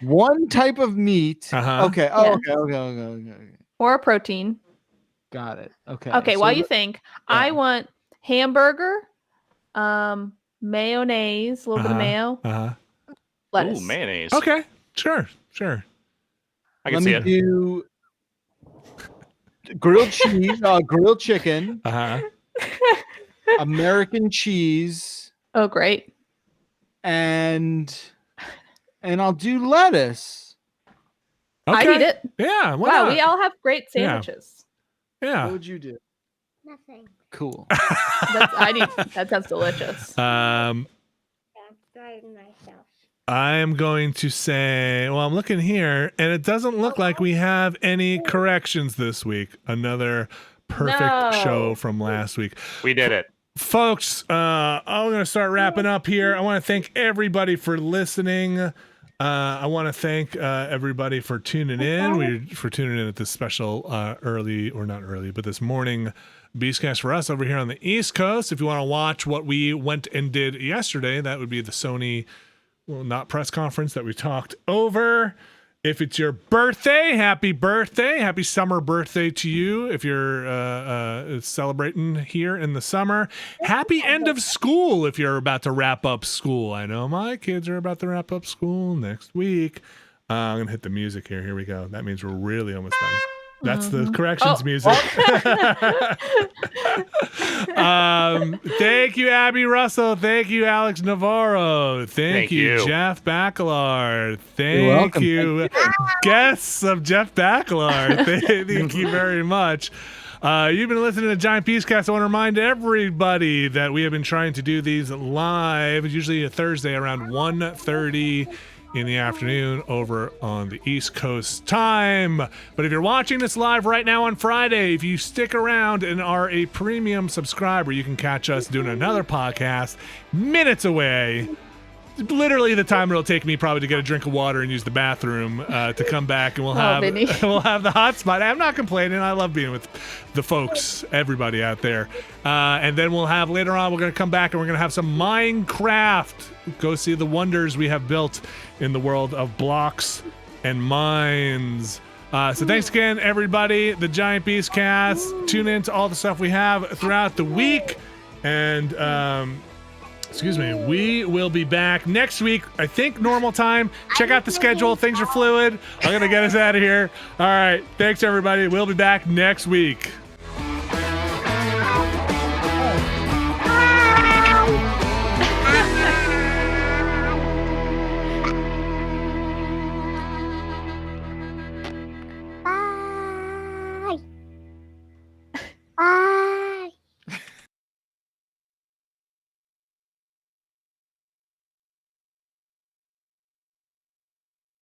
One type of meat. Okay. Oh, Yeah. Okay. Or a protein. Got it. Okay. Okay. So While you think, I want hamburger, mayonnaise, a little bit of mayo, lettuce. Ooh, mayonnaise. Okay. Sure. I can see it. Let me do grilled cheese, grilled chicken, American cheese, Oh, great. and I'll do lettuce. Okay. I'd eat it. Yeah. Why Wow, not? we all have great sandwiches. Yeah. What would you do? Nothing. Cool. That sounds delicious. I'm starting myself. I'm going to say, well, I'm looking here, and it doesn't look like we have any corrections this week. Another perfect show from last week. We did it. Folks, I'm going to start wrapping up here. I want to thank everybody for listening. I want to thank everybody for tuning in. For tuning in at this special this morning Beastcast for us over here on the East Coast. If you want to watch what we went and did yesterday, that would be the Sony, not press conference that we talked over. If it's your birthday, happy summer birthday to you. If you're celebrating here in the summer, happy end of school if you're about to wrap up school. I know my kids are about to wrap up school next week. I'm going to hit the music here. Here we go. That means we're really almost done. That's the corrections music. Thank you, Abby Russell. Thank you, Alex Navarro. Thank you, Jeff Bacalar. Thank you, guests of Jeff Bacalar. Thank you very much. You've been listening to Giant Beastcast. I want to remind everybody that we have been trying to do these live, usually a Thursday around 1:30 in the afternoon over on the East Coast time. But if you're watching this live right now on Friday, if you stick around and are a premium subscriber, you can catch us doing another podcast minutes away. Literally the time it'll take me probably to get a drink of water and use the bathroom to come back, and we'll have the hot spot. I'm not complaining. I love being with the folks, everybody out there. And then we'll have later on, we're going to come back and we're going to have some Minecraft. Go see the wonders we have built in the world of blocks and mines. So thanks again, everybody. The Giant Beast Cast. Tune in to all the stuff we have throughout the week. And we will be back next week, I think normal time. Check out the schedule. Things are fluid. I'm going to get us out of here. All right. Thanks, everybody. We'll be back next week.